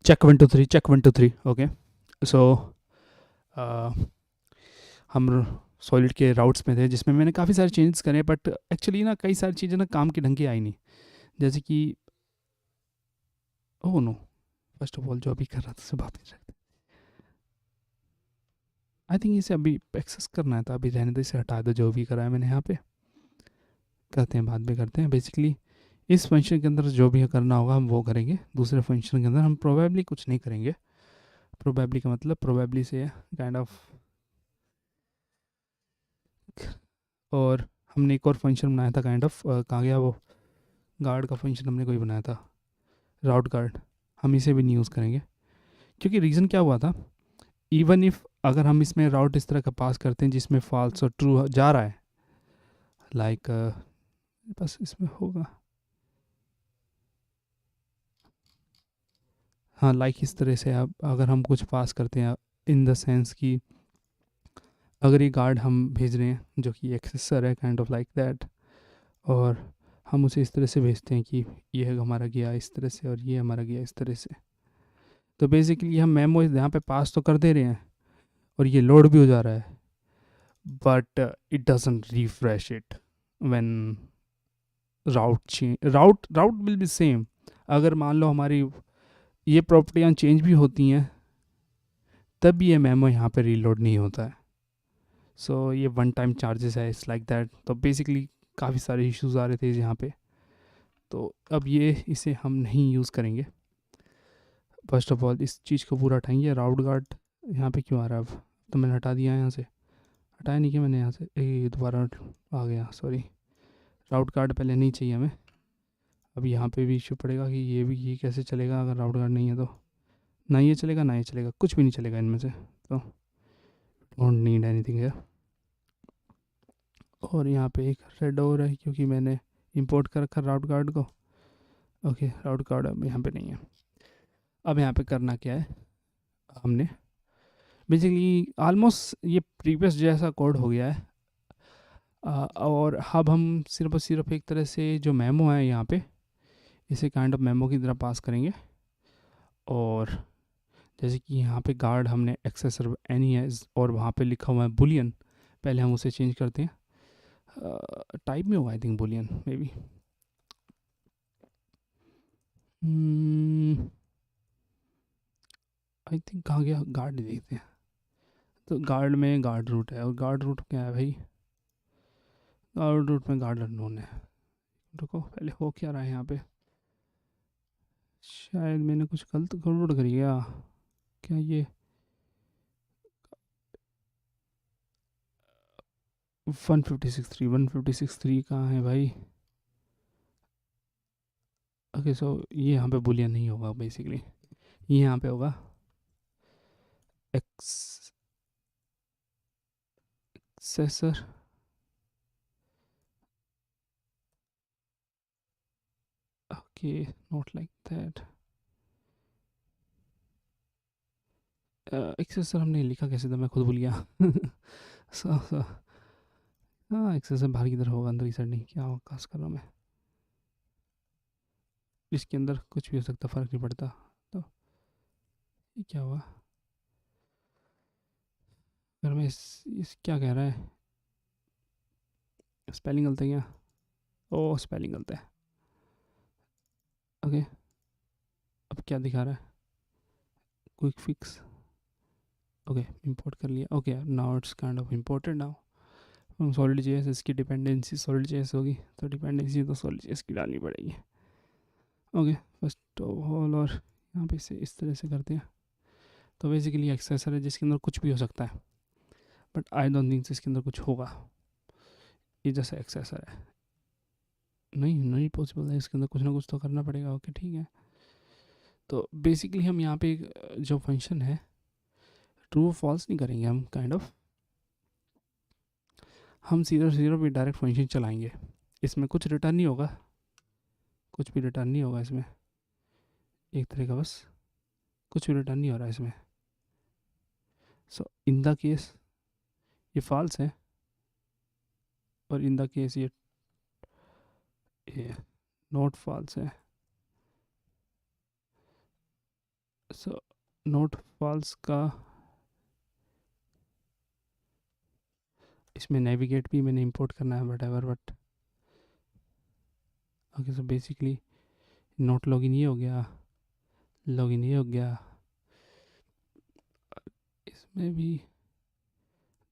Check 1 2 3 check 1 2 3 okay. सो हम solid के routes में थे जिसमें मैंने काफ़ी सारे चेंजेस करे, बट एक्चुअली ना कई सारी चीज़ें ना काम के ढंग की आई नहीं. जैसे कि oh no, first of all जो अभी कर रहा था उससे बात कर रहे थे. आई थिंक इसे अभी एक्सेस करना है, तो अभी रहने दो, इसे हटा दो. जो भी करा है मैंने यहाँ पे, करते हैं बाद में करते हैं. बेसिकली इस फंक्शन के अंदर जो भी करना होगा हम वो करेंगे. दूसरे फंक्शन के अंदर हम प्रोबेबली कुछ नहीं करेंगे. प्रोबेबली का मतलब प्रोबेबली से काइंड ऑफ. और हमने एक और फंक्शन बनाया था काइंड ऑफ, कहाँ गया वो गार्ड का फंक्शन हमने कोई बनाया था, राउट गार्ड. हम इसे भी नहीं यूज़ करेंगे, क्योंकि रीज़न क्या हुआ था. इवन इफ़ अगर हम इसमें राउट इस तरह का पास करते हैं जिसमें फॉल्स और ट्रू जा रहा है, लाइक बस इसमें होगा, हाँ लाइक इस तरह से. अब अगर हम कुछ पास करते हैं इन द सेंस कि अगर ये गार्ड हम भेज रहे हैं जो कि एक्सेसर है काइंड ऑफ लाइक दैट, और हम उसे इस तरह से भेजते हैं कि ये हमारा गया इस तरह से और ये हमारा गया इस तरह से, तो बेसिकली हम मेमो यहाँ पे पास तो कर दे रहे हैं और ये लोड भी हो जा रहा है, but it doesn't refresh it when route will be same. अगर मान लो हमारी ये प्रॉपर्टियाँ चेंज भी होती हैं, तब भी ये मेमो यहाँ पे रीलोड नहीं होता है. सो ये वन टाइम चार्जेस है, इट्स लाइक दैट. तो बेसिकली काफ़ी सारे इश्यूज आ रहे थे यहाँ पे, तो अब ये इसे हम नहीं यूज़ करेंगे. फर्स्ट ऑफ ऑल इस चीज़ को पूरा हटाएंगे. राउट गार्ड यहाँ पे क्यों आ रहा है अब, तो मैंने हटा दिया है यहाँ से, हटाया नहीं कि मैंने यहाँ से, दोबारा आ गया सॉरी. राउट गार्ड पहले नहीं चाहिए हमें. अब यहाँ पे भी इशू पड़ेगा कि ये कैसे चलेगा अगर राउट गार्ड नहीं है, तो ना ये चलेगा ना ये चलेगा, कुछ भी नहीं चलेगा इनमें से. तो डोंट नीड एनीथिंग है. और यहाँ पे एक रेड और है क्योंकि मैंने इंपोर्ट कर रखा राउट गार्ड को. ओके, राउट गार्ड अब यहाँ पे नहीं है. अब यहाँ पे करना क्या है, हमने बेसिकली ऑलमोस्ट ये प्रीवियस जैसा कोड हो गया है. और अब हम सिर्फ और सिर्फ एक तरह से जो मेमो है यहाँ पे, इसे काइंड ऑफ मेमो की तरह पास करेंगे. और जैसे कि यहाँ पे गार्ड हमने एक्सेसर एनी है और वहाँ पे लिखा हुआ है बुलियन, पहले हम उसे चेंज करते हैं. टाइप में होगा I think Boolean may be. I think कहाँ गया गार्ड, देखते हैं. तो गार्ड में गार्ड रूट है, और गार्ड रूट क्या है भाई, गार्ड रूट में गार्ड अननोन है. रुको पहले हो क्या रहा है यहाँ पे, शायद मैंने कुछ गलत गड़बड़ करी क्या. क्या ये 156.3 कहाँ है भाई. ओके सो ये यहाँ पे बुलियन नहीं होगा बेसिकली, ये यहाँ पे होगा accessor. Okay, not like that. Accessor हमने लिखा कैसे था, मैं खुद भूल गया. सो हाँ, एक्सेसर बाहर की तरफ होगा, अंदर की साइड नहीं. क्या कास्ट कर रहा हूँ मैं, इसके अंदर कुछ भी हो सकता, फ़र्क नहीं पड़ता. तो ये क्या हुआ, अगर मैं इस क्या कह रहा है, स्पेलिंग गलत है क्या. ओ स्पेलिंग गलत है. ओके, अब क्या दिखा रहा है, क्विक फिक्स. ओके इंपोर्ट कर लिया. Okay now it's kind of imported now. हम सॉलिड जेएस, इसकी डिपेंडेंसी सॉलिड जेएस होगी, तो डिपेंडेंसी तो सॉलिड जेएस की डालनी पड़ेगी. ओके फर्स्ट ऑफ ऑल, और यहाँ पे इसे इस तरह से करते हैं. तो बेसिकली एक्सेसर है जिसके अंदर कुछ भी हो सकता है, बट आई डोंट थिंक इसके अंदर कुछ होगा. ये जैसा एक्सेसर है, नहीं नहीं पॉसिबल है, इसके अंदर कुछ ना कुछ तो करना पड़ेगा. ओके ठीक है. तो बेसिकली हम यहाँ पे जो फंक्शन है ट्रू फॉल्स नहीं करेंगे हम काइंड ऑफ, हम सीधा सीधा भी डायरेक्ट फंक्शन चलाएंगे. इसमें कुछ रिटर्न नहीं होगा, कुछ भी रिटर्न नहीं होगा इसमें. एक तरह का बस कुछ भी रिटर्न नहीं हो रहा है इसमें. सो इन द केस ये फॉल्स है, और इन द केस ये नॉट फॉल्स है. सो नोट फॉल्स का इसमें नेविगेट भी मैंने इंपोर्ट करना है what ever but okay. So basically note login ये हो गया, लॉगिन ये हो गया, इसमें भी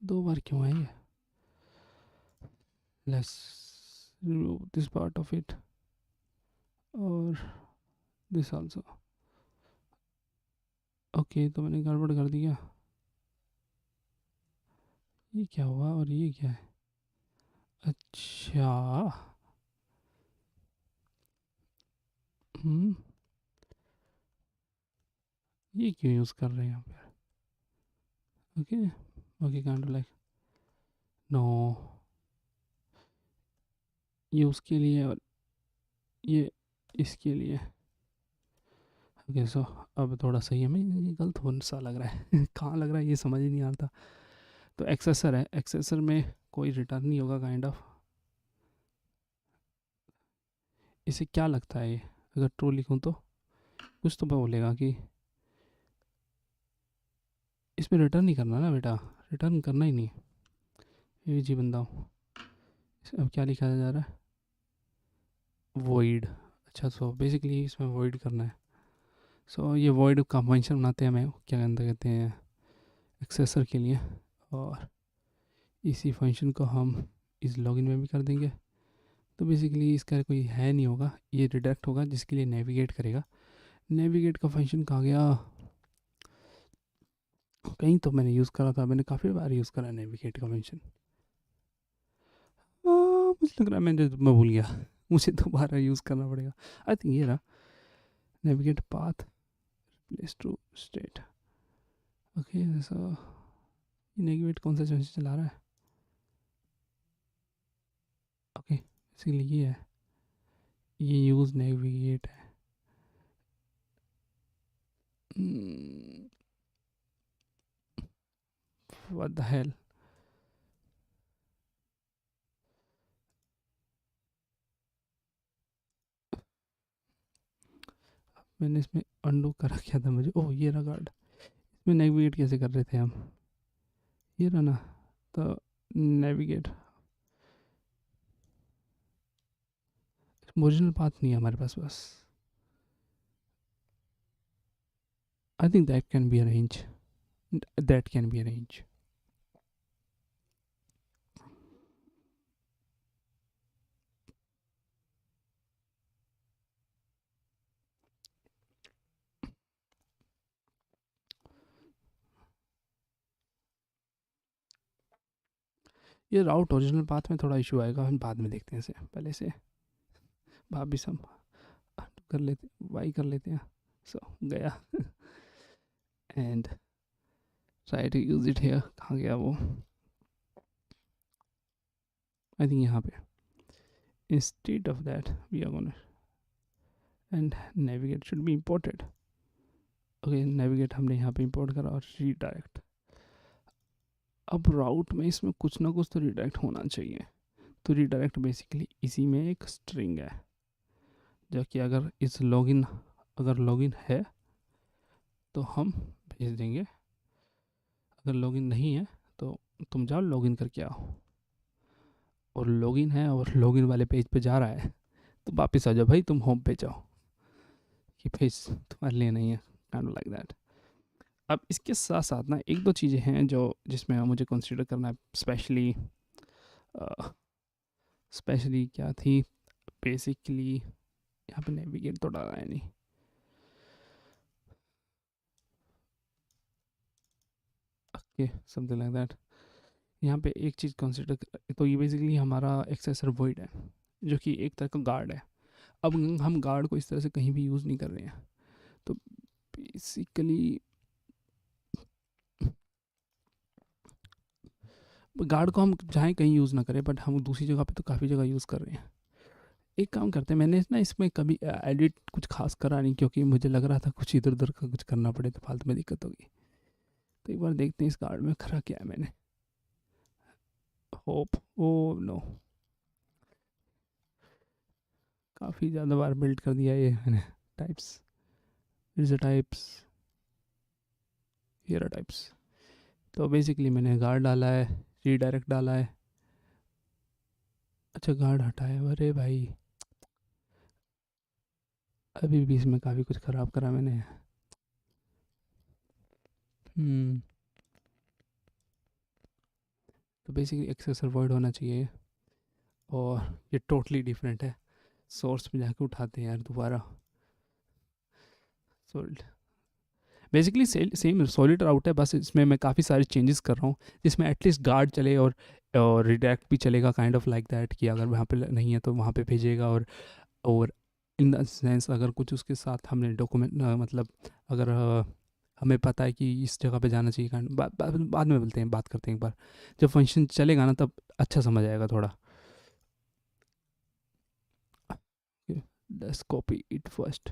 2 बार क्यों है ये? Let's remove this part of it और दिस आल्सो। ओके तो मैंने गड़बड़ कर दिया। ये क्या हुआ और ये क्या है? अच्छा। हम्म, ये क्यों यूज़ कर रहे हैं यहाँ पे? Okay okay kind like no, ये उसके लिए और ये इसके लिए। ओके सो अब थोड़ा सही है। मैं ये गलत होने सा लग रहा है कहाँ लग रहा है ये समझ ही नहीं आता। तो एक्सेसर है, एक्सेसर में कोई रिटर्न नहीं होगा काइंड ऑफ। इसे क्या लगता है ये अगर ट्रू लिखूँ तो कुछ तो बोलेगा कि इसमें रिटर्न नहीं करना ना बेटा, रिटर्न करना ही नहीं। ये जी बंदा हूँ। अब क्या लिखा जा रहा है? वॉइड। अच्छा सो बेसिकली इसमें वॉइड करना है। सो ये वॉइड का फंक्शन बनाते हैं, हमें क्या कहते हैं एक्सेसर के लिए, और इसी फंक्शन को हम इस लॉगिन में भी कर देंगे। तो बेसिकली इसका कोई है नहीं होगा, ये रिडायरेक्ट होगा जिसके लिए नेविगेट करेगा। नेविगेट का फंक्शन कहाँ गया? कहीं तो मैंने यूज़ करा था, मैंने काफ़ी बार यूज़ करा नेविगेट का फंक्शन। मुझे लग रहा है मैं भूल गया मुझे दोबारा यूज़ करना पड़ेगा। आई थिंक ये रहा navigate path place to state. Okay so ये नेविगेट कौन सा फंक्शन चला रहा है? ओके बेसिकली ये है, ये यूज़ नेविगेट है। What the hell? मैंने इसमें अंडू कर रखा था मुझे। ओह ये रहा कार्ड। इसमें नेविगेट कैसे कर रहे थे हम? ये रहा ना, तो नेविगेट ओरिजिनल पाथ नहीं है हमारे पास बस। I think that can be arrange, that can be arrange. ये राउट ओरिजिनल पाथ में थोड़ा इशू आएगा, हम बाद में देखते हैं इसे, पहले से वापिस हम कर लेते, वाई कर लेते हैं। सो गया and try to use it here. कहाँ गया वो? आई थिंक यहाँ पे। Instead of that we are gonna and navigate should be imported. Okay navigate हमने यहाँ पे इम्पोर्ट करा और रीडायरेक्ट। अब राउट में इसमें कुछ ना कुछ तो रीडायरेक्ट होना चाहिए। तो रीडायरेक्ट बेसिकली इसी में एक स्ट्रिंग है, जो कि अगर इस लॉगिन, अगर लॉगिन है तो हम भेज देंगे, अगर लॉगिन नहीं है तो तुम जाओ लॉगिन करके आओ। और लॉगिन है और लॉगिन वाले पेज पे जा रहा है तो वापस आ जाओ भाई, तुम होम पे जाओ, ये पेज तुम्हारे लिए नहीं है, काइंड लाइक दैट। अब इसके साथ साथ ना एक दो चीज़ें हैं जो जिसमें मुझे कंसीडर करना है, स्पेशली स्पेशली क्या थी बेसिकली, यहाँ पे नेविगेट तो डाला है नहीं। Okay something like that. यहाँ पे एक चीज़ कंसिडर, तो ये बेसिकली हमारा एक्सेसर वॉइड है जो कि एक तरह का गार्ड है। अब हम गार्ड को इस तरह से कहीं भी यूज़ नहीं कर रहे हैं, तो बेसिकली गार्ड को हम चाहे कहीं यूज़ ना करें बट हम दूसरी जगह पे तो काफ़ी जगह यूज़ कर रहे हैं। एक काम करते हैं, मैंने ना इसमें कभी एडिट कुछ खास करा नहीं क्योंकि मुझे लग रहा था कुछ इधर उधर का कुछ करना पड़े तो फालतू में दिक्कत होगी। तो एक बार देखते हैं इस गार्ड में करा क्या है मैंने। होप ओ नो, काफ़ी ज़्यादा बार बिल्ड कर दिया ये मैंने। Types, types era types. तो बेसिकली मैंने गार्ड डाला है, रीडायरेक्ट डाला है। अच्छा गार्ड हटाया, अरे भाई अभी भी इसमें काफ़ी कुछ ख़राब करा मैंने। हम्म। तो बेसिकली एक्सेस अवॉइड होना चाहिए। और ये टोटली डिफरेंट है, सोर्स पे जाके उठाते हैं यार दोबारा। सॉलिड बेसिकली सेम सॉलिड राउट है, बस इसमें मैं काफ़ी सारे चेंजेस कर रहा हूँ जिसमें एटलीस्ट गार्ड चले और रिडायरेक्ट भी चलेगा, काइंड ऑफ लाइक दैट कि अगर वहाँ पे नहीं है तो वहाँ पे भेजेगा। और इन द सेंस अगर कुछ उसके साथ हमने डॉक्यूमेंट मतलब अगर हमें पता है कि इस जगह पे जाना चाहिए, काइंड बाद में बोलते हैं, बात करते हैं एक बार जब फंक्शन चलेगा ना, तब अच्छा समझ आएगा थोड़ा। Let's copy it first.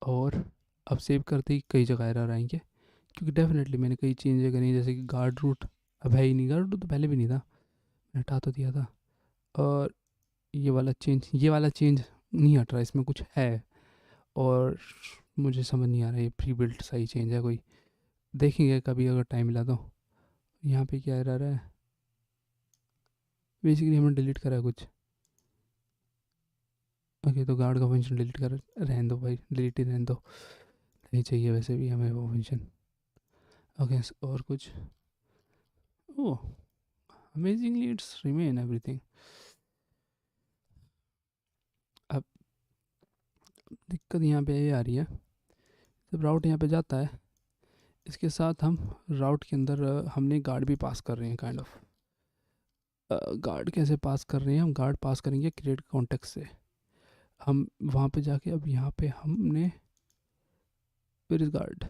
और अब सेव करते ही कई जगह एरर आएंगे, क्योंकि डेफिनेटली मैंने कई चेंजें करी हैं, जैसे कि गार्ड रूट अब है ही नहीं, गार्ड रूट तो पहले भी नहीं था, मैंने हटा तो दिया था। और ये वाला चेंज नहीं हट रहा, इसमें कुछ है। और मुझे समझ नहीं आ रहा ये प्री बिल्ट सही चेंज है कोई, देखेंगे कभी अगर टाइम मिला तो। यहाँ पे क्या एरर है, बेसिकली हमने डिलीट करा है कुछ। ओके तो गार्ड का फंक्शन डिलीट कर, रहने दो भाई, डिलीट ही रहने दो, नहीं चाहिए वैसे भी हमें वो फंक्शन। ओके और कुछ, ओह अमेजिंगली इट्स रिमेन एवरीथिंग। अब दिक्कत यहाँ पे ये आ रही है, जब राउट यहाँ पे जाता है, इसके साथ हम राउट के अंदर हमने गार्ड भी पास कर रहे हैं काइंड ऑफ। गार्ड कैसे पास कर रहे हैं, हम गार्ड पास करेंगे क्रिएट कॉन्टेक्स्ट से। हम वहाँ पे जाके अब यहाँ पे हमने वेयर इज गार्ड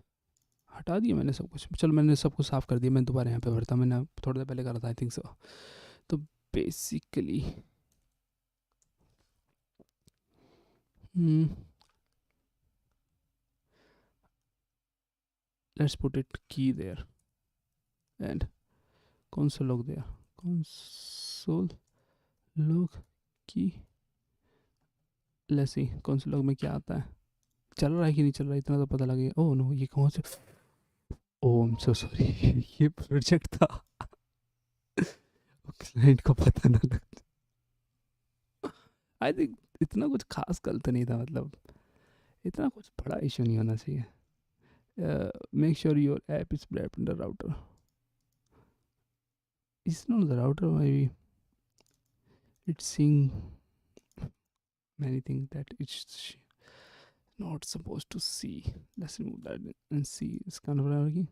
हटा दिया मैंने सब कुछ, चलो मैंने सब कुछ साफ़ कर दिया, मैं दोबारा यहाँ पे भरता, मैंने थोड़ी देर पहले करा था आई थिंक सो। तो बेसिकली लेट्स पुट इट की there and console log there, console log की। लेट्स सी console log में क्या आता है, चल रहा है कि नहीं चल रहा है, इतना तो पता लगे। ओह नो ये कौन से, ओह आई एम सो सॉरी ये प्रोजेक्ट था क्लाइंट को पता ना लग। आई थिंक इतना कुछ खास गलत नहीं था, मतलब इतना कुछ बड़ा इशू नहीं होना चाहिए। Make sure your app is wrapped in the router, it's not the router, maybe it's seeing many things that it's not supposed to see. Let's remove that and see. It's kind of working.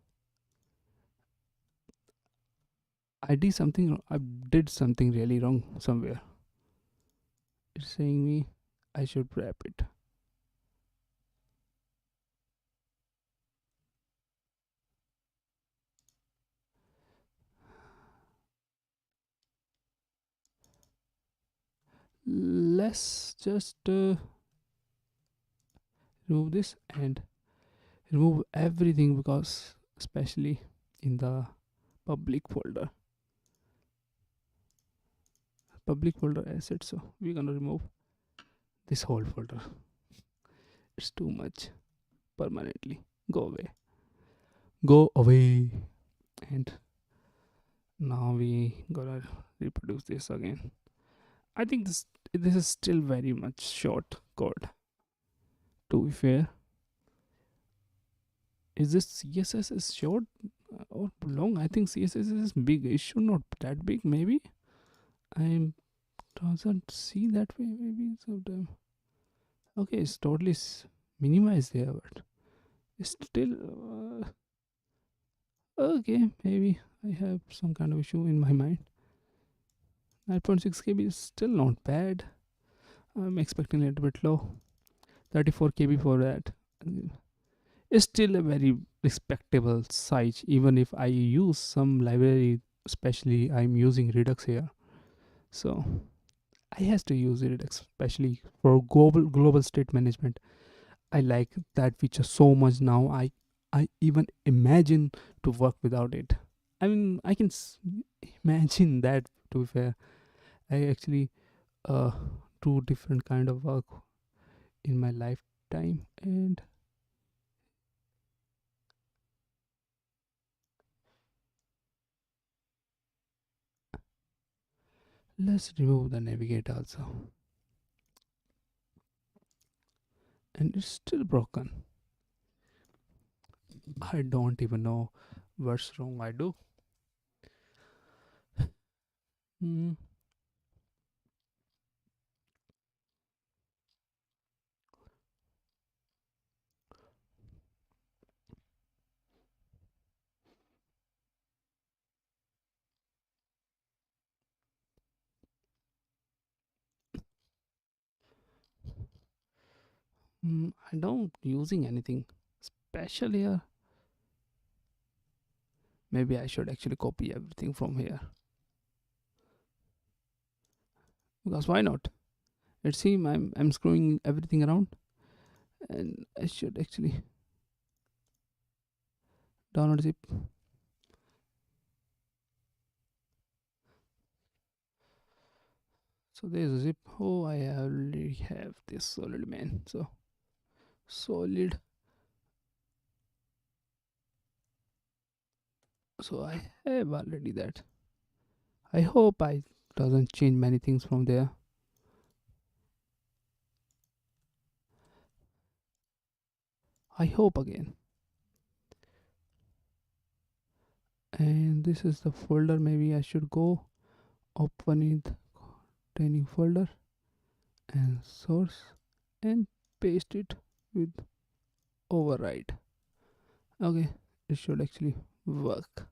I did something really wrong somewhere. It's saying me I should wrap it. Let's just remove this and remove everything, because especially in the public folder assets, so we're gonna remove this whole folder. It's too much. Permanently go away. And now we gotta reproduce this again. I think this is still very much short code, to be fair. Is this CSS is short or long? I think CSS is big. It should not that big, maybe. I doesn't see that way, maybe sometime. Okay, it's totally minimized there, but it's still okay. Maybe I have some kind of issue in my mind. 9.6 KB is still not bad. I'm expecting a little bit low. 34 KB for that. It's still a very respectable size, even if I use some library, especially I'm using Redux here. So I has to use Redux, especially for global state management. I like that feature so much now. I even imagine to work without it. I mean, I can imagine that, to be fair. I actually uh, two different kind of work in my lifetime. And let's remove the navigate also. And it's still broken. I don't even know what's wrong. I do. Hmm. I don't using anything special here. Maybe I should actually copy everything from here, because why not? It seems I'm screwing everything around, and I should actually download zip. So there's a zip. Oh, I already have this solid, man. So solid. So I have already that. I hope I doesn't change many things from there. I hope again. And this is the folder. Maybe I should go open it, training folder and source, and paste it with override. Okay, it should actually work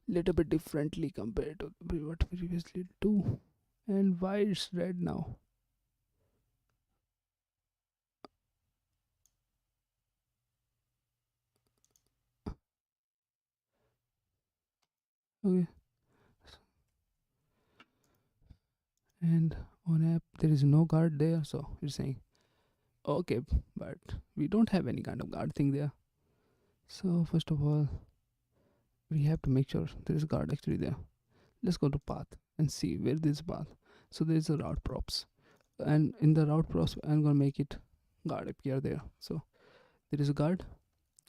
little bit differently compared to what previously do. And why it's red now? Okay, and on app there is no guard there, so it's saying okay, but we don't have any kind of guard thing there. So first of all, we have to make sure there is a guard actually there. Let's go to path and see where this path. So there is a route props, and in the route props I'm gonna make it guard appear there. So there is a guard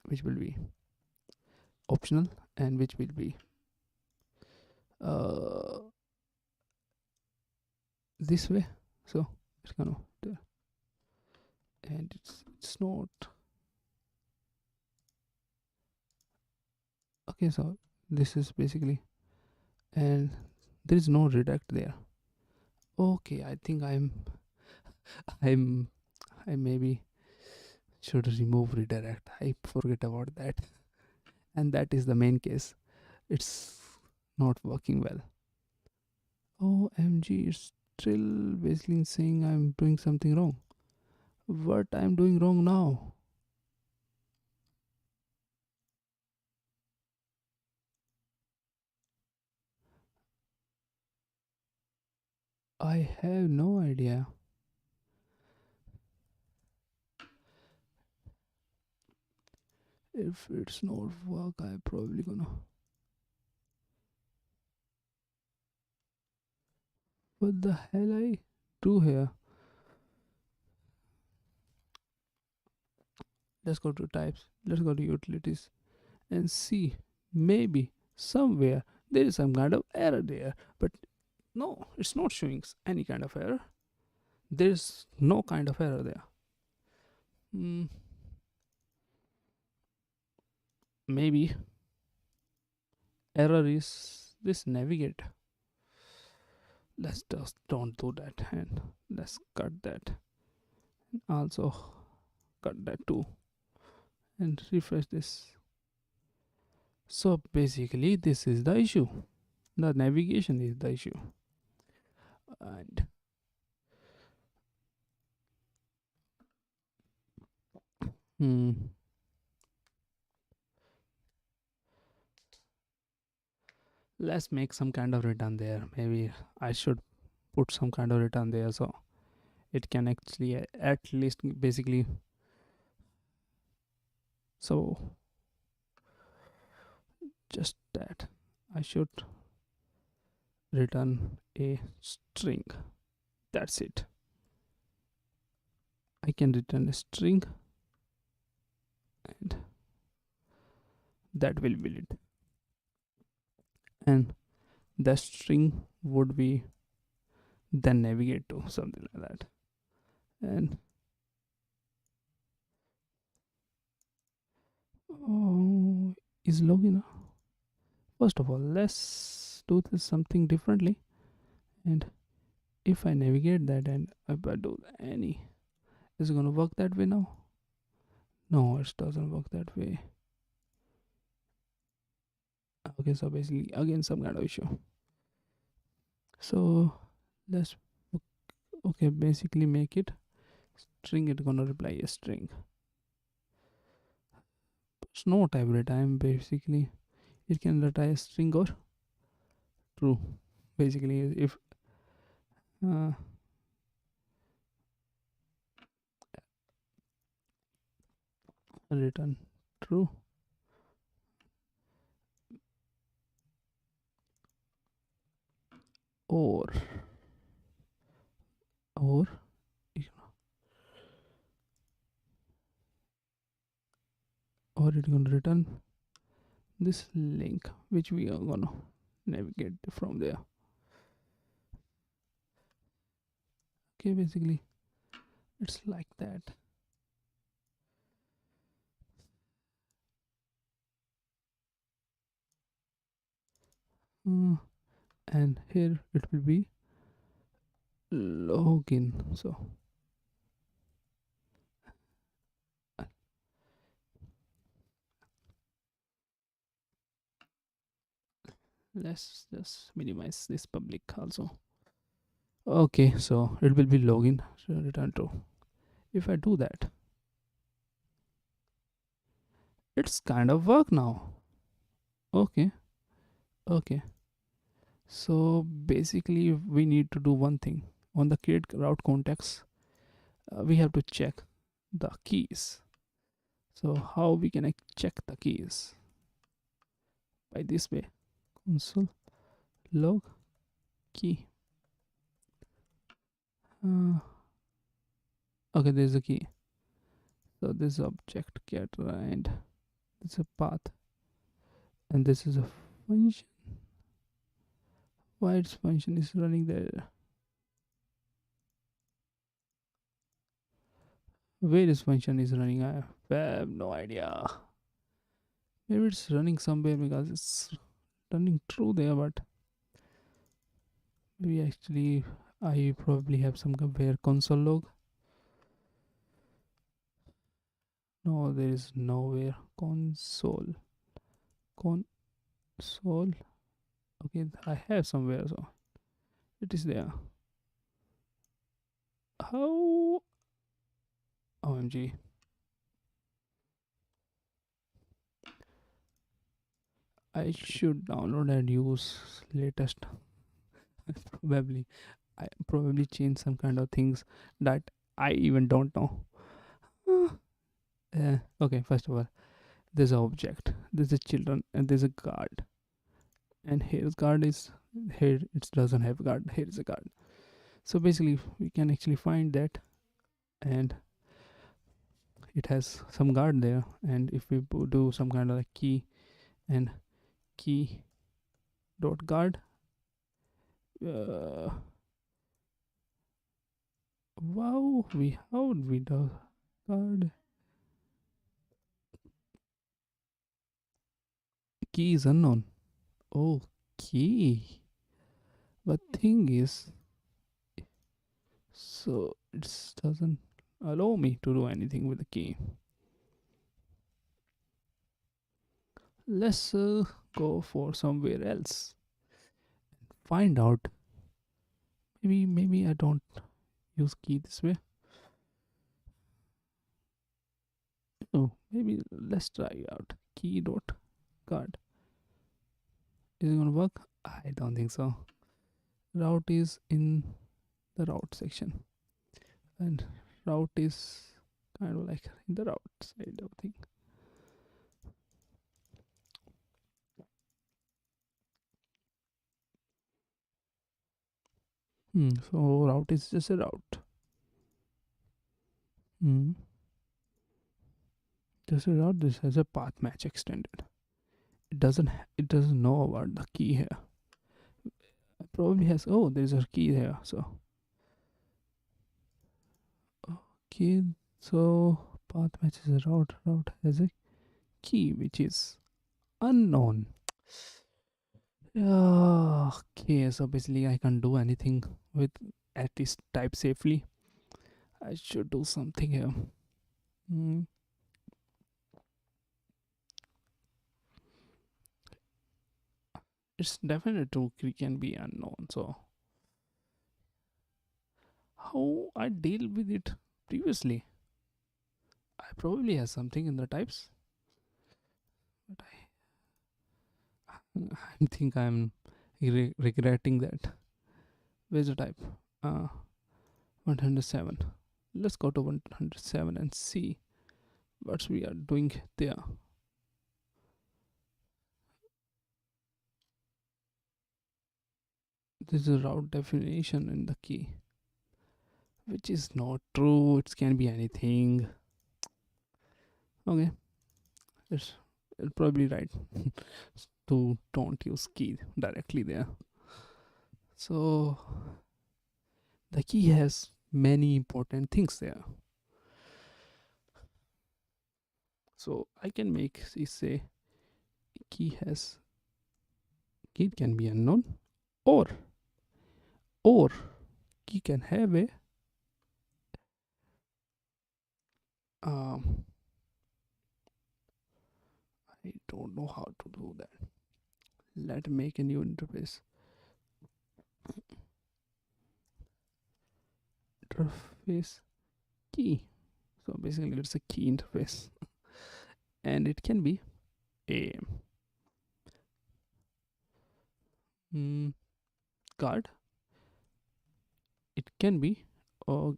which will be optional and which will be uh this way. So it's gonna there, and it's not okay. So this is basically, and there is no redact there. Okay, I think I'm I maybe should remove redirect. I forget about that, and that is the main case. It's not working well. OMG, it's still basically saying I'm doing something wrong. What I'm doing wrong now? I have no idea. If it's not work, I probably gonna. What the hell I do here? Let's go to types. Let's go to utilities and see. Maybe somewhere there is some kind of error there, but no, it's not showing any kind of error. There's no kind of error there. Hmm, maybe error is this navigate. Let's just don't do that, and let's cut that. Also cut that too, and refresh this. So basically this is the issue. The navigation is the issue. And hmm, let's make some kind of return there. Maybe I should put some kind of return there, so it can actually at least basically. So just that I should return a string. That's it. I can return a string, and that will be it. And the string would be then navigate to something like that. And oh, is login. First of all, let's do this something differently. And if I navigate that and if I do any, is it gonna work that way now? No, it doesn't work that way. Okay, so basically again some kind of issue. So let's okay basically make it string. It gonna reply a string. It's not every time. Basically, it can reply a string or true. Basically, if uh, return true or or or it's gonna return this link which we are gonna navigate from there. Okay, basically it's like that. Uh, and here it will be login. So let's just minimize this public also. Okay, so it will be login, so return true. If I do that, it's kind of work now. Okay, okay. So basically, we need to do one thing on the create route context. We have to check the keys. So how we can check the keys? By this way, console log key. Uh, okay, there's a key. So this object get and this is a path, and this is a function. Why its function is running there? Where this function is running? I have no idea. Maybe it's running somewhere because it's running true there, but maybe actually I probably have some where console log. No, there is nowhere console. Console. Okay, I have somewhere, so it is there. How? OMG. I should download and use latest. Probably. I probably change some kind of things that I even don't know. Okay, first of all, there's an object, there's a children, and there's a guard. And here's guard is here. It doesn't have guard. Here is a guard. So basically, we can actually find that, and it has some guard there. And if we do some kind of like key and key dot guard, uh, wow, we how would we do guard key is unknown. Oh, key. But thing is, so it doesn't allow me to do anything with the key. Let's go for somewhere else. Find out. Maybe I don't use key this way. No, maybe let's try out key dot card. Is it gonna work? I don't think so. Route is in the route section, and route is kind of like in the route side of thing. So route is just a route. Hmm. Just a route. This has a path match extended. It doesn't know about the key here. It probably has. Oh, there's a key here. So okay. So path matches a route. Route has a key which is unknown. Okay. So basically, I can't do anything with at least type safely. I should do something here. Hmm. It's definitely true. Key can be unknown. So how I deal with it previously? I probably have something in the types, but I think I'm regretting that. Where's the type? Uh, 107. Let's go to 107 and see what we are doing there. This is a route definition in the key, which is not true. It can be anything. Okay, it's, it's probably right to don't use key directly there. So the key has many important things there. So I can make say key has key can be unknown, or or key can have a um I don't know how to do that. Let me make a new interface. Interface key. So basically it's a key interface. And it can be a mm, guard. It can be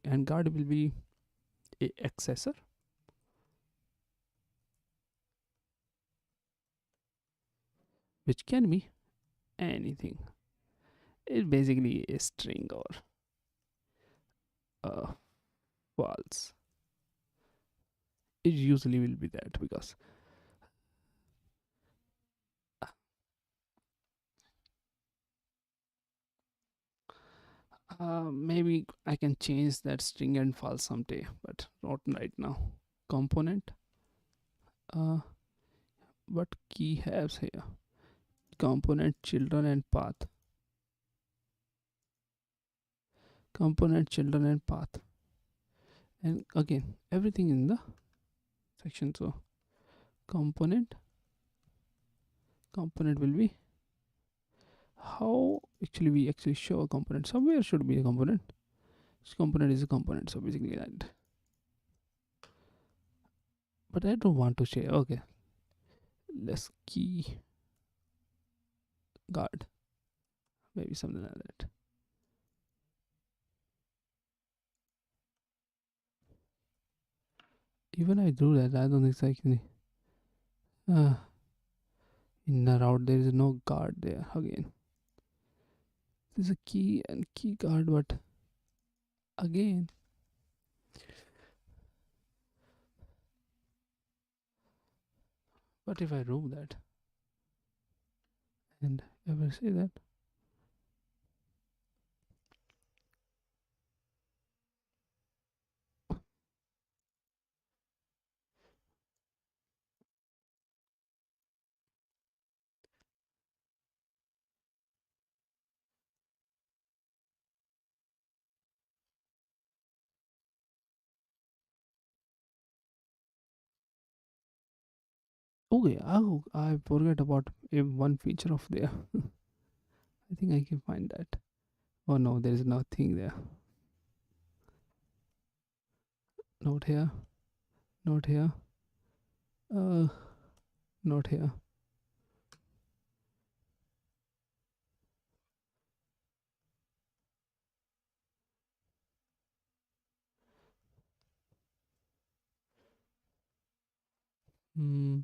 and guard will be a accessor, which can be anything. It's basically a string or false. It usually will be that because maybe I can change that string and false someday, but not right now. Component. Uh, what key has here? Component, children, and path. Component, children, and path. And again, everything in the section. So component, component will be how actually we actually show a component. Somewhere should be a component. This component is a component. So basically that. But I don't want to share. Okay, let's key guard. Maybe something like that. Even I do that, I don't exactly. Uh, in the route, there is no guard there again. There's a key and key guard, but again, what if I remove that and ever say that? Okay, oh, I forget about one feature of there. I think I can find that. Oh no, there is nothing there. Not here, not here, uh, not here. Hmm.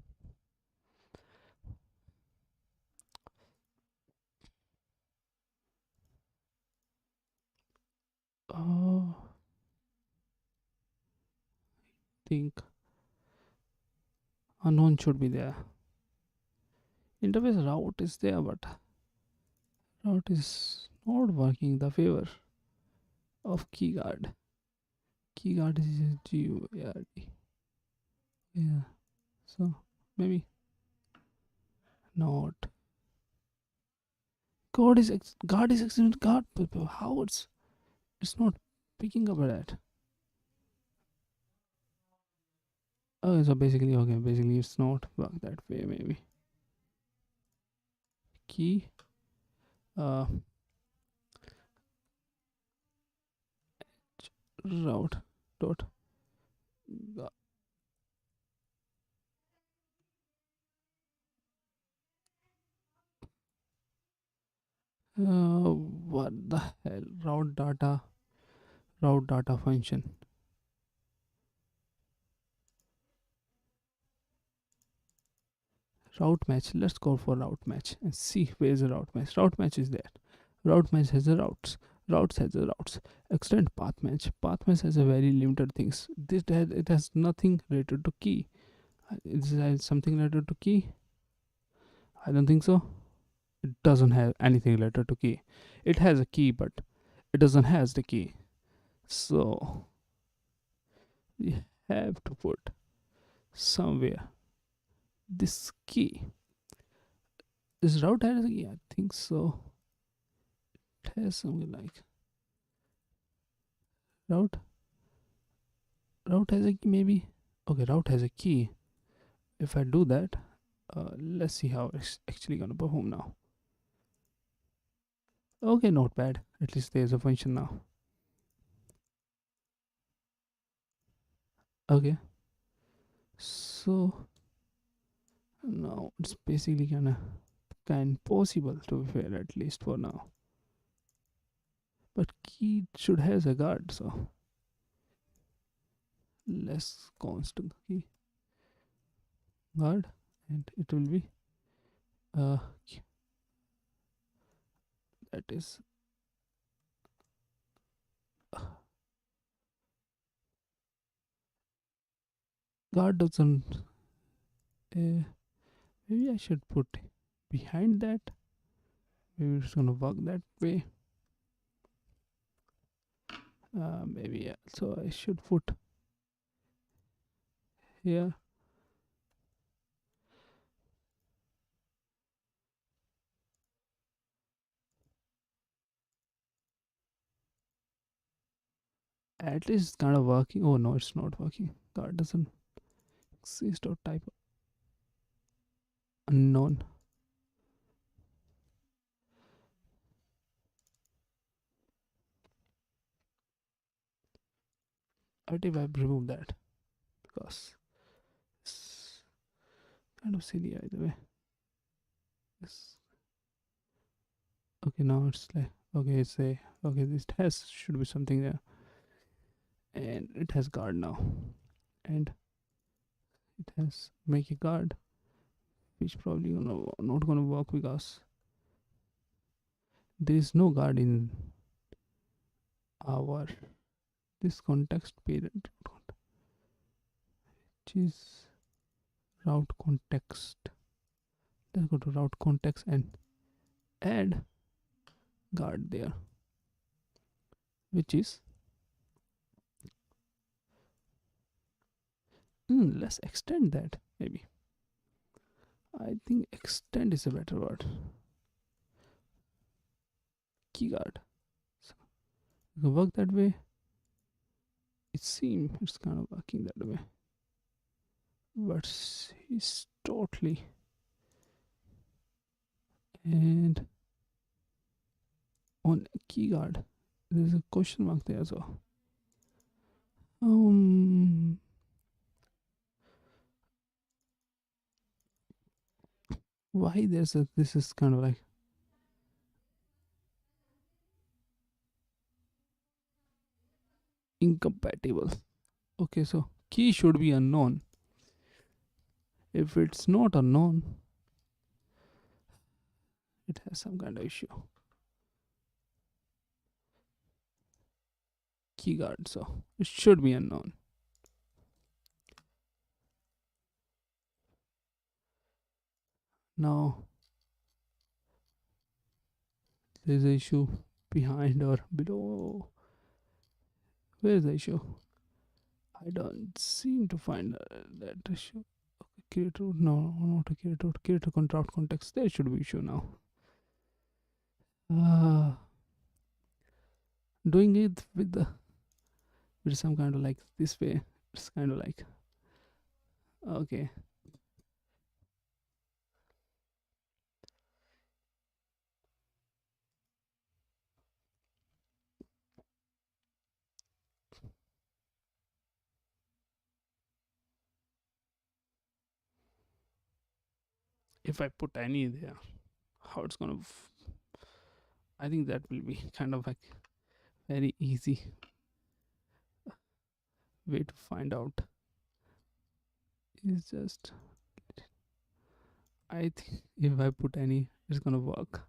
think unknown should be there. Interface route is there, but route is not working the favor of keyguard. Keyguard is GUARD. Yeah. So maybe not. God is excellent. God, how it's not picking up at that. Oh, so basically, okay, basically it's not work that way. Maybe key uh route dot what the hell, route data function. Route match, let's go for route match and see where's the route match. Route match is there. Route match has the routes has the routes. Extend path match has a very limited things. It has nothing related to key. It has something related to key? I don't think so. It doesn't have anything related to key. It has a key, but it doesn't has the key. So we have to put somewhere this key. This route has a key. I think so. It has something like route. Route has a key, maybe. Okay, route has a key. If I do that, let's see how it's actually gonna perform now. Okay, not bad. At least there's a function now. Okay, so now it's basically kind possible to be fair, at least for now. But key should has a guard, so less constant key guard, and it will be uh that is guard doesn't. Maybe I should put behind that. Maybe it's gonna work that way. Maybe yeah. So I should put here. At least it's kind of working. Oh no, it's not working. Guard doesn't exist or type unknown. I think I remove that because it's kind of silly either way. It's, okay, now it's like okay, it's a okay. This has should be something there, and it has guard now, and it has make a guard, which probably not gonna work because there is no guard in our this context parent, which is route context. Let's go to route context and add guard there, which is let's extend that. Maybe I think extend is a better word. Key guard, so you can work that way. It seems it's kind of working that way, but it's totally and on key guard there's a question mark there as well. Why there's a this is kind of like incompatible. Okay, so key should be unknown. If it's not unknown, it has some kind of issue. Key guard, so it should be unknown. Now there's an issue behind or below. Where is the issue? I don't seem to find that issue. Create root? No, not a create root. Create a contract context. There should be issue now. Uh, Doing it with some kind of like this way. It's kind of like okay. If I put any there, how it's gonna? I think that will be kind of like very easy way to find out. Is just I think if I put any, it's gonna work.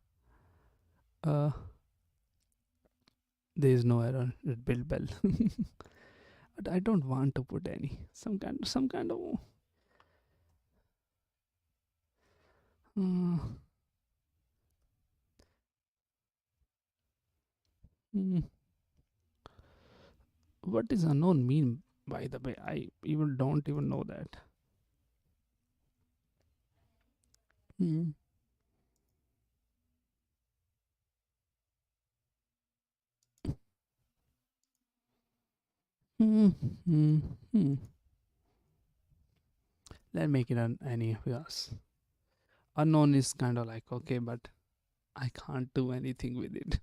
Uh, there is no error. It build bell. But I don't want to put any. Some kind of. Uh, mm, what is unknown mean? By the way, I even don't even know that. Mm. Mm. Mm. Mm. Let's make it an any yes. Unknown is kind of like okay, but I can't do anything with it.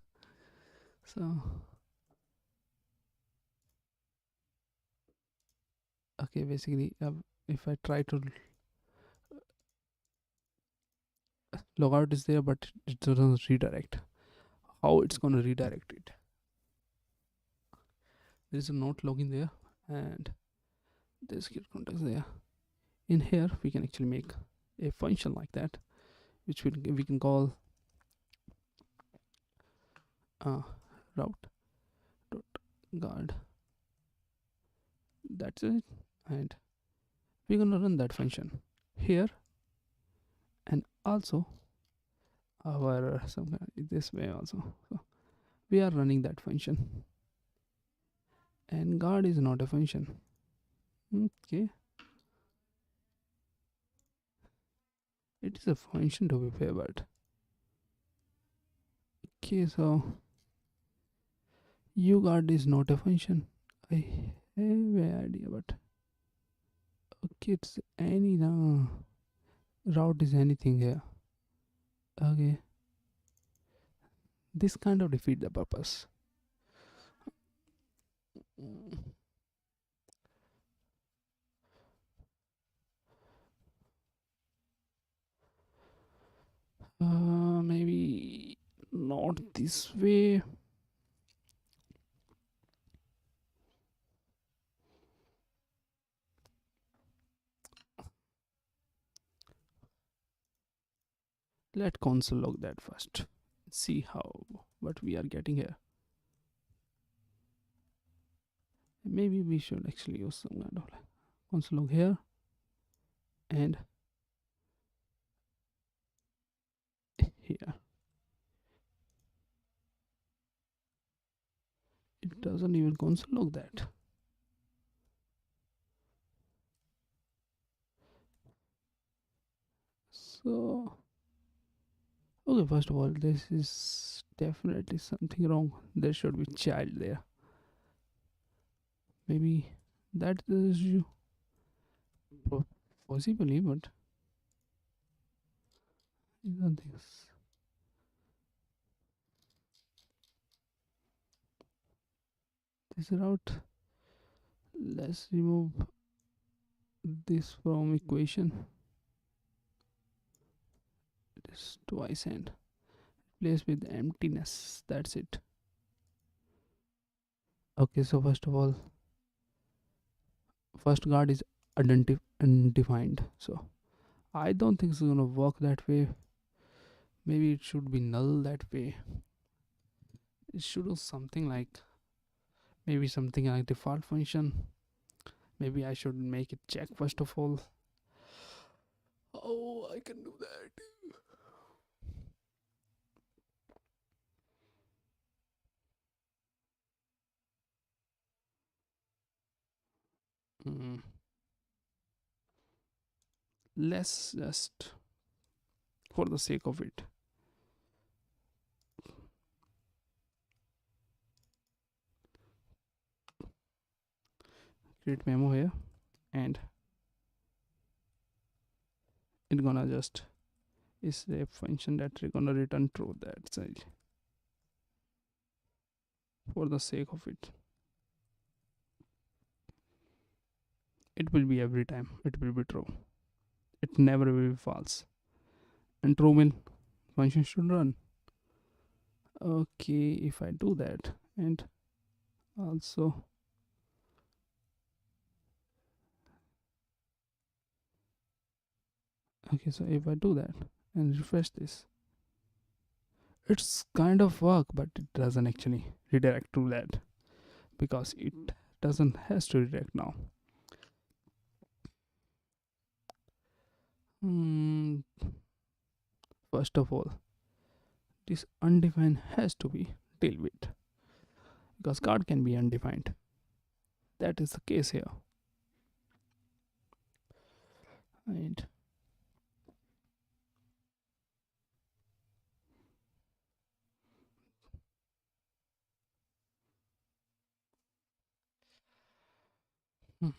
So okay, basically, if I try to logout is there, but it doesn't redirect. How it's gonna redirect it? There is a note login there, and there's here context there. In here, we can actually make a function like that, which we can call uh, route dot guard. That's it, and we're gonna run that function here, and also our some this way also. So we are running that function, and guard is not a function. Okay, it is a function to be favored. Okay, so uguard is not a function. I have an idea, but okay, it's any route is anything here. Okay, this kind of defeat the purpose. Maybe not this way. Let console log that first. See how what we are getting here. Maybe we should actually use some kind of like console log here and here. It doesn't even console log that. So okay, first of all, this is definitely something wrong. There should be child there. Maybe that's the issue. Possibly, but I don't think this route. Let's remove this from equation. This twice and replace with emptiness. That's it. Okay, so first of all, first guard is undefined. So I don't think it's gonna work that way. Maybe it should be null that way. It should do something like maybe something like default function. Maybe I should make it check first of all. Oh, I can do that. Mm, let's just, for the sake of it, create memo here, and it gonna just is a function that we're gonna return true. That's it. For the sake of it, it will be every time. It will be true. It never will be false. And true mean function should run. Okay, if I do that, and also, okay, so if I do that and refresh this, it's kind of work, but it doesn't actually redirect to that because it doesn't has to redirect now. Hmm, first of all, this undefined has to be dealt with because card can be undefined. That is the case here. And hmm,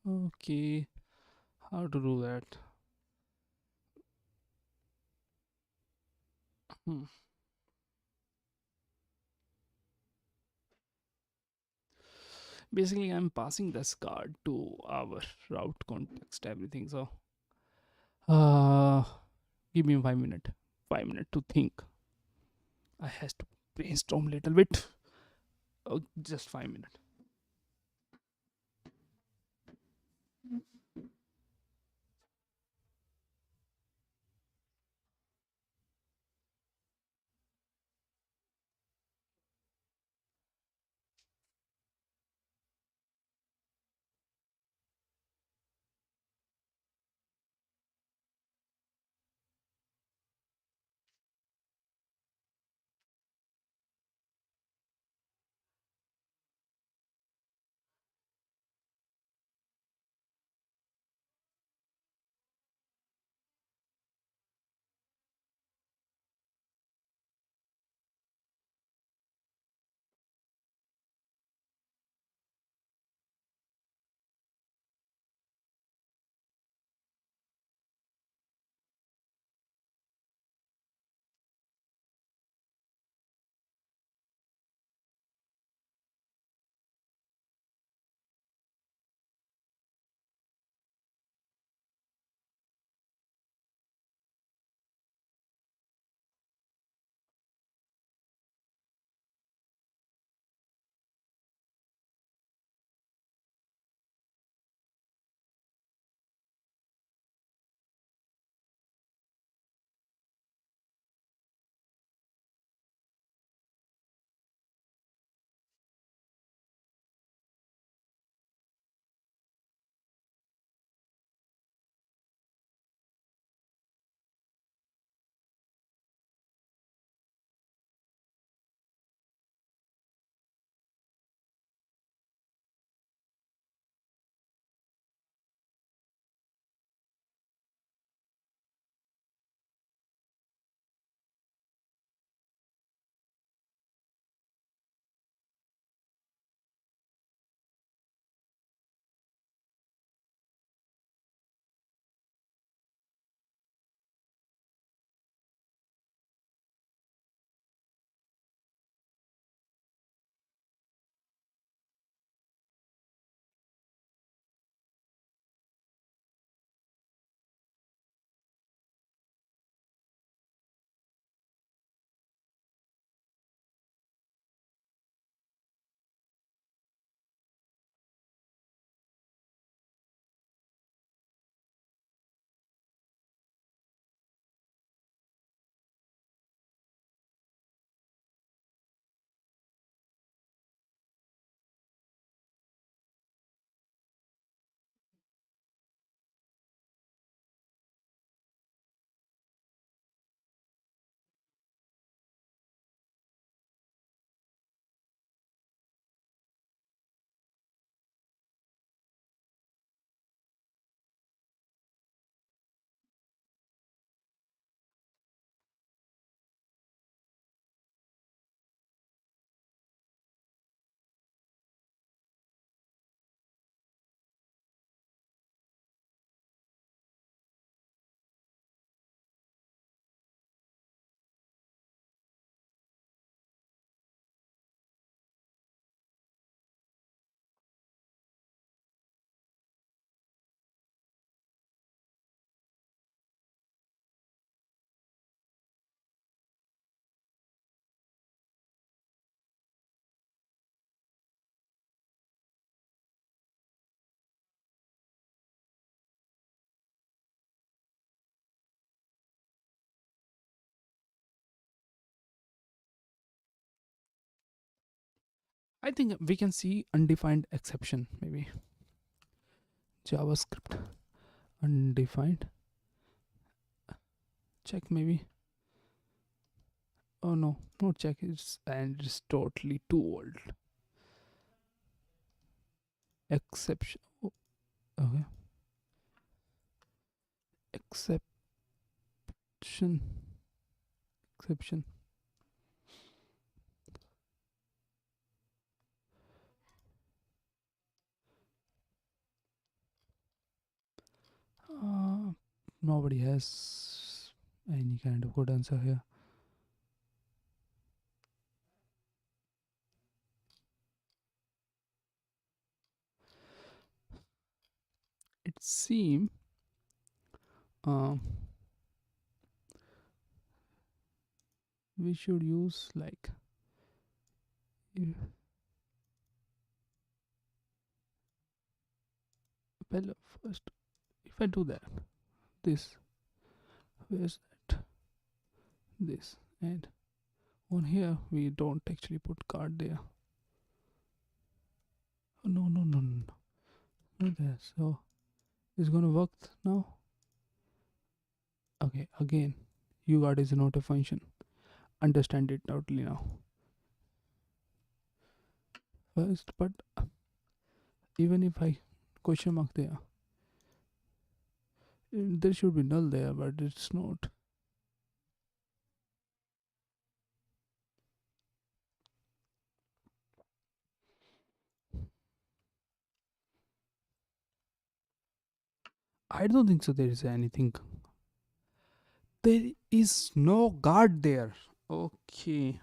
okay, how to do that? Hmm. Basically, I'm passing this card to our route context, everything. So, uh, give me 5 minutes. 5 minutes to think. I has to brainstorm a little bit. Oh, just 5 minutes. I think we can see undefined exception, maybe. JavaScript undefined. Check maybe. Oh no, not check. It's totally too old. Exception. Oh, okay. Exception. Exception. Uh, Nobody has any kind of good answer here. It seems um, we should use like if, well first if I do that this where's that this and on here we don't actually put card there. Oh, no, not there. So it's gonna work now. Okay, again, uguard is not a function. Understand it totally now. First, but even if I question mark there, there should be null there, but it's not. I don't think so. There is anything. There is no guard there. Okay.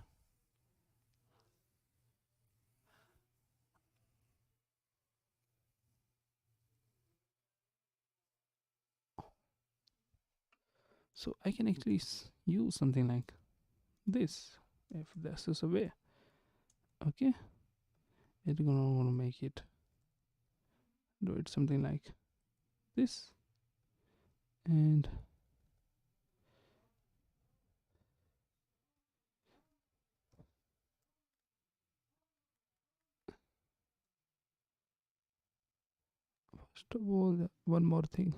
So I can actually use something like this if this is a way. Okay. It's gonna make it do it something like this and first of all one more thing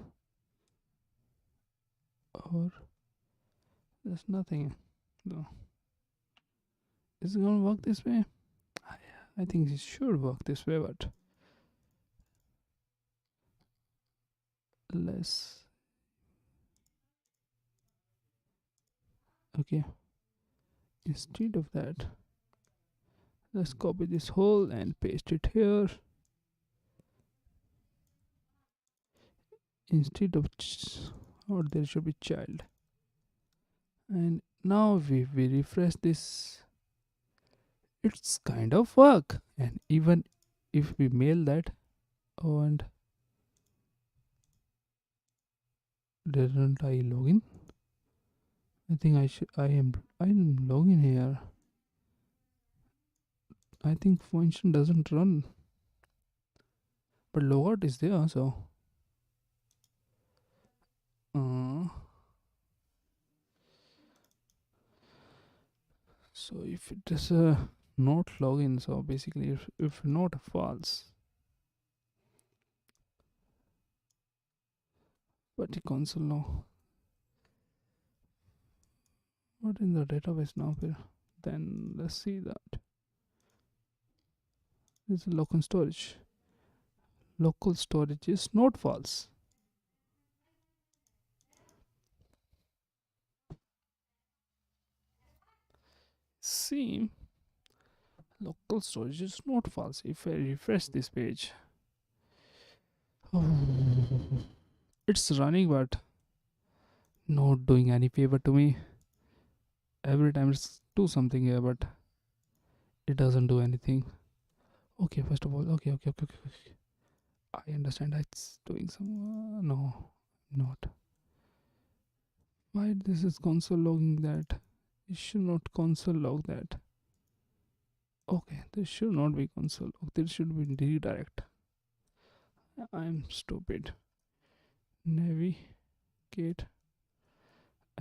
or there's nothing. No. Is it gonna work this way? I think it should work this way, but less. Okay. Instead of that, let's copy this whole and paste it here. Instead of or there should be child. And now we refresh this. It's kind of work. And even if we mail that, oh, and didn't I log in? I think I'm logging here. I think function doesn't run, but logout is there. Uh, so if it is not login, so basically if not false, but the console no. What in the database now? Then let's see that. This is local storage. Local storage is not false. See, local storage is not false. If I refresh this page, it's running, but not doing any favor to me. Every time it's do something here, but it doesn't do anything. Okay, first of all, okay. I understand it's doing some. No, not. Why this is console logging that? It should not console log that. Okay, this should not be console log. There should be redirect. I'm stupid. Navigate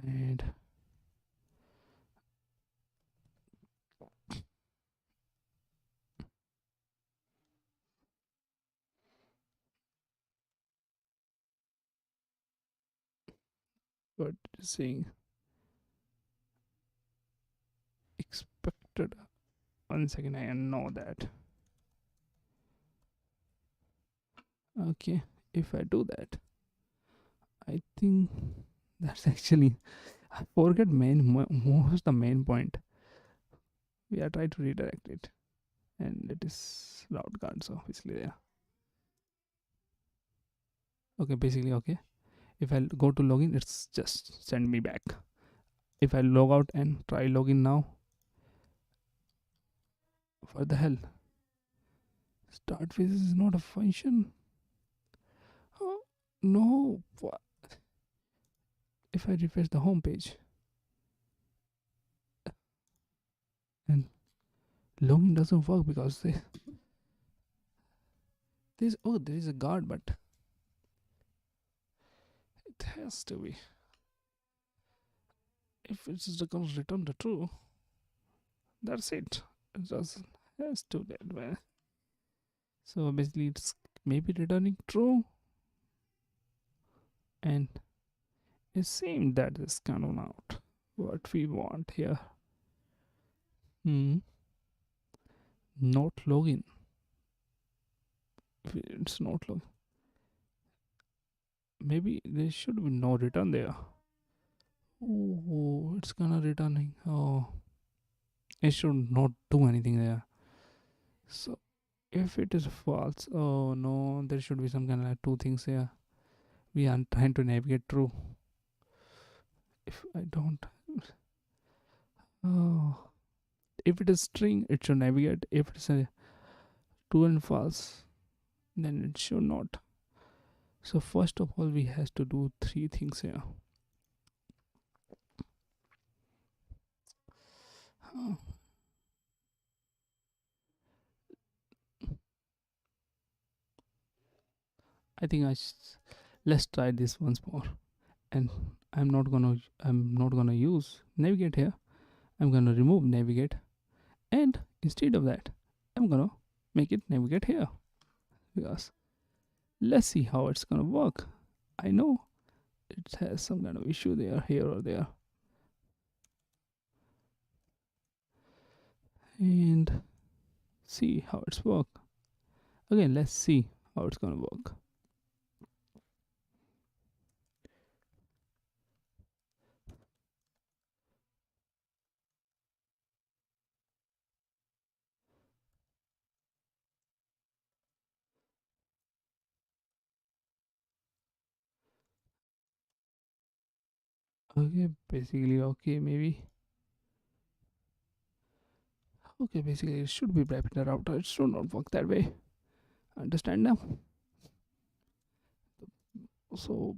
and what it's saying. Expected. 1 second, I know that. Okay, if I do that, I think that's actually I forget most the main point. We are trying to redirect it, and it is route card, so obviously there. Okay, basically okay. If I go to login, it's just send me back. If I log out and try login now, what the hell? Start phase is not a function. Oh no! If I refresh the home page and login doesn't work because there is a guard, but it has to be. If it's going to return the true, that's it. It doesn't has to that way. So basically, it's maybe returning true, and it seems that is kind of not what we want here. Hmm. Not login. It's not login. Maybe there should be no return there. Oh, it's gonna returning. Oh, it should not do anything there. So if it is false, oh no, there should be some kind of like two things here. We are trying to navigate through. If I don't, oh, if it is string, it should navigate. If it's a true and false, then it should not. So first of all, we has to do three things here. Oh, I think let's try this once more. And I'm not gonna use navigate here. I'm gonna remove navigate, and instead of that, I'm gonna make it navigate here, because let's see how it's gonna work. I know it has some kind of issue there, here or there, and see how it's work. Again, let's see how it's gonna work. Okay, basically, okay, maybe. Okay, basically, it should be wrapped in the router. It should not work that way. Understand now? So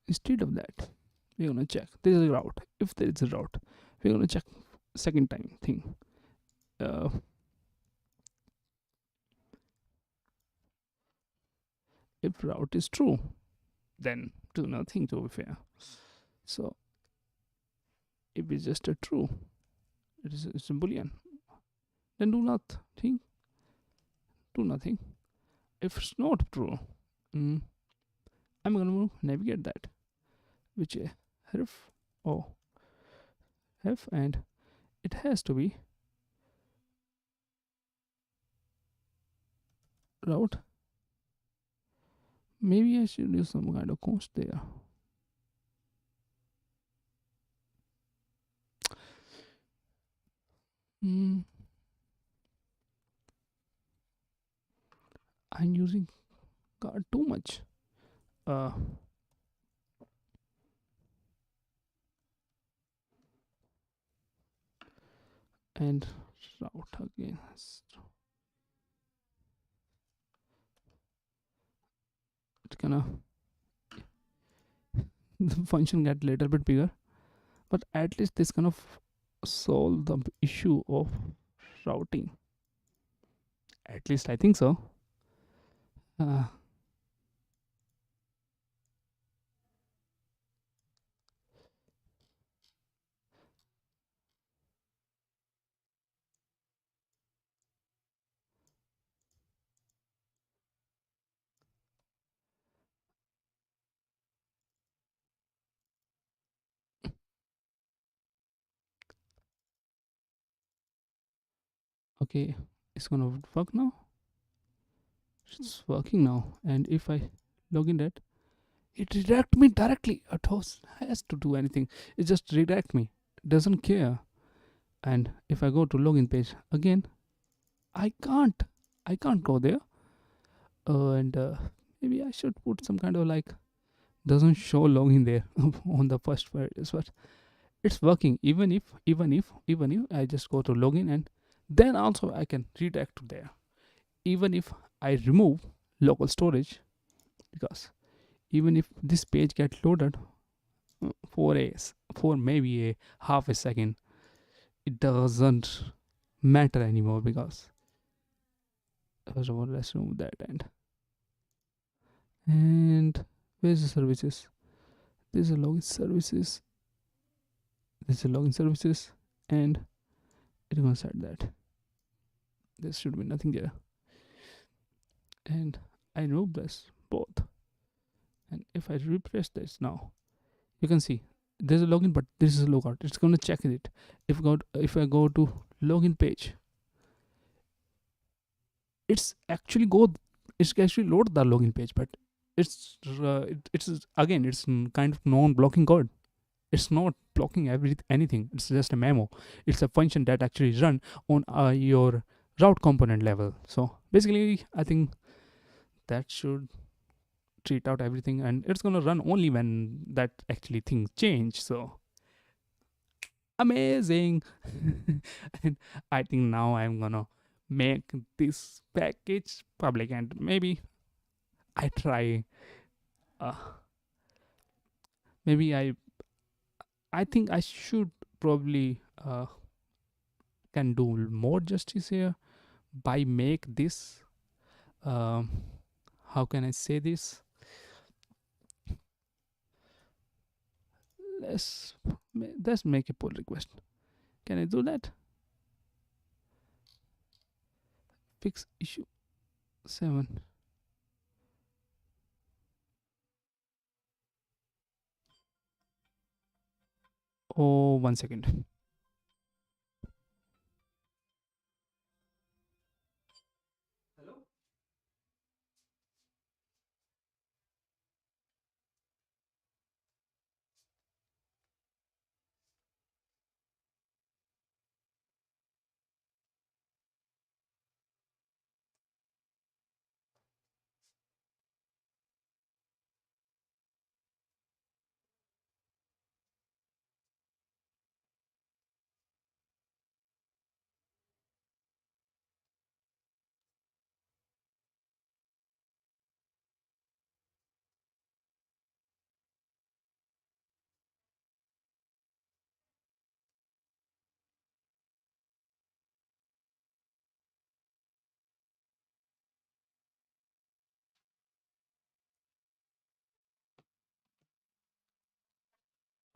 instead of that, we're gonna check. There is a route. If there is a route, we're gonna check second time thing. Uh, if route is true, then do nothing to be fair. So if it's just a true, it's a boolean, then do nothing. Do nothing. If it's not true, mm, I'm gonna navigate that, which ref or f, and it has to be route. Maybe I should use some kind of const there. Mm, I'm using card too much. Uh, and route again. It's gonna the function get a little bit bigger, but at least this kind of solve the issue of routing. At least I think so. Uh, Okay, it's gonna work now. It's working now. And if I log in that, it redirect me directly. It has to do anything. It just redirect me. It doesn't care. And if I go to login page again, I can't. I can't go there. And maybe I should put some kind of like doesn't show login there on the first page, but it's working. Even if I just go to login and then also I can redirect to there. Even if I remove local storage, because even if this page gets loaded for maybe a half a second, it doesn't matter anymore because first of all let's remove that. And where's the services? There's a login services. There's a login services, and it's gonna set that there should be nothing there. And I remove this both, and if I refresh this now, you can see there's a login, but this is a logout. It's gonna check it. If I go to login page, it's actually load the login page, but it's again it's kind of non-blocking code. It's not blocking anything. It's just a memo. It's a function that actually run on your route component level. So basically I think that should treat out everything, and it's gonna run only when that actually things change. So amazing. And I think now I'm gonna make this package public, and maybe I try uh, maybe I think I should probably can do more justice here by make this um, how can I say this. Let's make a pull request. Can I do that? Fix issue 7. Oh, 1 second.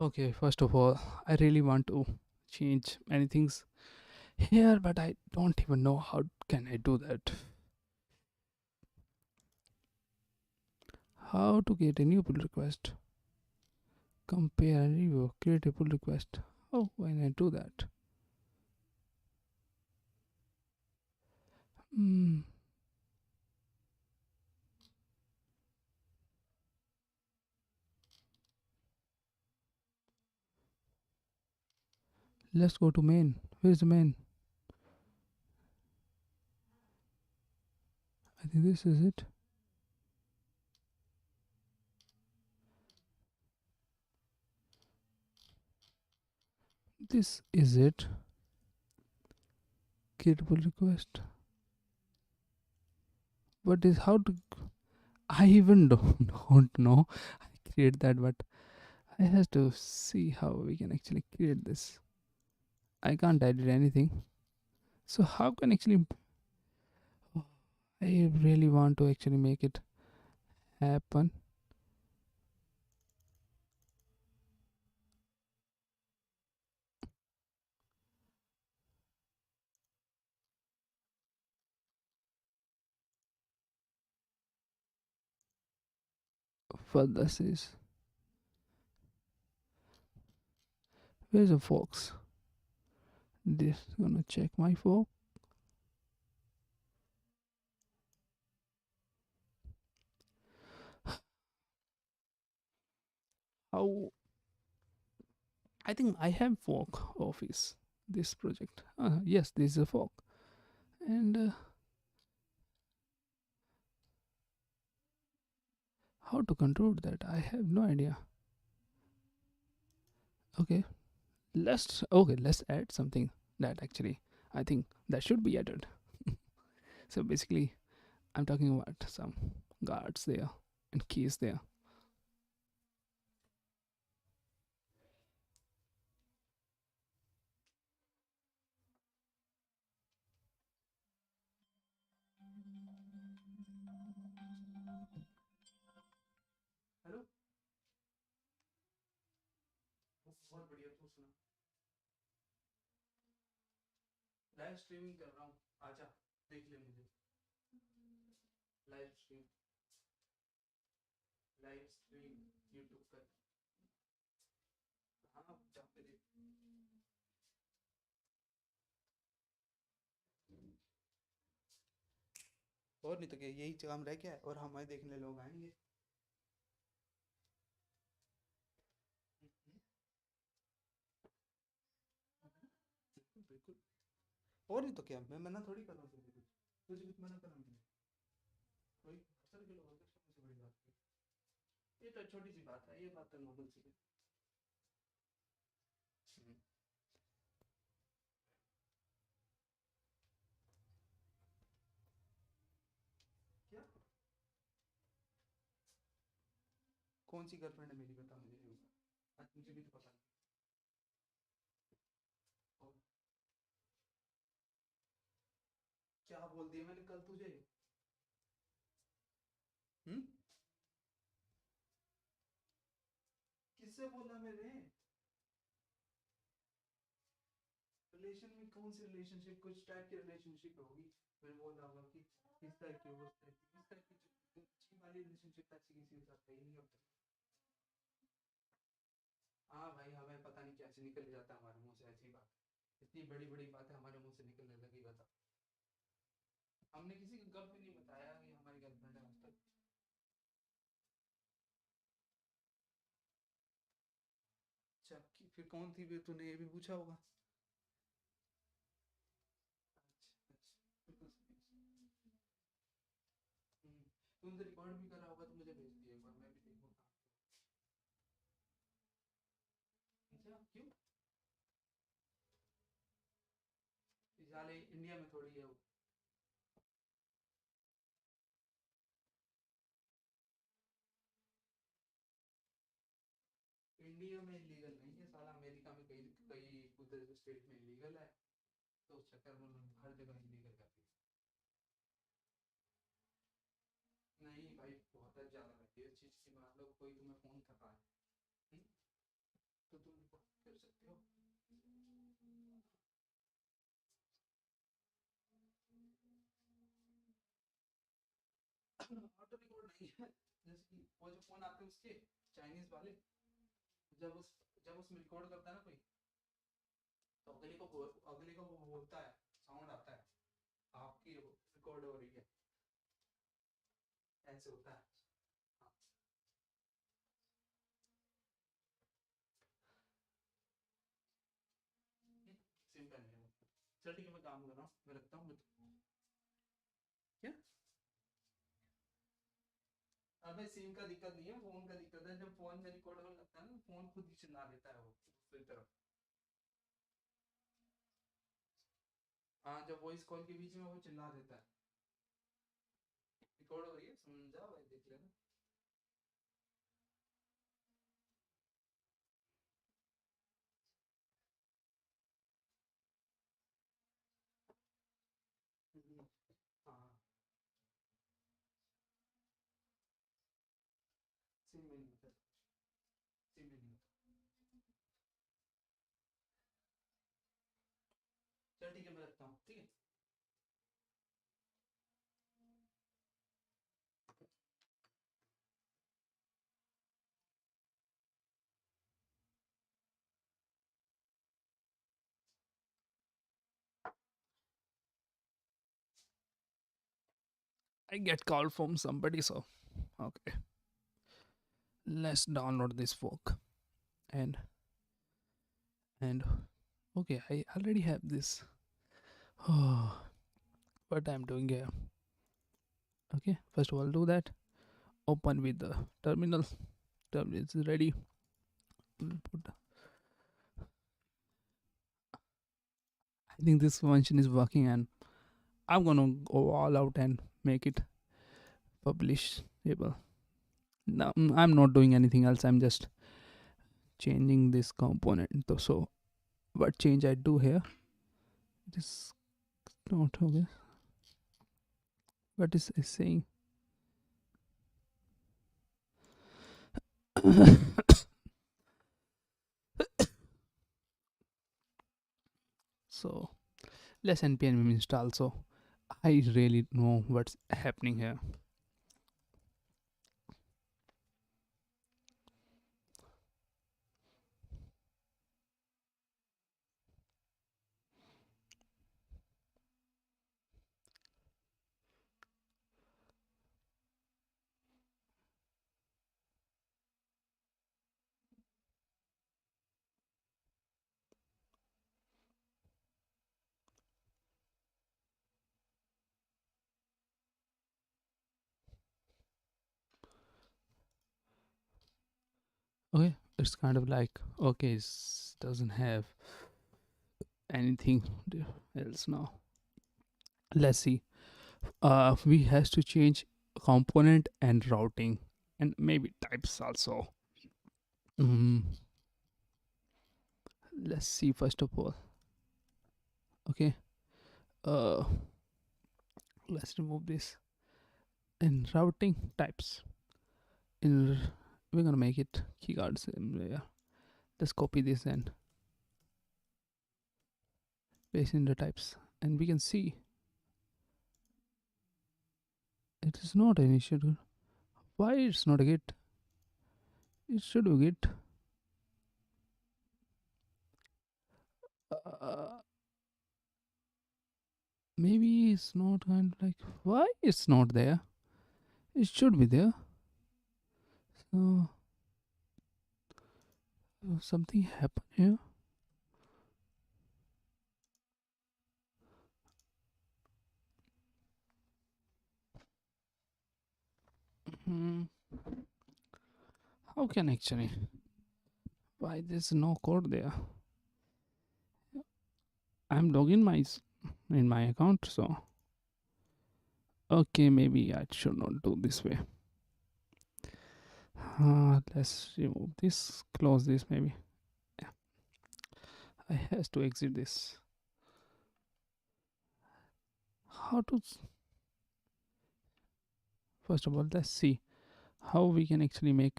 Okay, first of all, I really want to change many things here, but I don't even know how can I do that. How to get a new pull request? Compare and review. Create a pull request. Oh, when I do that? Hmm. Let's go to main. Where's the main? I think this is it. This is it. Create a pull request. What is how to? I even don't know. I create that, but I have to see how we can actually create this. I can't edit anything. So how can actually? I really want to actually make it happen. For this is where's the fox? This gonna check my fork. how I think I have fork office. This project. Yes, this is a fork. And how to control that? I have no idea. Okay, let's add something that actually I think that should be added. So basically, I'm talking about some guards there and keys there. Hello, बहुत बढ़िया, तू सुना? Live streaming कर रहा हूँ, आजा देख ले मुझे। Live stream, live stream YouTube पर। हाँ, जा पे देख। और नहीं तो क्या, यही काम रह गया है और हमारे देखने लोग आएंगे। बिल्कुल। और नहीं तो क्या, मैं मना थोड़ी कर रहा हूँ तुझे कुछ। तुझे कुछ मना कर रहा हूँ मैं? कोई अवसर के लोग होते हैं, सबसे बड़ी बात है। ये तो छोटी सी बात है, ये बात तो नॉर्मल सी है। हम्म, क्या? कौन सी गर्लफ्रेंड है मेरी, बता मुझे नहीं पता। आज मुझे भी तो पता नहीं। और क्या बोल दिया मैंने कल तुझे? हम्म? किससे बोला मैंने? रिलेशन में कौन सी रिलेशनशिप, कुछ टाइप की रिलेशनशिप होगी। मैंने बोला होगा कि इस टाइप की, उस टाइप की, इस टाइप की अच्छी वाली रिलेशनशिप ऐसी किसी के साथ है ही नहीं होता। हाँ भाई, हमें पता नहीं कैसे निकल जाता है हमारे मुंह से ऐसी बात। इतनी बड़ी बड़ी बातें हमारे मुंह से निकलने लगी, बता। हमने किसी को कब भी नहीं बताया कि हमारी गर्लफ्रेंड है आज तक। अच्छा, फिर कौन थी, फिर तूने ये भी पूछा होगा। अच्छा अच्छा, बिल्कुल सही। तूने तो रिकॉर्ड भी करा होगा, तो मुझे भेज दिया एक बार, मैं भी देखूंगा। अच्छा, क्यों? साले इंडिया में थोड़ी है वो। इंडिया में इलीगल नहीं है साला, अमेरिका में कई कई उधर स्टेट में इलीगल है। तो उस चक्कर में उन्होंने हर जगह इलीगल कर दिया। नहीं भाई, बहुत ज्यादा है ये चीज की। मान लो कोई तुम्हें फोन कर रहा है, हम्म, तो तुम रिपोर्ट कर सकते हो। ऑटो रिकॉर्ड नहीं है। जैसे कि वो जो फोन आते हैं उसके, चाइनीज वाले, जब उस जब उसमें रिकॉर्ड करता है ना कोई, तो अगले को वो बोलता है, साउंड आता है, आपकी रिकॉर्ड हो रही है। ऐसे होता है। हाँ। सिम का नहीं है वो। चल ठीक है, मैं काम कर रहा हूँ, मैं रखता हूँ। क्या? अबे सिम का दिक्कत नहीं है, फोन का दिक्कत है। जब फोन में रिकॉर्ड होने लगता है ना, फोन खुद ही चिल्ला देता है वो दूसरी तरफ। हाँ, जब वॉइस कॉल के बीच में वो चिल्ला देता है। रिकॉर्ड हो रही है, समझा भाई, देख लेना। हाँ, सिम में नहीं होता। सिम में नहीं होता। चल ठीक है, मैं रखता हूँ, ठीक है। I get call from somebody, so okay. Let's download this fork. and and okay, I already have this. Oh, what I'm doing here. Okay, first of all, do that. Open with the terminal. Terminal is ready. Put, I think this function is working, and I'm gonna go all out and make it publishable. No, I'm not doing anything else. I'm just changing this component. So what change I do here? It is not okay. What is it saying? So less npm install. So I really know what's happening here. Okay, it's kind of like okay, it doesn't have anything else now. Let's see. We has to change component and routing and maybe types also. mm, let's see first of all. Okay, uh let's remove this. In routing types, in we're gonna make it keyguards. Yeah, let's copy this and paste in the types, and we can see it is not an issue. Why it's not a git? It should be git. uh, Maybe it's not kind of like why it's not there. It should be there. So something happened here. Hmm. How can actually? Why there's no code there? I'm logging in my account, so okay, maybe I should not do this way. Let's remove this, close this maybe. Yeah, I has to exit this. How to? First of all, let's see how we can actually make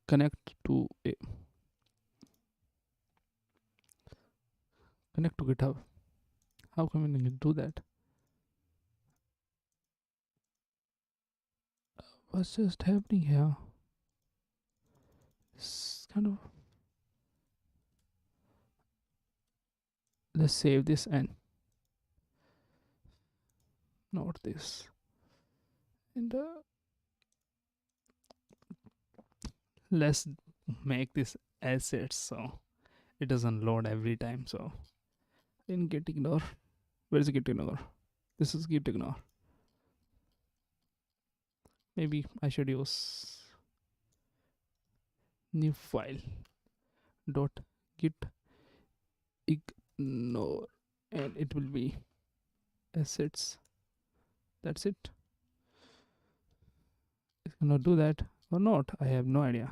connect to a connect to GitHub. How can we do that? What's just happening here? It's kind of. Let's save this and not this. And let's make this assets so it doesn't load every time. So in git ignore, where is git ignore? This is git ignore. Maybe I should use new file dot git ignore, and it will be assets. That's it. It's gonna do that or not? I have no idea.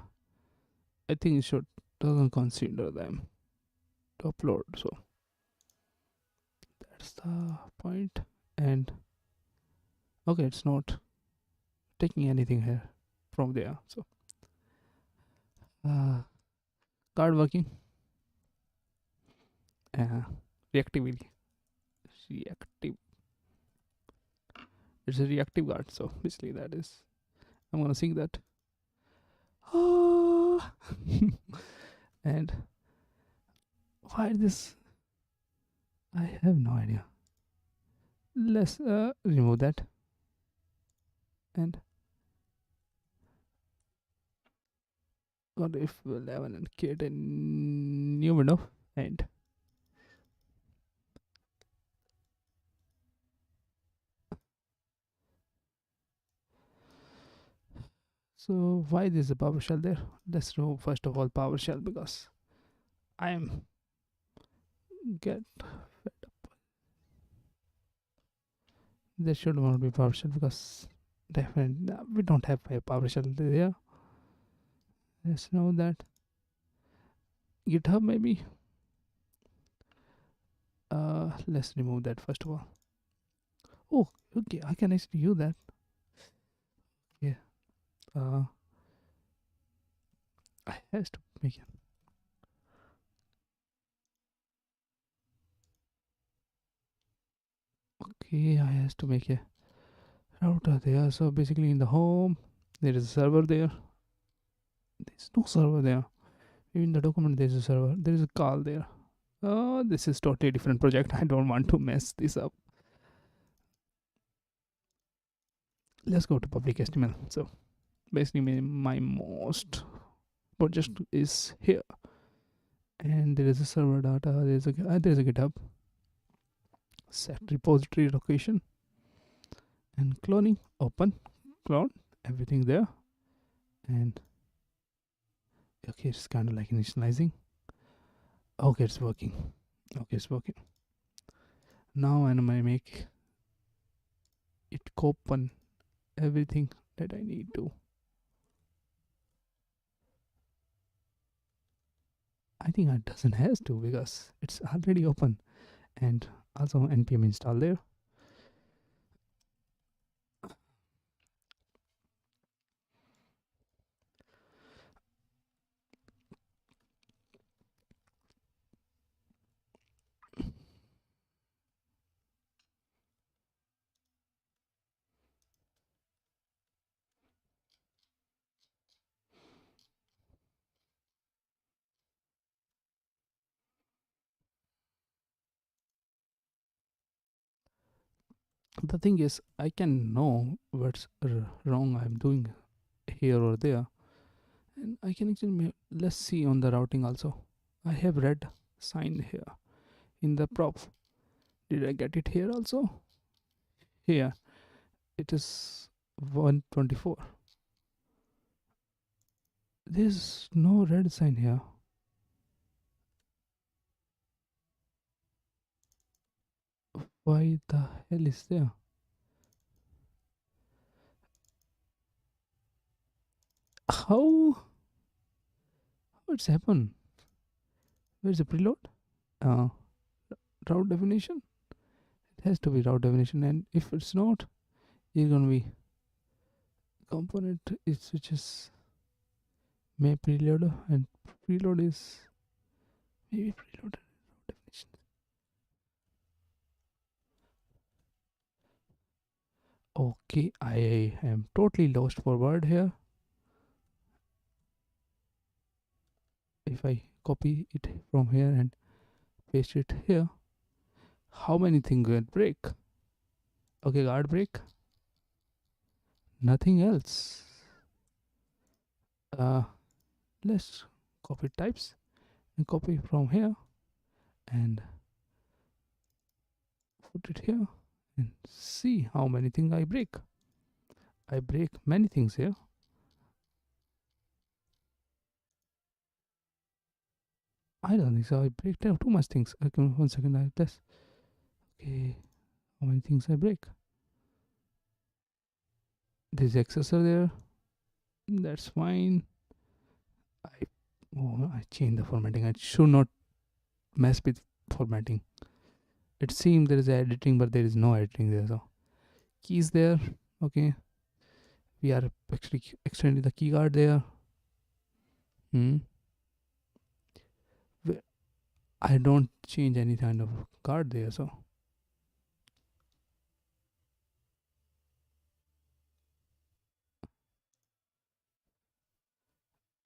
I think it should doesn't consider them to upload. So that's the point. And okay, it's not taking anything here from there. So card working. Reactivity. Reactive. It's a reactive guard. So basically that is. I'm gonna sing that. And why this? I have no idea. Let's remove that. And Or if 11 and create a new window and so why there's a PowerShell there? Let's remove first of all PowerShell because I am get there should not be PowerShell because definitely we don't have a PowerShell there. Let's know that GitHub maybe. Let's remove that first of all. Oh, okay, I can actually use that. Yeah. Uh, I has to make it. Okay, I has to make a router there. So basically, in the home, there is a server there. There's no server there. In the document, there's a server. There is a call there. Oh, this is totally different project. I don't want to mess this up. Let's go to public HTML. So basically, my most project is here, and there is a server data. There's a GitHub set repository location and cloning open clone everything there and okay, it's kind of like initializing. Okay, it's working. Okay, it's working. Now I'm gonna make it open everything that I need to. I think it doesn't has to because it's already open and also npm install there. The thing is, I can know what's wrong I'm doing here or there, and I can actually let's see on the routing also. I have red sign here in the prop. Did I get it here also? Here it is 124. There's no red sign here. Why the hell is there? How? What's happened? Where's the preload? Uh, route definition? It has to be route definition, and if it's not, it's gonna be component. It's which is may preload and preload is maybe preload definition. Okay, I am totally lost for word here. If I copy it from here and paste it here, how many things will break? Okay, guard break. Nothing else. Uh, let's copy types and copy from here and put it here and see how many things I break. I break many things here. I don't think so. I break too much things. Okay, 1 second. I test. Okay, how many things I break? There's accessor there. That's fine. I changed the formatting. I should not mess with formatting. It seems there is editing, but there is no editing there. So keys there. Okay, we are actually extending the key guard there. I don't change any kind of card there, so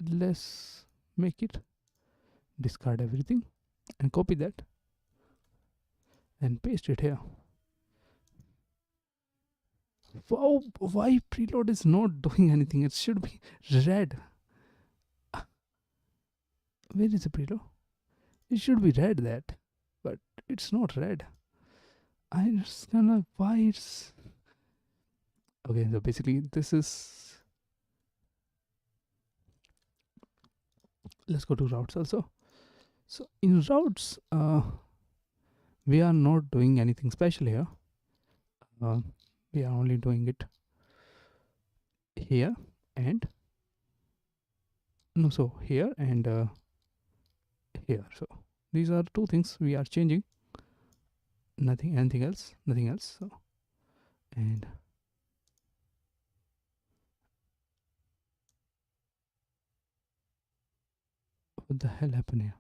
let's make it discard everything and copy that and paste it here. Wow, why preload is not doing anything? It should be red. Where is the preload? It should be red that, but it's not red. I just kind of why it's okay. So basically, this is. Let's go to routes also. So in routes, we are not doing anything special here. Uh, we are only doing it here and no, so here and here. So these are two things we are changing. Nothing, anything else, nothing else. So and what the hell happened here?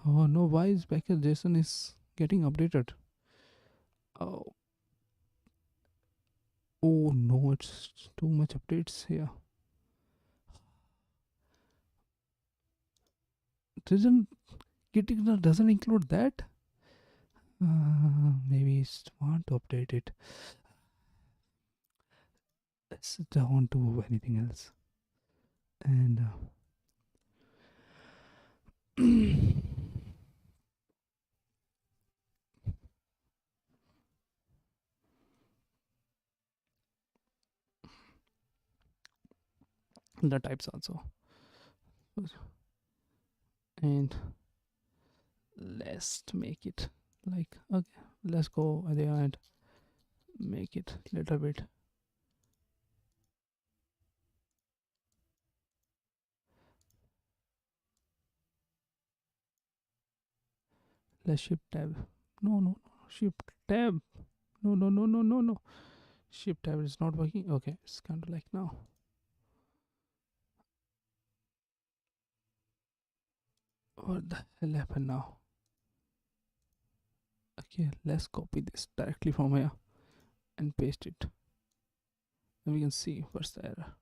Oh no, why is Becker JSON is getting updated? Oh, oh no, it's too much updates here. Doesn't Git doesn't include that? Maybe it's want to update it. Let's don't do anything else. And the types also. And let's make it like okay. Let's go there and make it a little bit. Let's shift tab. No, shift tab. No. Shift tab is not working. Okay, it's kind of like now. What the hell happened now? Okay, let's copy this directly from here and paste it. And we can see what's the error.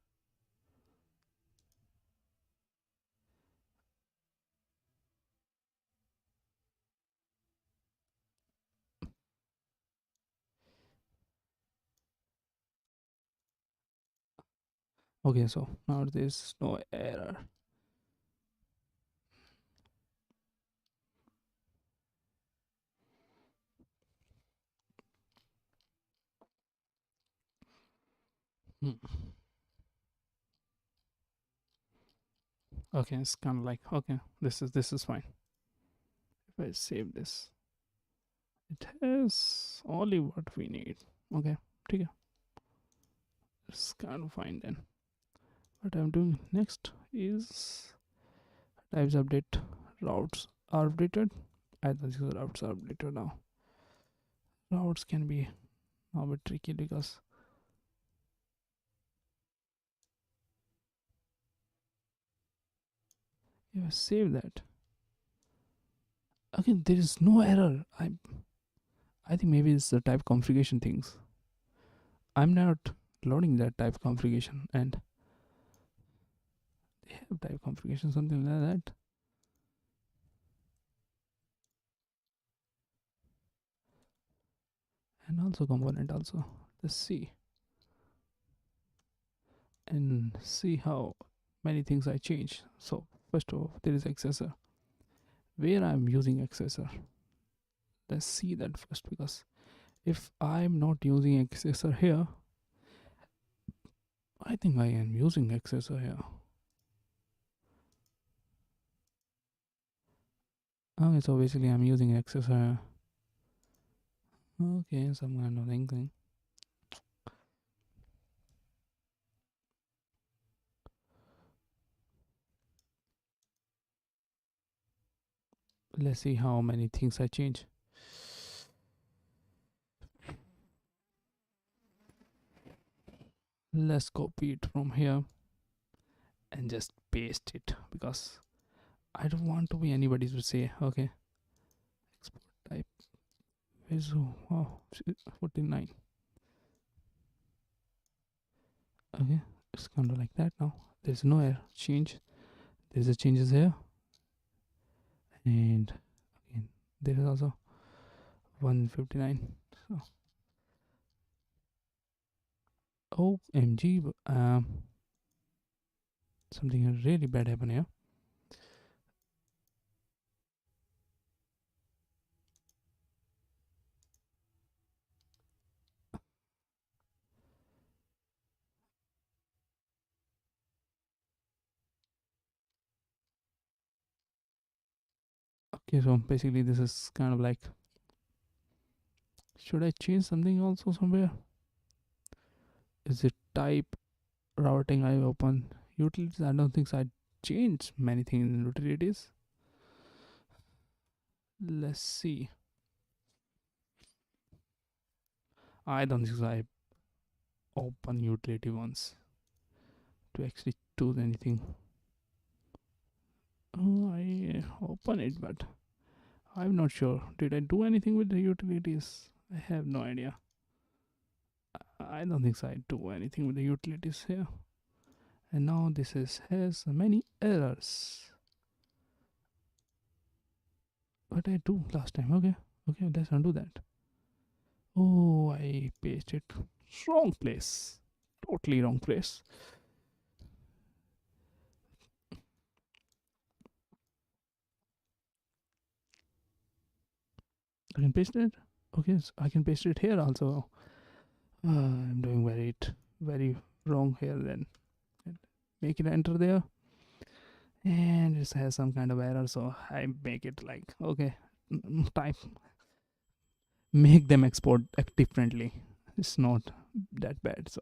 Okay, so now there's no error. Okay, it's kind of like okay, this is fine. If I save this, it has only what we need. Okay, okay, it's kind of fine then. What I'm doing next is types update. Routes are updated. I think these routes are updated now. Routes can be a bit tricky because if I save that, again there is no error. I think maybe it's the type configuration things. I'm not loading that type configuration and they have type configuration something like that. And also component also. Let's see and see how many things I change. So first of all, there is accessor. Where I'm using accessor. Let's see that first because if I'm not using accessor here, I think I am using accessor here. Okay, so basically I'm using accessor here. Okay, some kind of thing. Let's see how many things I change. Let's copy it from here and just paste it because I don't want to be anybody to say okay export type is 49. Okay, it's kind of like that now. There's no error change. There's a changes here and again there is also 159. So OMG, something really bad happened here. Okay, so basically this is kind of like, should I change something also somewhere? Is it type routing I open utilities? I don't think so. I changed many things in utilities. Let's see. I don't think so. I open utility once to actually choose anything. Oh, I open it, but I'm not sure. Did I do anything with the utilities? I have no idea. I don't think so. I do anything with the utilities here. And now this has many errors. What I do last time? Okay, okay, let's undo that. Oh, I pasted wrong place. Totally wrong place. I can paste it. Okay, so I can paste it here also. I'm doing very wrong here. Then make it enter there, and it has some kind of error. So I make it like, okay, type, make them export differently. It's not that bad. So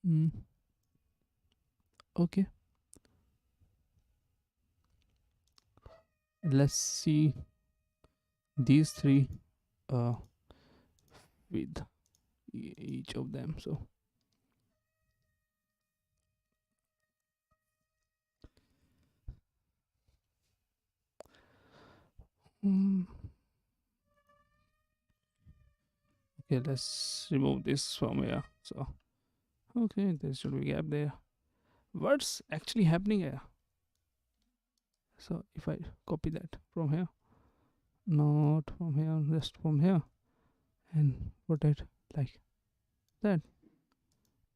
mm, okay, let's see these three uh with each of them. So mm, okay, let's remove this from here. So okay, there should be gap there. What's actually happening here? So if I copy that from here, not from here, just from here, and put it like that.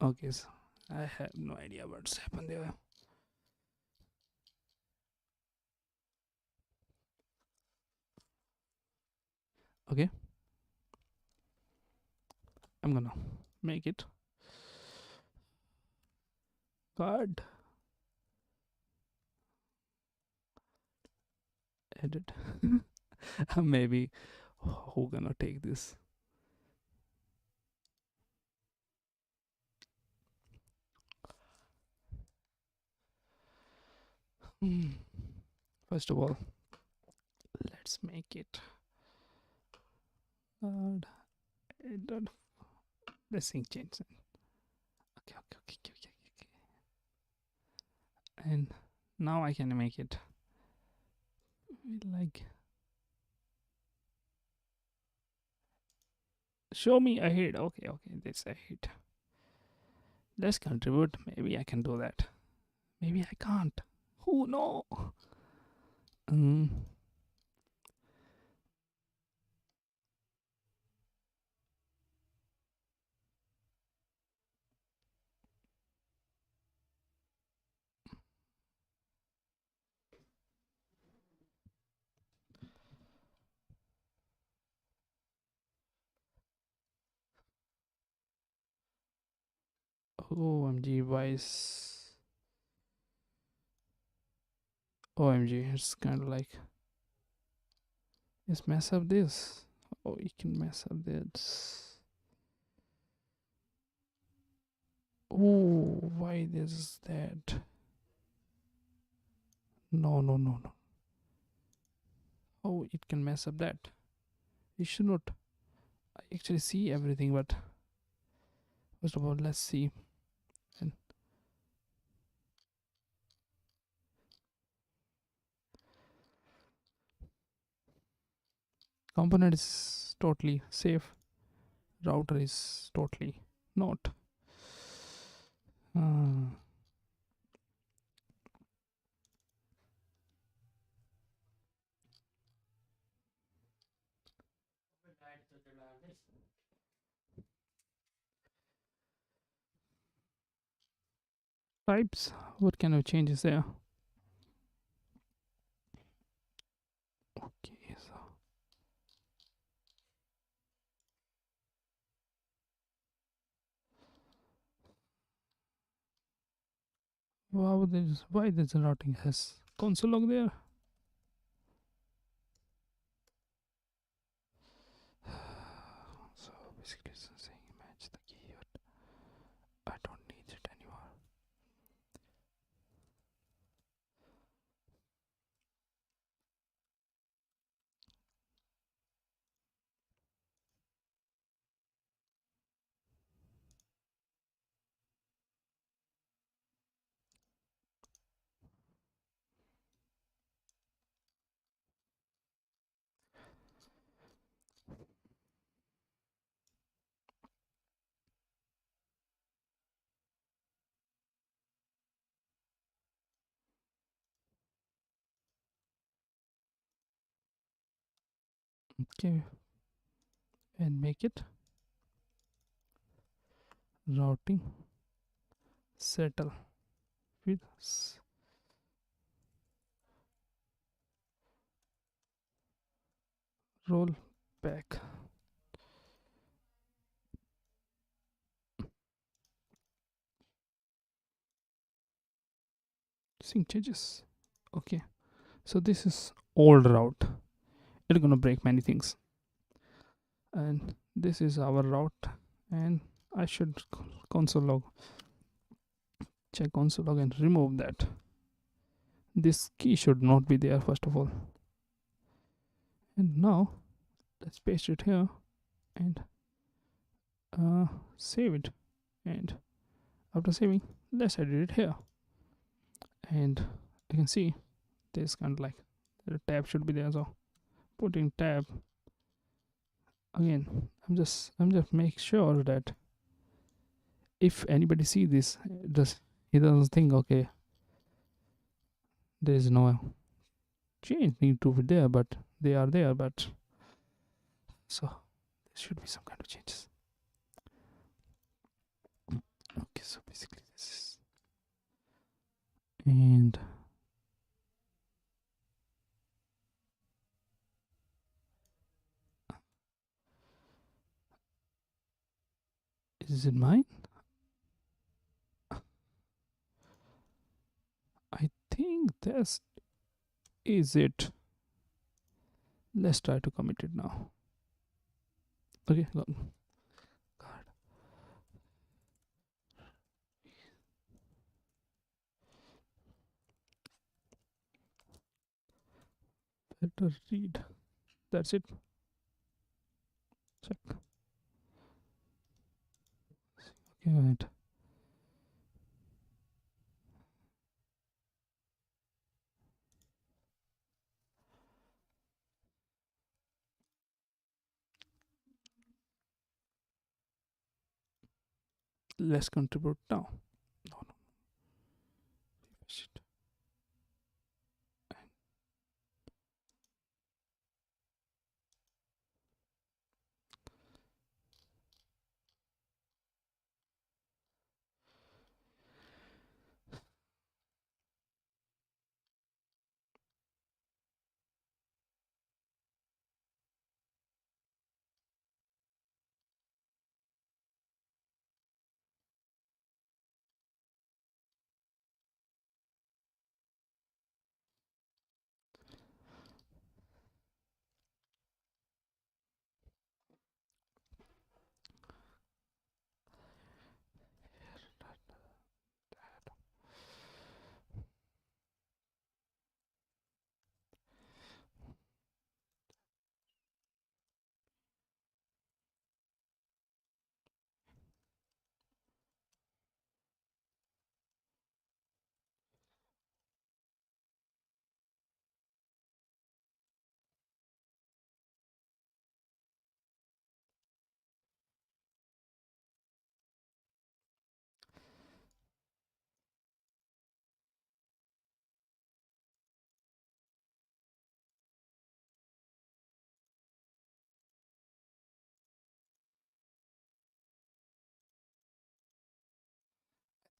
Okay, so I have no idea what's happened there. Okay, I'm gonna make it card edit. Maybe who gonna take this? Hmm. First of all, let's make it card edit. Let's see change. Okay, okay, okay, okay, okay, okay. And now I can make it like, show me ahead. Okay, okay, that's ahead. Let's contribute. Maybe I can do that. Maybe I can't. Who know? Um, OMG, wise. OMG, it's kind of like, let's mess up this. Oh, you can mess up this. Oh, why this that? No, no, no, no. Oh, it can mess up that. You should not. I actually see everything, but first of all, let's see. And component is totally safe. Router is totally not. Uh, Types. What kind of changes there? Okay, so why there's a routing has console log there? So basically it's saying match the keyword. I don't need it anymore. Okay, and make it routing settle with roll back. Sync changes. Okay, so this is old route. It's gonna break many things, and this is our route, and I should console log, check console log and remove that. This key should not be there first of all. And now let's paste it here and save it. And after saving, let's edit it here. And you can see this kind of like the tab should be there. So putting tab again. I'm just make sure that if anybody see this, he doesn't think okay, there is no change need to be there, but they are there. But so there should be some kind of changes. Okay, so basically this is, and is it mine? I think this is it. Let's try to commit it now. Okay, God. Better read. That's it. Check. Okay, right. Let's contribute now. No, no. Shit.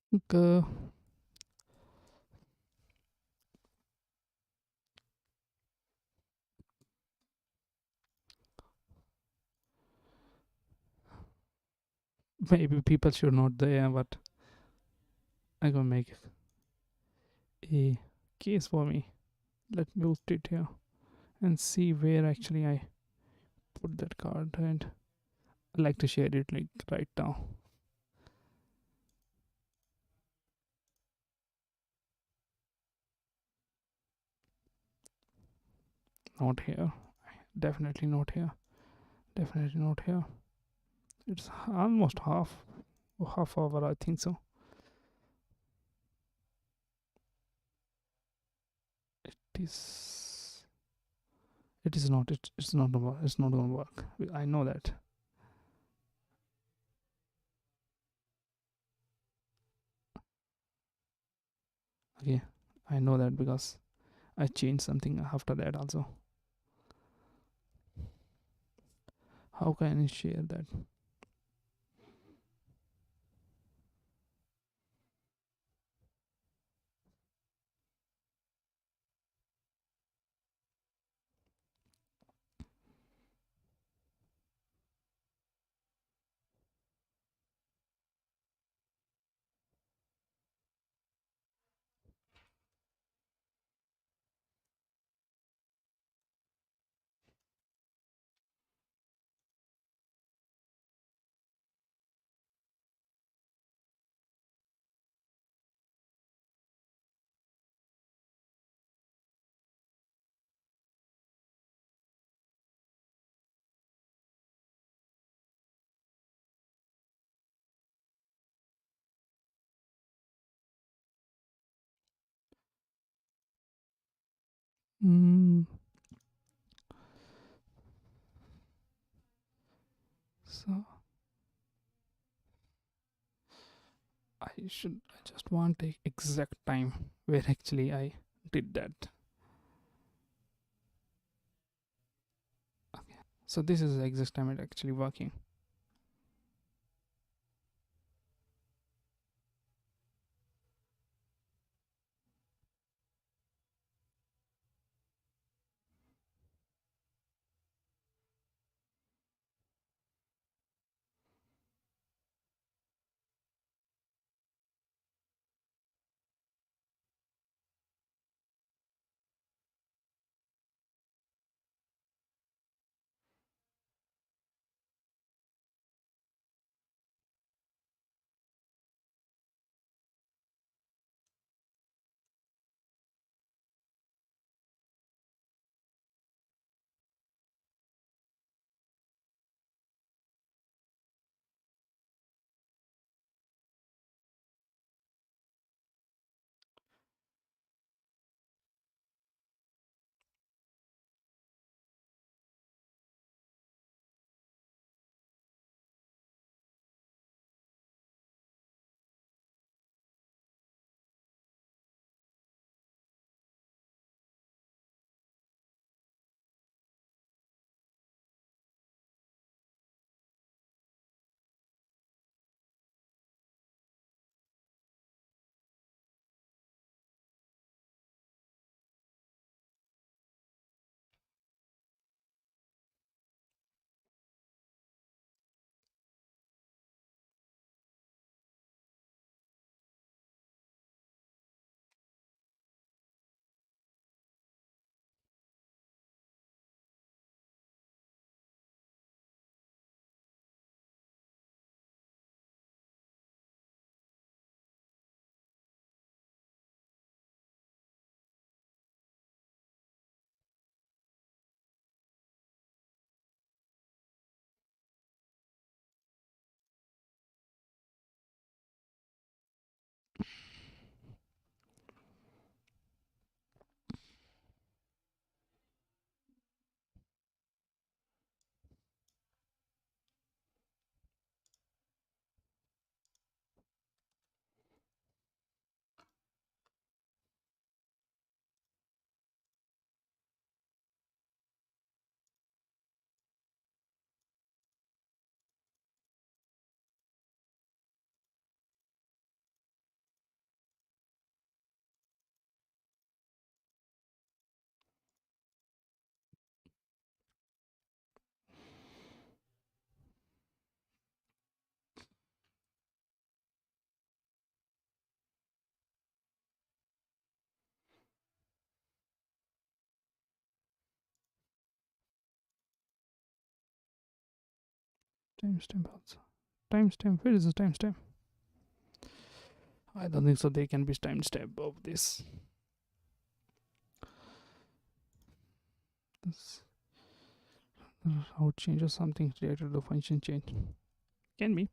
Think, Maybe people should not there, but I'm gonna make a case for me. Let me post it here and see where actually I put that card, and I like to share it like right now. Not here. Definitely not here. Definitely not here. It's almost half hour, I think so. It is. It is not. It's not. It's not gonna work. I know that. Okay, I know that because I changed something after that also. How can I share that? Mm, so I just want the exact time where actually I did that. So this is the exact time it actually working. Timestamp also. Timestamp. Where is the timestamp? I don't think so. There can be timestamp of this. This how change or something related to the function change. Can be.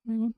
Megan?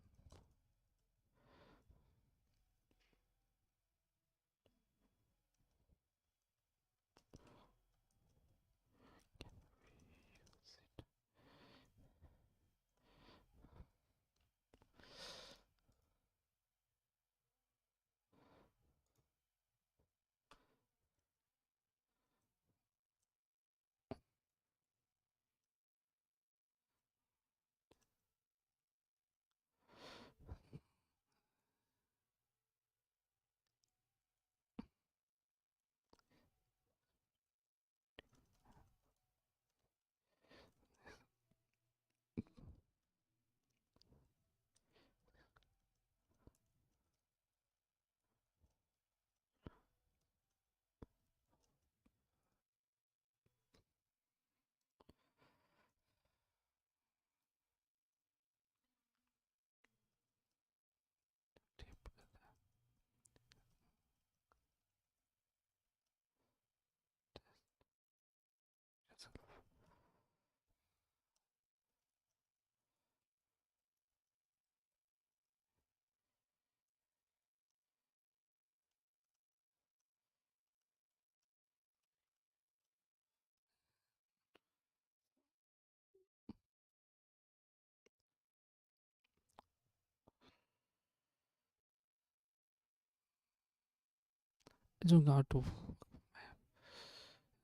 I just got to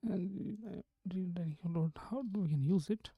and download. How do we can use it?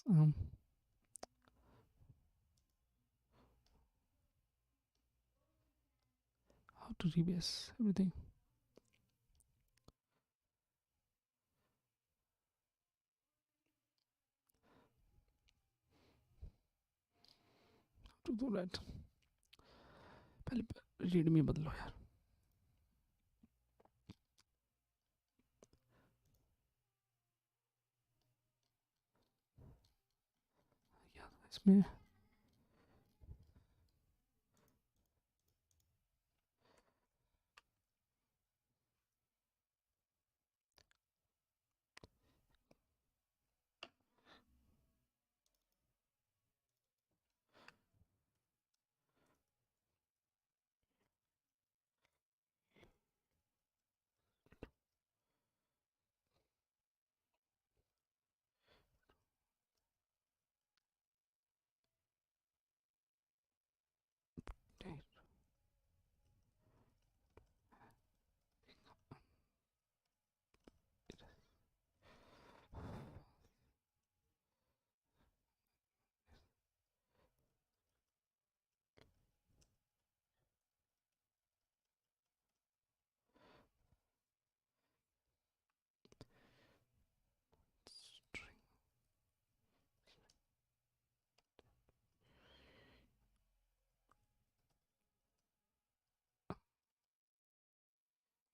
Um, how to rebase everything. To do that. पहले read में बदलो यार. इसमें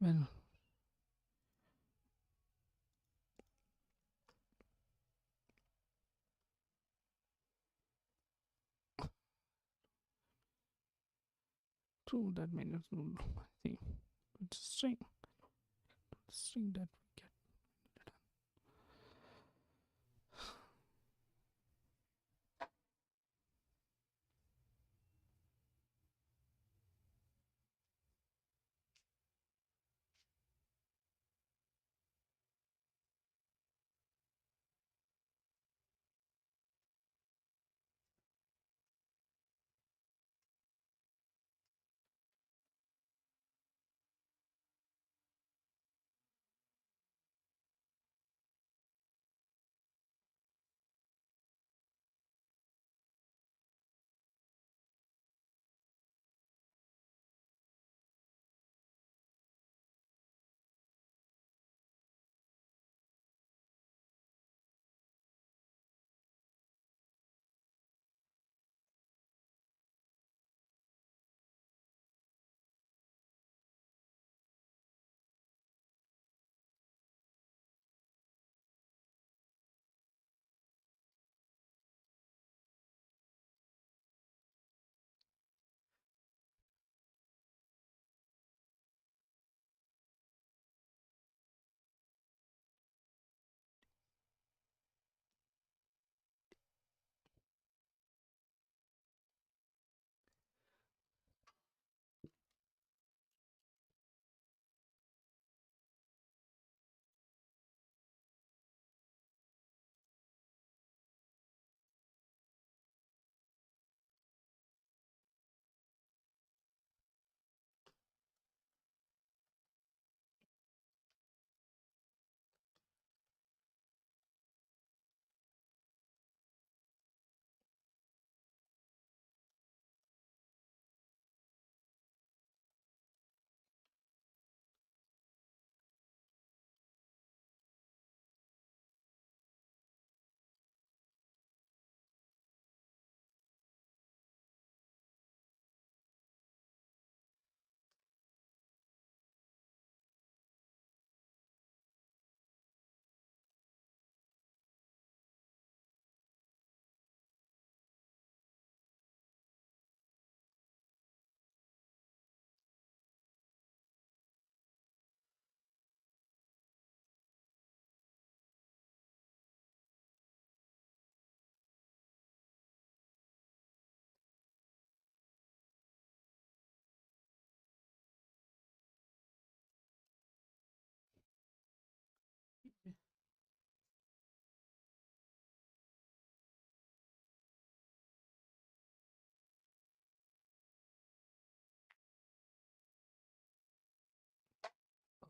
when true that minus rule, I think it's string that we get.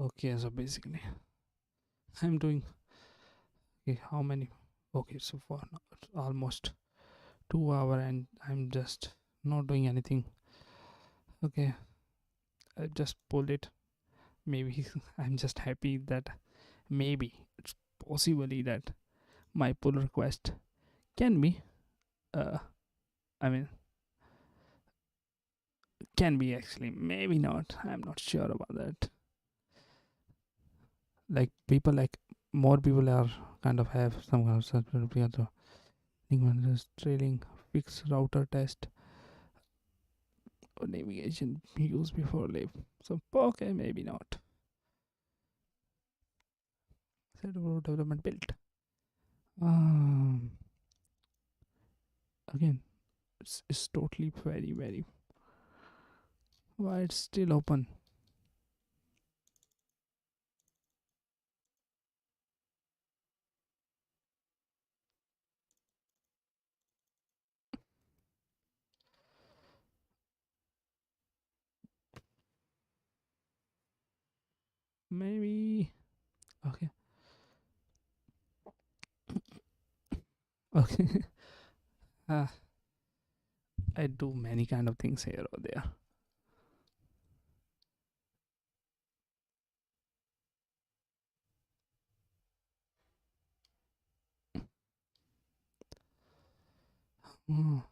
Okay, so basically, I'm doing. Okay, how many? Okay, so far now it's almost 2 hour, and I'm just not doing anything. Okay, I just pulled it. Maybe I'm just happy that maybe it's possibly that my pull request can be. Uh, I mean, can be actually. Maybe not. I'm not sure about that. Like people, like more people are kind of have some kind of such trailing fixed router test or navigation used before live. So okay, maybe not. Set of development built. Um, Again, it's totally very. Why it's still open? Maybe. Okay. Okay. uh, I do many kind of things here or there. Mm.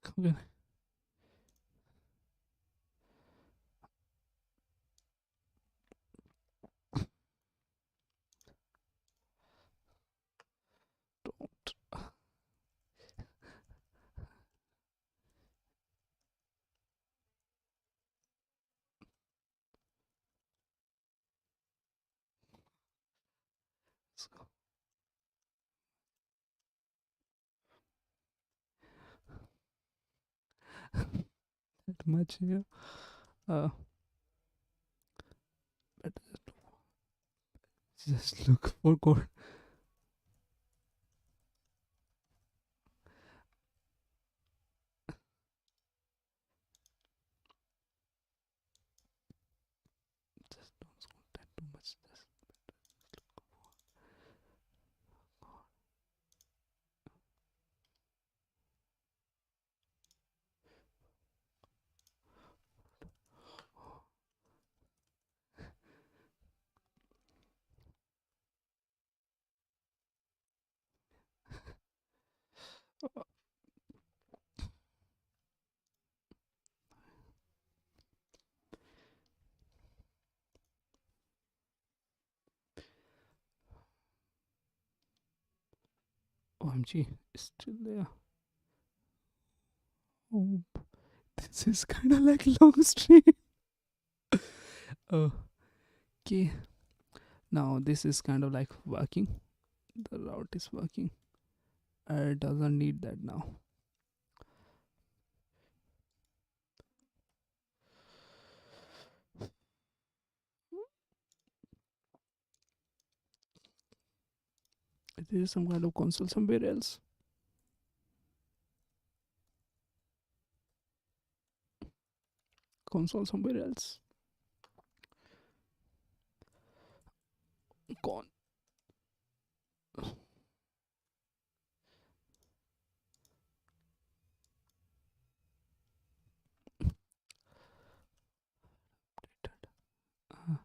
Okay. Don't. So that much here. Uh, but just look for code. Just don't scroll that too much. Just OMG, it's still there. Oh, this is kind of like long stream. Okay, now this is kind of like working. The route is working. It doesn't need that now. There is some kind of console somewhere else. Console somewhere else. Gone. Uh,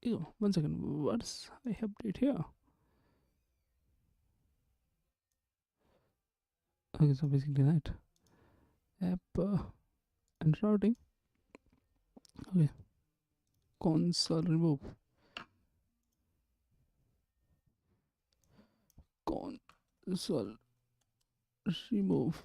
ew, 1 second. What's I update here? Okay, so basically that app and routing. Okay, console remove. Console remove.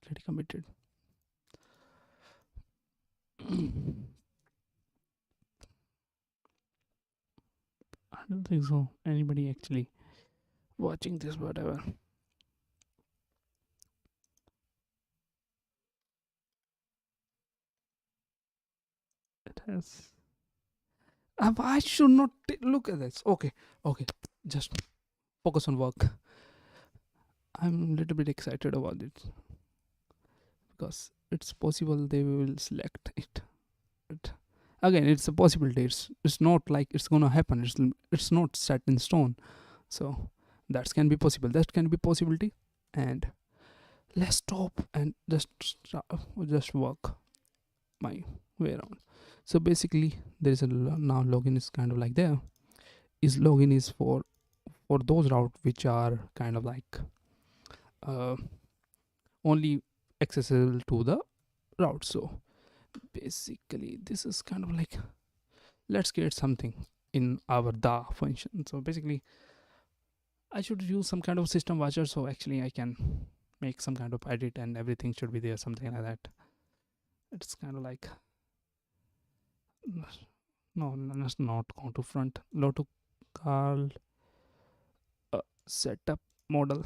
already committed. I don't think so. Anybody actually watching this, whatever. It has. I should not look at this. Okay, okay. Just focus on work. I'm a little bit excited about it because it's possible they will select it. But again, it's a possibility. It's not like it's gonna happen. It's not set in stone. So that can be possible. That can be possibility. And let's stop and just work my way around. So basically, there is a now login is kind of like there. Is login is for those routes which are kind of like uh, only accessible to the route. So basically, this is kind of like let's create something in our the function. So basically, I should use some kind of system watcher. So actually, I can make some kind of edit and everything should be there, something like that. It's kind of like no, let's not go to front. Go to call setup model.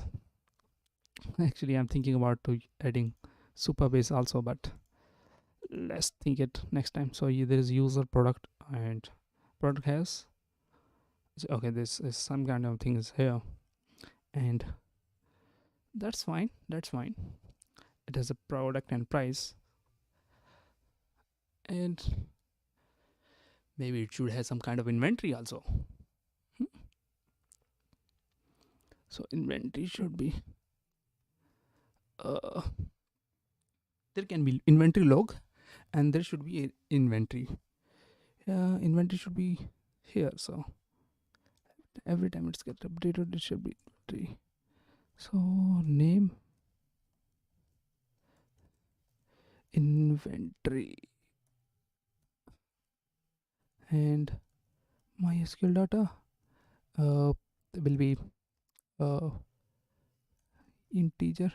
Actually, I'm thinking about to adding super base also, but let's think it next time. So there is user product and product has okay. This is some kind of things here, and that's fine. That's fine. It has a product and price, and maybe it should have some kind of inventory also. So inventory should be uh, there can be inventory log, and there should be a inventory. Inventory should be here. So every time it's get updated, it should be inventory. So name inventory and MySQL data will be uh, integer.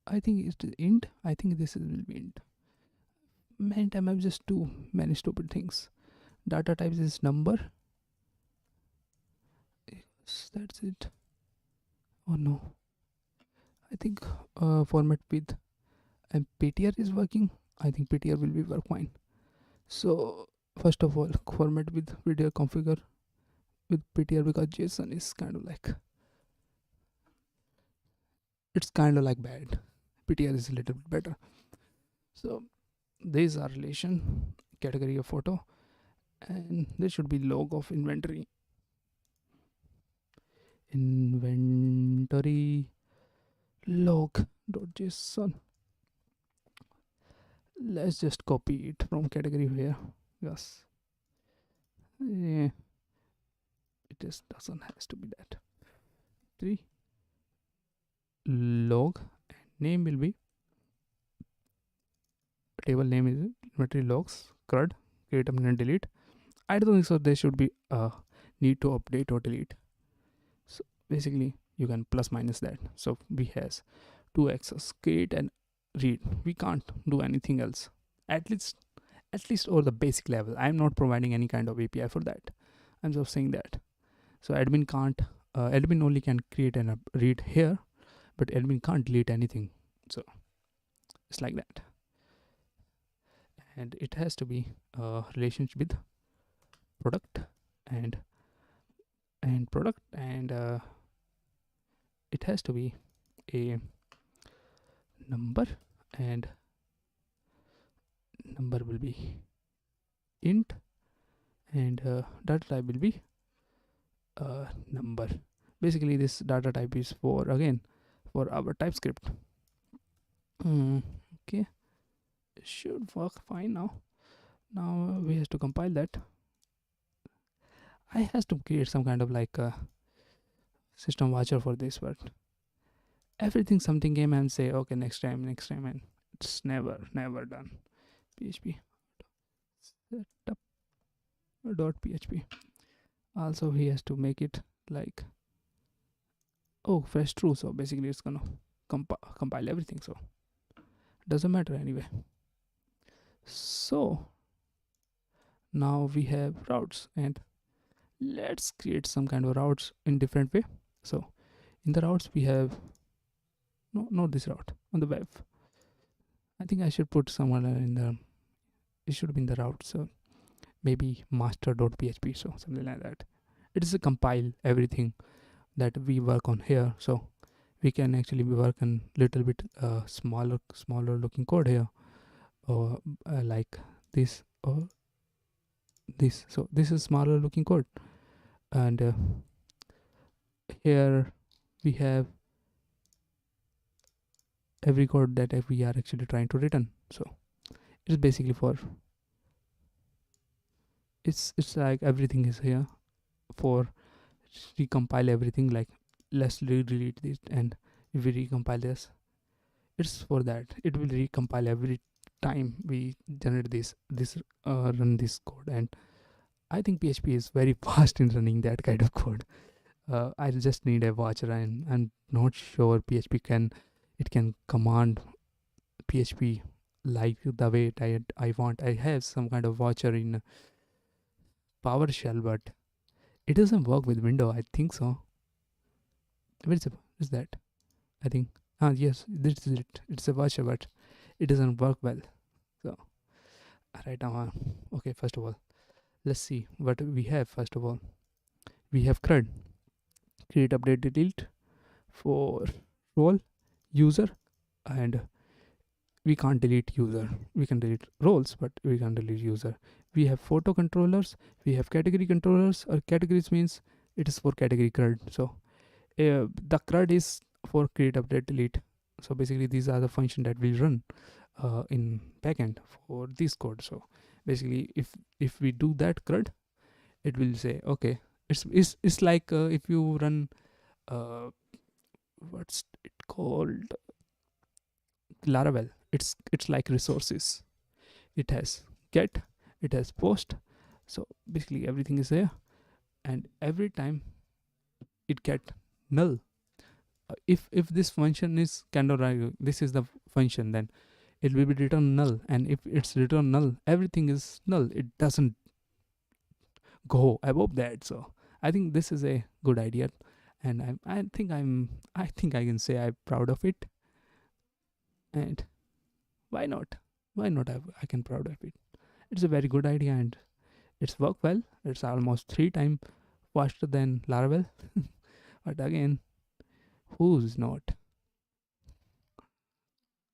I think it's int. I think this will be int. Many time I've just do many stupid things. Data types is number. Yes, that's it. Oh no. I think format with and PTR is working. I think PTR will be work fine. So first of all, format with video configure with PTR because JSON is kind of like it's kind of like bad. PTR is a little bit better. So these are relation category of photo, and there should be log of inventory. Inventory log.json. Let's just copy it from category here. Yes. Yeah. It just doesn't has to be that. 3 log and name will be table name is inventory logs crud create and delete. I don't think so there should be a need to update or delete. So basically you can plus minus that. So we has 2 access create and read. We can't do anything else, at least over the basic level. I'm not providing any kind of API for that. I'm just saying that. So admin can't admin only can create and read here, but admin can't delete anything. So it's like that. And it has to be a relationship with product and product, and it has to be a number, and number will be int, and data type will be number. Basically this data type is for again for our TypeScript. Okay, it should work fine now. We have to compile that. I has to create some kind of like a system watcher for this, but everything something came and say okay next time, and it's never done. PHP setup dot PHP. Also he has to make it like Oh, fresh true. So basically, it's gonna compile everything. So doesn't matter anyway. So now we have routes, and let's create some kind of routes in different way. So in the routes we have, no, not this route on the web. I think I should put someone in the, it should be in the route. So maybe master.php, so something like that. It is a compile everything that we work on here. So we can actually work on little bit smaller looking code here, or like this or this. So this is smaller looking code, and here we have every code that we are actually trying to return. So it's basically for, it's like everything is here for recompile everything. Like let's delete this, and if we recompile this, it's for that it will recompile every time we generate this run this code. And I think PHP is very fast in running that kind of code. I just need a watcher, and I'm not sure PHP can, it can command PHP like the way I want. I have some kind of watcher in PowerShell, but it doesn't work with window. I think so. What is that? I think. Ah, yes, this is it. It's a watcher, but it doesn't work well. So, right now, okay, first of all, let's see what we have. First of all, we have CRUD, create, update, delete for role, user, and we can't delete user. We can delete roles, but we can't delete user. We have photo controllers, we have category controllers, or categories means it is for category CRUD. So the CRUD is for create, update, delete. So basically these are the function that will run in backend for this code. So basically if we do that CRUD, it will say okay, it's like if you run uh, what's it called, Laravel. It's like resources. It has get, it has post. So basically everything is there, and every time it get null. If this function is kind of like this is the function, then it will be return null. And if it's return null, everything is null. It doesn't go above that. So I think this is a good idea, and I think I can say I'm proud of it. And why not? Why not? I can proud of it. It's a very good idea, and it's worked well. It's almost 3 times faster than Laravel. But again, who's not?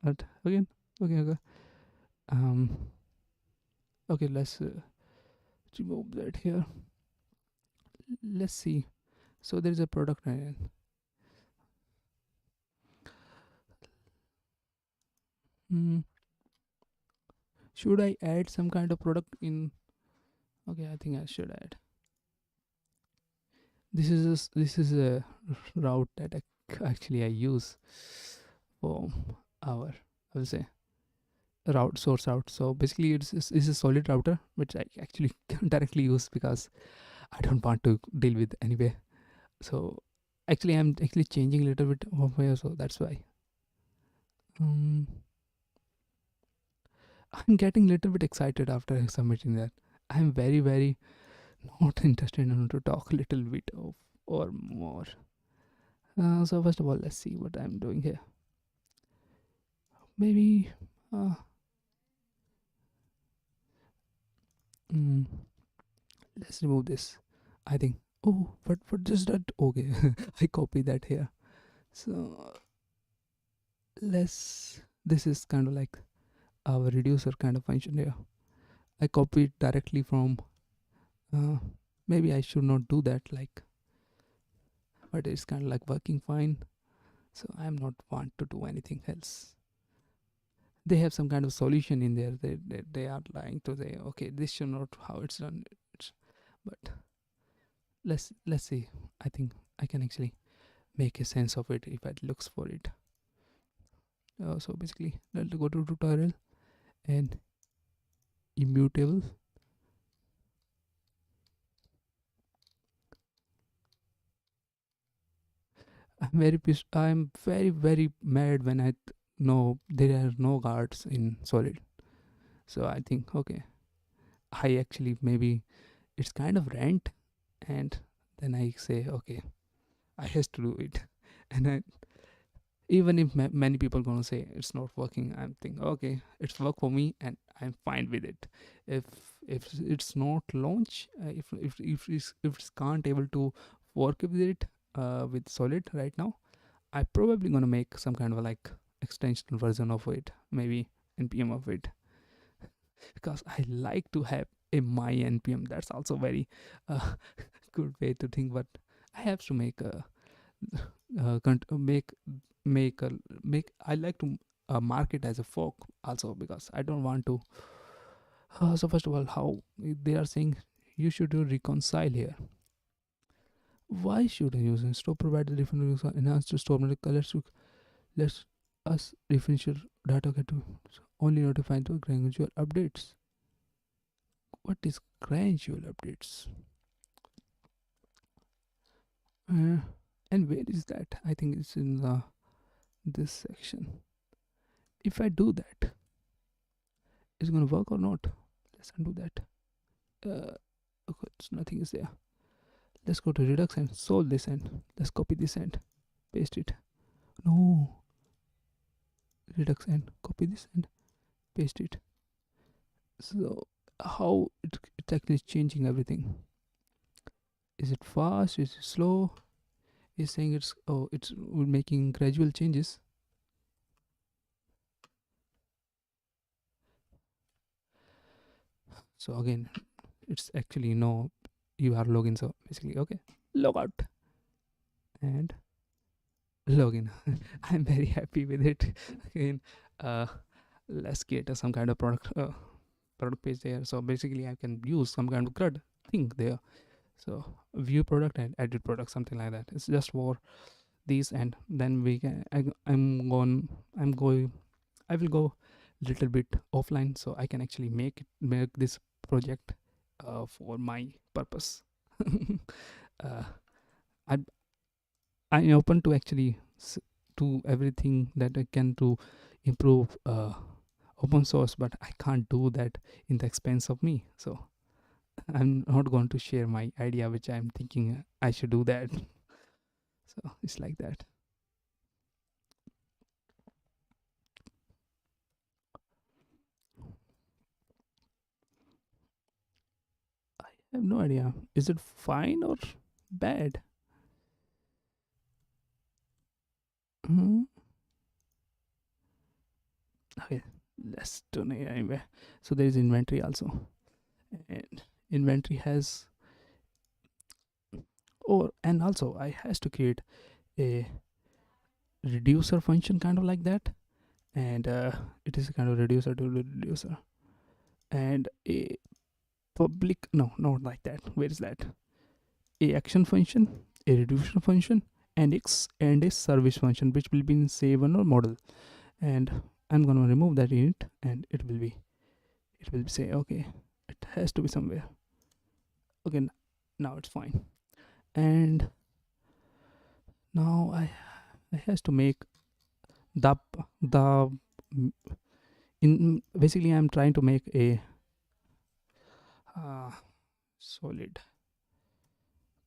But again, okay. Um, okay, let's remove that here. Let's see. So there is a product name. Hmm. Should I add some kind of product in? Okay, I think I should add. This is a route that actually I use for our, I will say, route source route. So basically it's a solid router which I actually directly use because I don't want to deal with anyway. So actually I'm actually changing a little bit of here, so that's why. um I'm getting a little bit excited after submitting that. I'm very not interested in to talk a little bit of or more. So first of all, let's see what I'm doing here. Maybe uh, mm, let's remove this. I think. Oh, but just that. Okay, I copy that here. So let's. This is kind of like our reducer kind of function here. I copy it directly from. Uh, Maybe I should not do that. Like, but it's kind of like working fine. So I'm not want to do anything else. They have some kind of solution in there. They are trying to say, okay, this should not how it's done. But let's see. I think I can actually make a sense of it if it looks for it. So basically, let's go to tutorial and immutable. I'm very very mad when I know there are no guards in Solid. So I think okay, I actually maybe it's kind of rent, and then I say okay, I has to do it, and I, even if many people gonna say it's not working, I'm thinking okay, it's work for me, and I'm fine with it. If it's not launch, if it's can't able to work with it with Solid right now, I probably gonna make some kind of like extension version of it, maybe npm of it, because I like to have a my npm. That's also very uh, good way to think, but I have to make a make make a make. I like to mark it as a fork also, because I don't want to. So first of all, how they are saying you should do reconcile here. Why should I use it? Stop provide the different enhanced to store colors to let us differential data get to only notify the gradual updates. What is gradual updates? Uh, and where is that? I think it's in this section. If I do that, is it gonna work or not? Let's undo that. Okay, nothing is there. Let's go to Redux and solve this, and let's copy this and paste it. No, Redux and copy this and paste it. So how it's actually changing everything? Is it fast? Is it slow? Is saying it's making gradual changes. So again, it's actually no, you are login. So basically, okay, log out and login. I'm very happy with it. Again, uh, let's get some kind of product page there. So basically, I can use some kind of CRUD thing there. So view product and edit product, something like that. It's just for these, and then we can. I'm going. I will go little bit offline, so I can actually make this project for my purpose. uh, I I'm open to actually to everything that I can to improve open source, but I can't do that in the expense of me. So I'm not going to share my idea, which I'm thinking I should do that. So it's like that. I have no idea. Is it fine or bad? Hmm. Okay, let's do it anyway. So there is inventory also, and inventory has, or and also I has to create a reducer function kind of like that, and it is a kind of reducer to reducer, and a public, no, not like that. Where is that? A action function, a reducer function, and a service function, which will be in say one or model. And I'm gonna remove that in it, and it will say okay, it has to be somewhere. Okay, now it's fine. And now I has to make the in basically I'm trying to make a uh, solid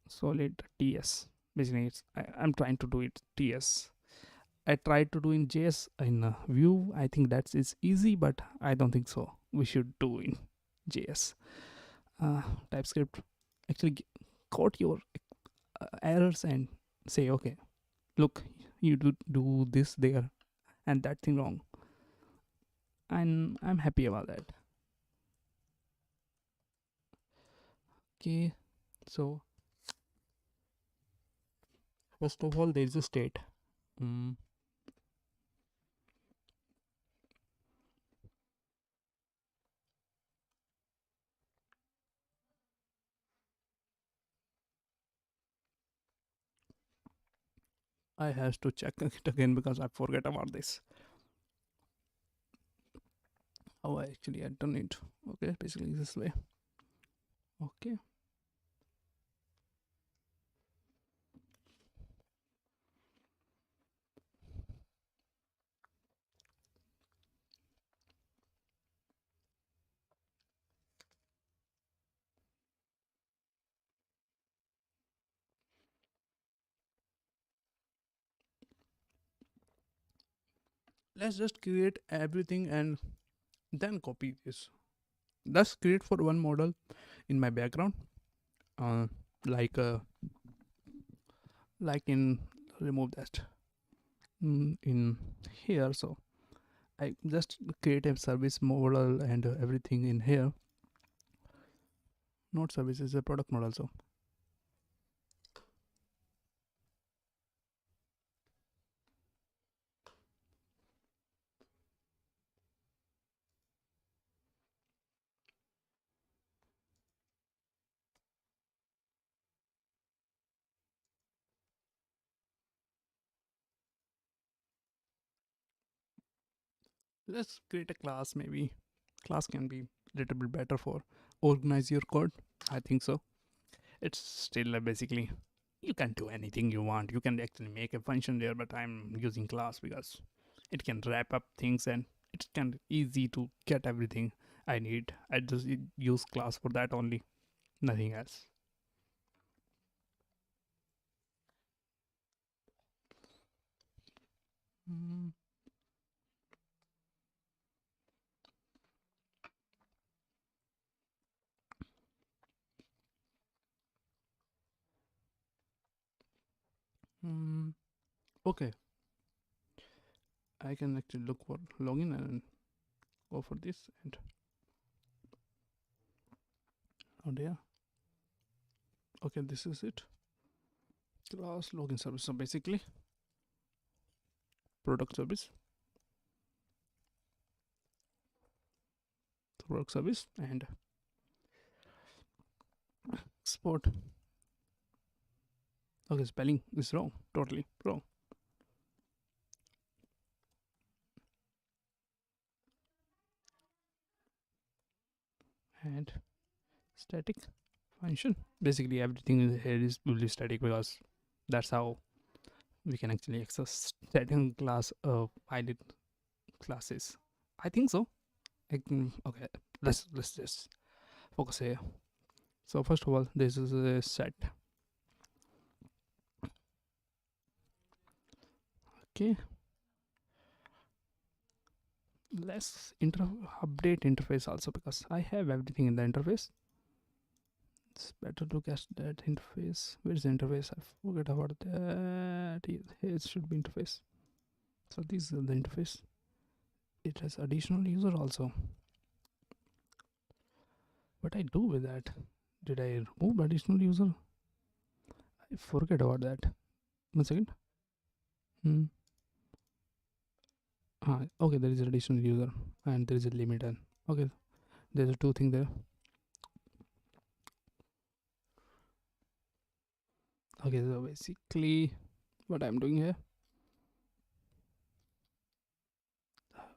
solid ts. Basically I'm trying to do it ts. I tried to do in js in vue. I think that's is easy, but I don't think so. We should do in js. TypeScript actually caught your errors and say okay, look, you do this there and that thing wrong, and I'm happy about that. Okay, so first of all there is a state. mm, I have to check it again because I forget about this, how I actually had done it. Okay, basically this way. Okay, Let's just create everything and then copy this. Let's create for one model in my background, uh, like uh, like in remove that in here. So I just create a service model and everything in here. Not service, is a product model. So let's create a class. Maybe class can be little bit better for organize your code. I think so. It's still basically you can do anything you want. You can actually make a function there, but I'm using class because it can wrap up things and it can easy to get everything I need. I just use class for that only, nothing else. Mm, mm, okay, I can actually look for login and go for this and oh there. Okay, this is it. Class login service. So basically, product service, product service, and export. Okay, spelling is wrong. Totally wrong. And static function. Basically, everything here is will be static because that's how we can actually access static class pilot classes. I think so. Okay, let's just focus here. So first of all, this is a set. Okay, let's update interface also because I have everything in the interface. It's better to get that interface. Where's the interface? I forget about that. Here it should be interface. So this is the interface. It has additional user also. What I do with that? Did I remove additional user? I forget about that. 1 second. Hmm. Okay, there is an additional user and there is a limit. And okay, there's a two thing there. Okay, so basically, what I'm doing here.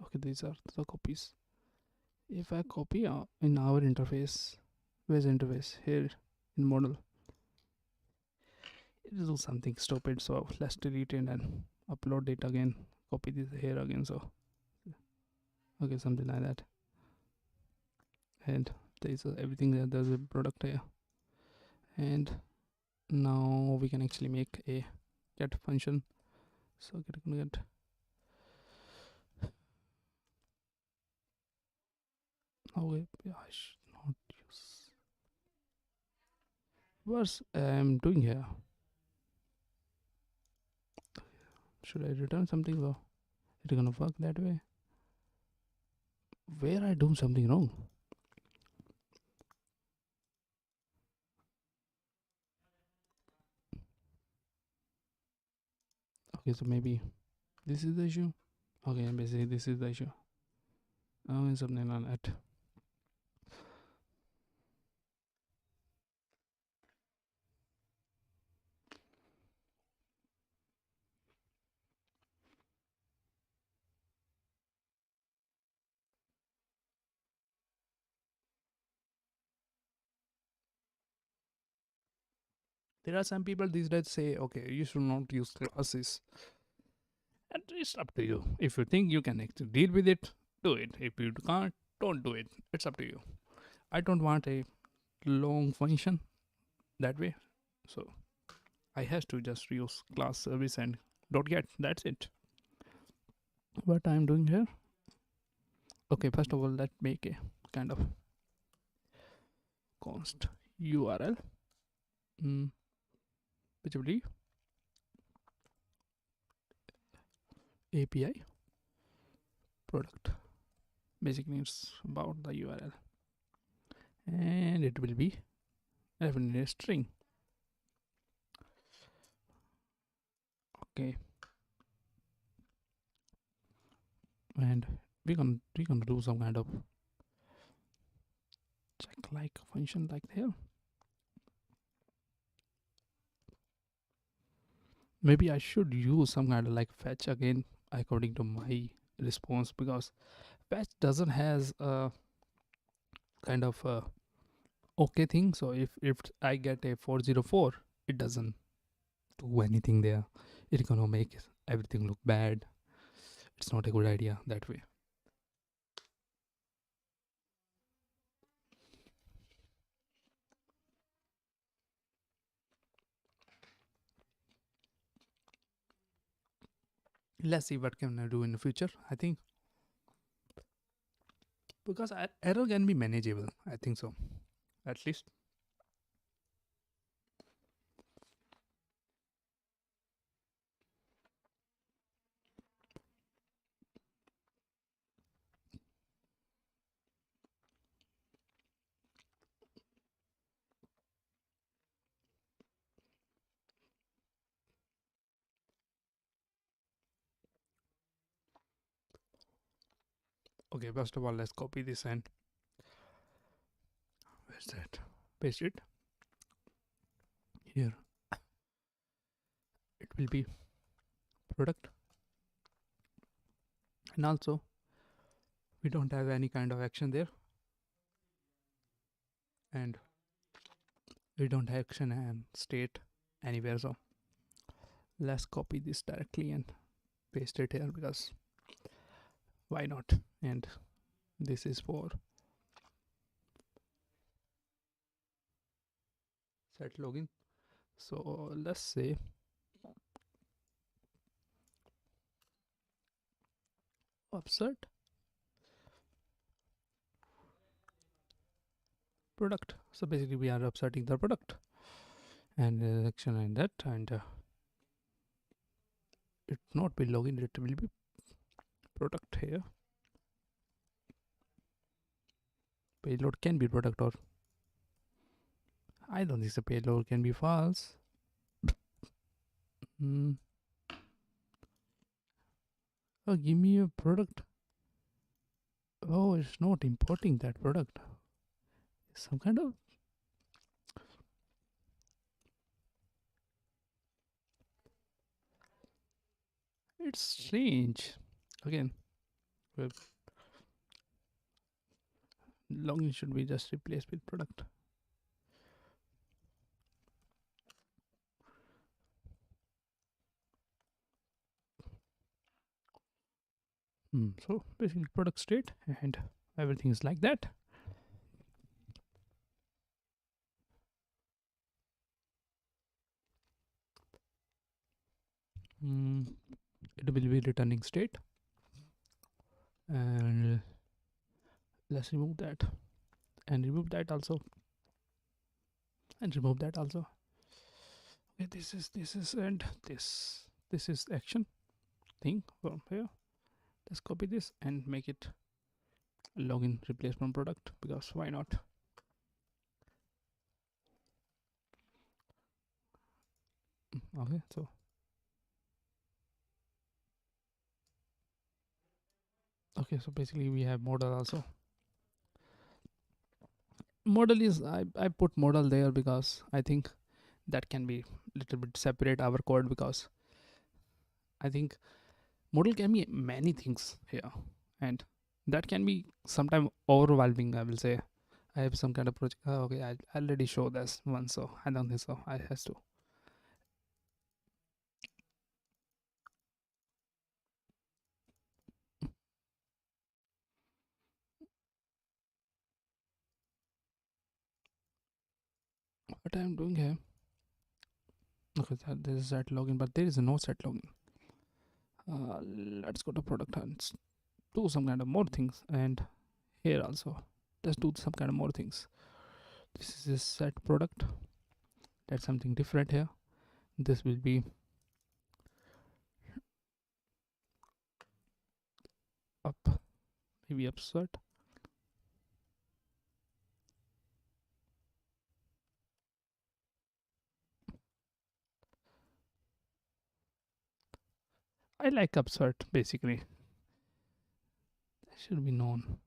Okay, these are the copies. If I copy in our interface, where's interface? Here in model. It will do something stupid, so let's delete it and upload it again. Copy this here again. So okay, something like that. And there's everything there. There's a product here, and now we can actually make a get function. So get okay, I should not use what's I'm doing here. Should I return something or it gonna work that way? Where I do something wrong? Okay, so maybe this is the issue. Okay, basically this is the issue. Oh, something like that. There are some people these days say, okay, you should not use classes. And it's up to you. If you think you can actually deal with it, do it. If you can't, don't do it. It's up to you. I don't want a long function that way. So I have to just use class service and dot get. That's it. what I'm doing here. Okay, first of all, let's make a kind of const URL, mm, which will be API product. Basically, it's about the URL, and it will be a string. Okay, and we're gonna do some kind of check like function like here. Maybe I should use some kind of like fetch again according to my response, because fetch doesn't has a kind of a okay thing. So if I get a 404, it doesn't do anything there. It's gonna make everything look bad. It's not a good idea that way. Let's see what can I do in the future. I think because error can be manageable, I think so, at least. Okay, first of all, let's copy this and where's that? Paste it here. It will be product, and also we don't have any kind of action there, and we don't have action and state anywhere. So let's copy this directly and paste it here, because why not? And this is for set login. So let's say upsert product. So basically we are upserting the product and action and that, and it not be login, it will be product here. Payload can be product, or I don't think the payload can be false. Oh, give me a product. Oh, it's not importing that product. Some kind of it's strange. Again, well, login should be just replaced with product. So basically product state and everything is like that. It will be returning state, and let's remove that and remove that also and remove that also. Okay, this is and this is action thing from here. Let's copy this and make it login replacement product, because why not? Okay, so okay, so basically we have model also. Model is I put model there because I think that can be little bit separate our code, because I think model can be many things here, and that can be sometimes overwhelming, I will say. I have some kind of project. Okay, I already show this one, so I don't think so. I has to. What I'm doing here? Okay, this is set login, but there is no set login. Let's go to product and do some kind of more things. And here also, let's do some kind of more things. This is a set product. That's something different here. This will be up, maybe upset. I like upset basically. That should be known.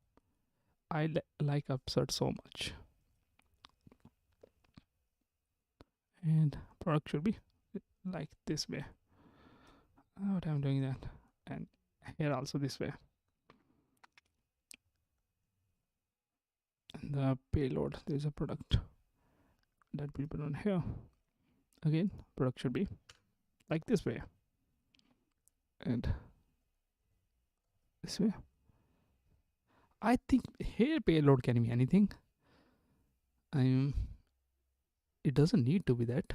I like upset so much. And product should be like this way. What I'm doing that. And here also this way. And the payload, there's a product that we put on here. Again, product should be like this way. And this way. I think here payload can be anything. It doesn't need to be that.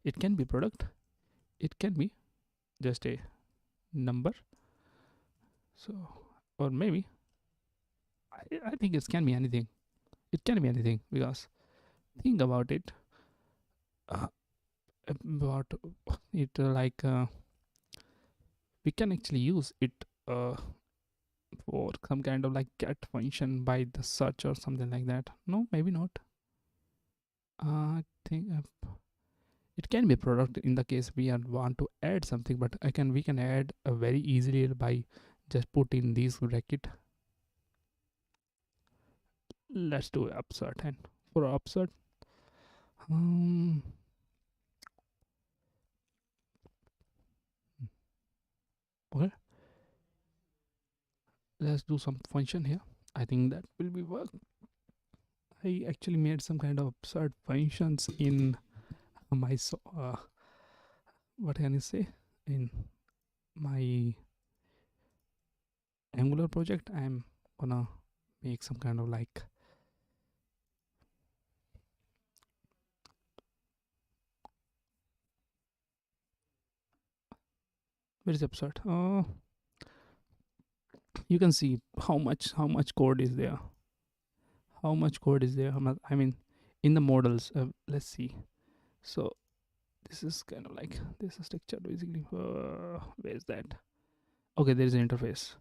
It can be product. It can be just a number. So, or maybe I think it can be anything. It can be anything because think about it. About it we can actually use it for some kind of like get function by the search or something like that. No, maybe not. I think it can be product in the case we want to add something, but we can add very easily by just put in these bracket. Let's do upsert, and for upsert, okay, let's do some function here. I think that will be work. I actually made some kind of absurd functions in my what can you say, in my Angular project. I'm gonna make some kind of like where is absurd. You can see how much code is there. How much code is there? I mean, in the models. Let's see. So this is kind of like this is structure basically. Where is that? Okay, there is an interface.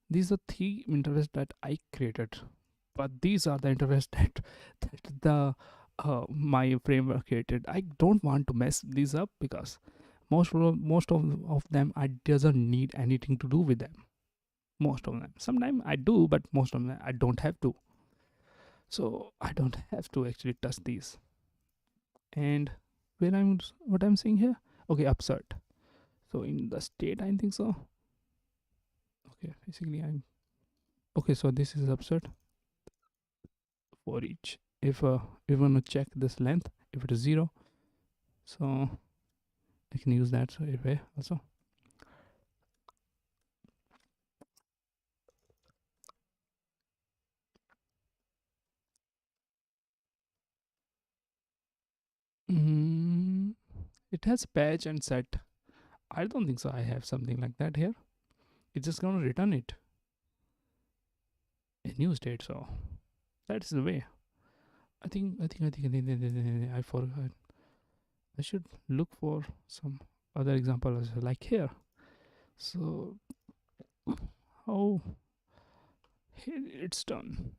These are three interfaces that I created, but these are the interface that the my framework created. I don't want to mess these up because most of them I doesn't need anything to do with them. Most of them. Sometimes I do, but most of them I don't have to. So I don't have to actually touch these. And what I'm saying here? Okay, upsert. So in the state, I think so. Okay, basically I'm okay. So this is upsert for each. If we want to check this length, if it is 0, so I can use that way also. It has patch and set. I don't think so. I have something like that here. It's just gonna return it a new state. So that's the way. I forgot. I should look for some other examples like here. So how here it's done.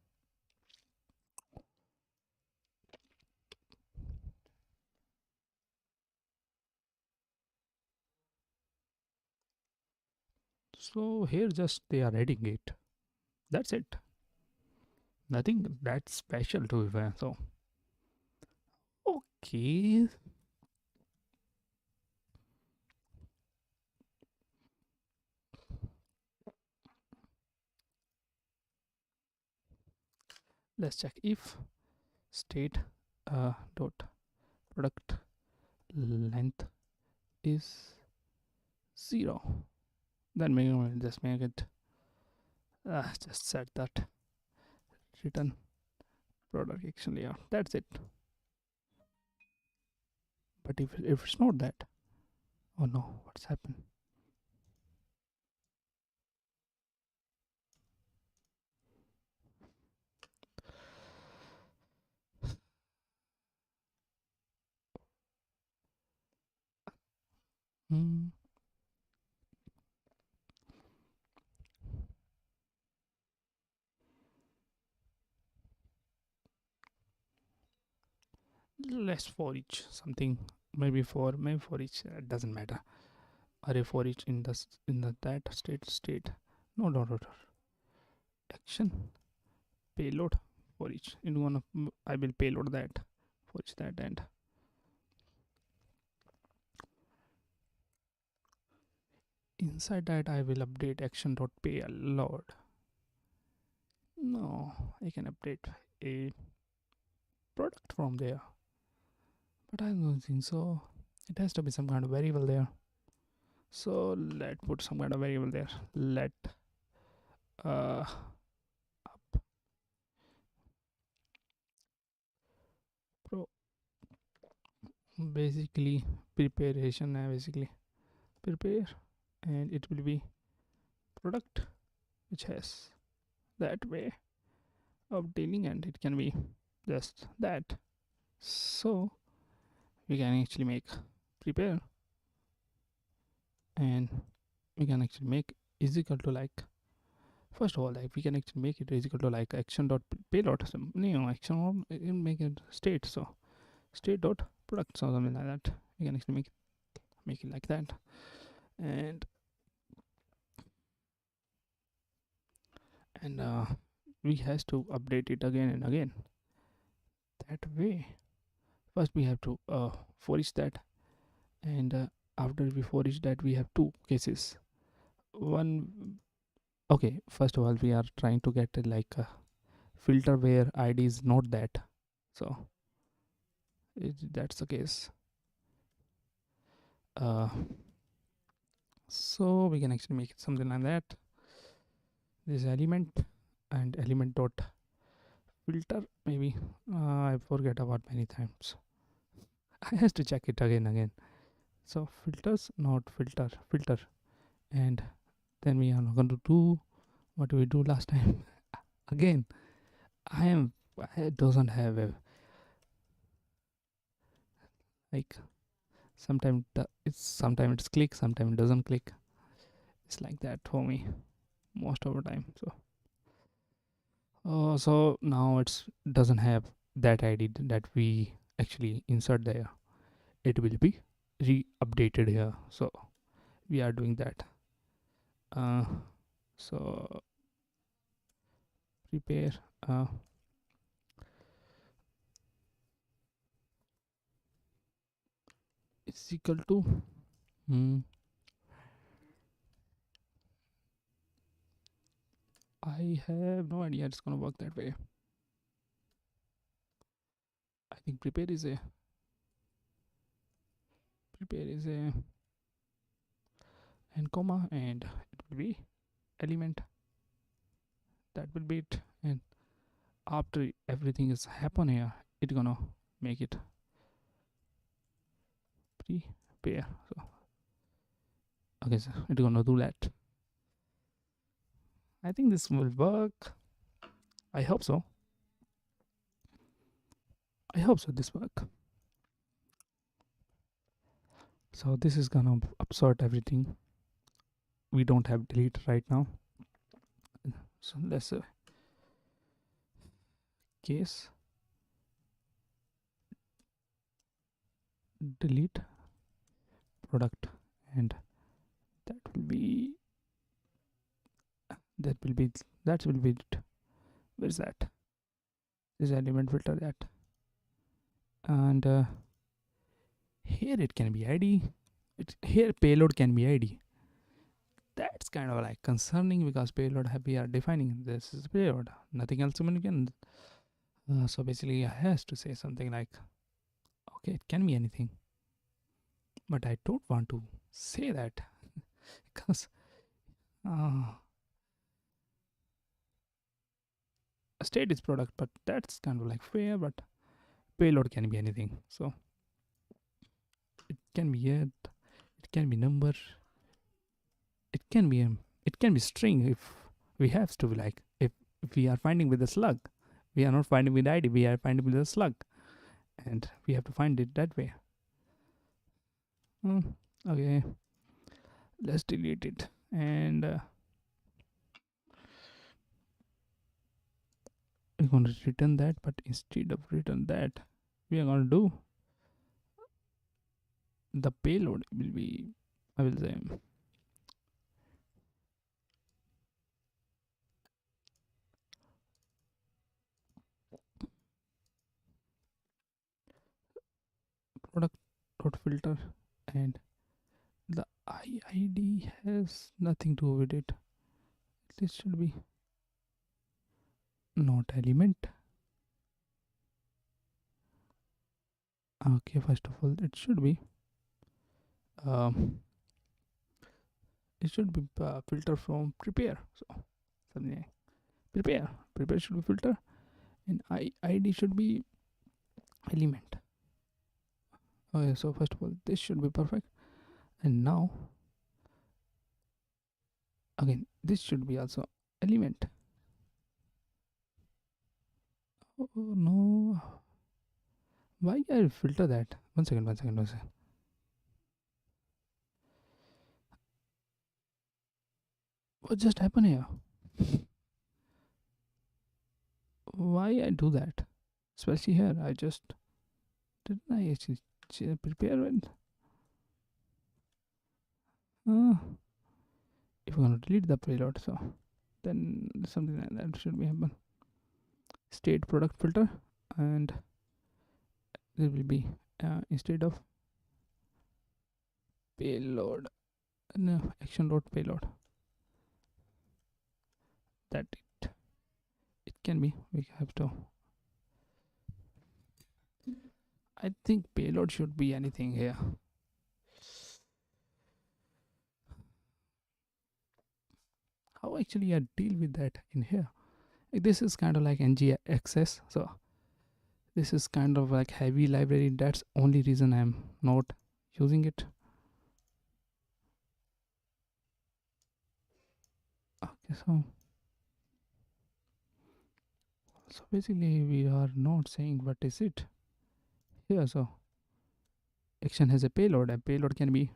So here just they are adding it. That's it. Nothing that special to it. So okay. Let's check if state dot product length is 0, then we will just make it just set that return product action layout. That's it. But if it's not that, Oh no, what's happened? Hmm. Less for each something, maybe for each, it doesn't matter. Array for each in the that state. No, action payload for each in one of I will payload that for each that, and inside that I will update action dot payload. No, I can update a product from there, but I don't think so. It has to be some kind of variable there. So let put some kind of variable there. Let uh up pro basically preparation, basically prepare, and it will be product which has that way of dealing, and it can be just that. So we can actually make prepare, and we can actually make is equal to like, first of all, like we can actually make it is equal to like action dot payload, so action, or make it state, so state dot product, so something like that. We can actually make it like that, and we has to update it again and again that way. First we have to for each that, and after we for each that we have two cases. One, okay, first of all we are trying to get like a filter where id is not that, so that's the case. uh, so we can actually make it something like that, this element, and element dot filter maybe. I forget about many times. I has to check it again. So filters, not filter, and then we are not going to do what we do last time. Again, I am I doesn't have a like, sometimes it's click, sometimes it doesn't click. It's like that for me most of the time. So now it's doesn't have that id that we actually insert there. It will be re-updated here. So we are doing that. Uh, so prepare is equal to hmm, I have no idea it's gonna work that way. I think prepare is a and comma, and it will be element, that will be it. And after everything is happen here, it's gonna make it prepare. So okay, so it's gonna do that. I think this will work. I hope so. This work. So this is gonna absorb everything. We don't have delete right now. So let's case delete product, and that will be that will be that will be it. Where's that? This element filter that, and here it can be id. Here payload can be id. That's kind of like concerning, because payload we are defining this is payload, nothing else we can. So basically I has to say something like, okay, it can be anything, but I don't want to say that because uh, state is product, but that's kind of like fair, but payload can be anything. So it can be it it can be number, it can be it can be string if we have to, like if we are finding with a slug, we are not finding with id, we are finding with a slug, and we have to find it that way. Hmm, okay, let's delete it, and we're going to return that, but instead of return that, we are going to do the payload will be, I will say, product dot filter, and the IID has nothing to do with it. This should be not element. Okay, first of all, um, it should be filter from prepare. So something like prepare should be filter, and ID should be element. Okay, so first of all, this should be perfect, and now again this should be also element. Oh no, why I filter that? One second. What just happened here? Why I do that? Especially here, I just didn't I actually prepare it? Uh, if we're gonna delete the payload, so then something like that should be happen. State product filter, and there will be instead of payload, no action dot payload. That it can be. We have to. I think payload should be anything here. How actually I deal with that in here? This is kind of like ng access, so this is kind of like heavy library. That's only reason I'm not using it. Okay, so basically we are not saying what is it here. So action has a payload. A payload can be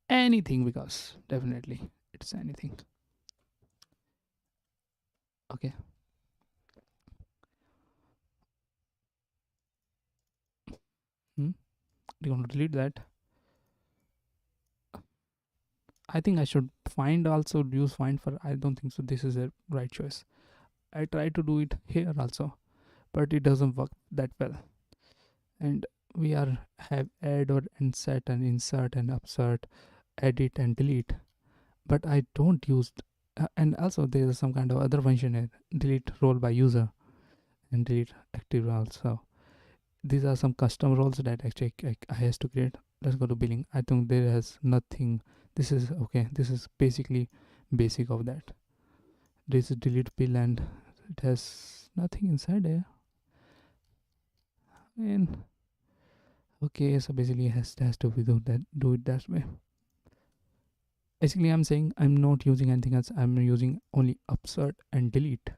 anything, because definitely it's anything. Okay. Hmm? Do you want to delete that? I think I should find also use find for. I don't think so. This is a right choice. I try to do it here also, but it doesn't work that well. And we are have add or insert and upsert, edit and delete. But I don't use. And also there is some kind of other function here. Delete role by user and delete active roles. So these are some custom roles that actually I has to create. Let's go to billing. I think there has nothing. This is okay. This is basically basic of that. This is delete bill, and it has nothing inside here. And okay, so basically has to be do it that way. Basically, I'm saying I'm not using anything else. I'm using only upsert and delete.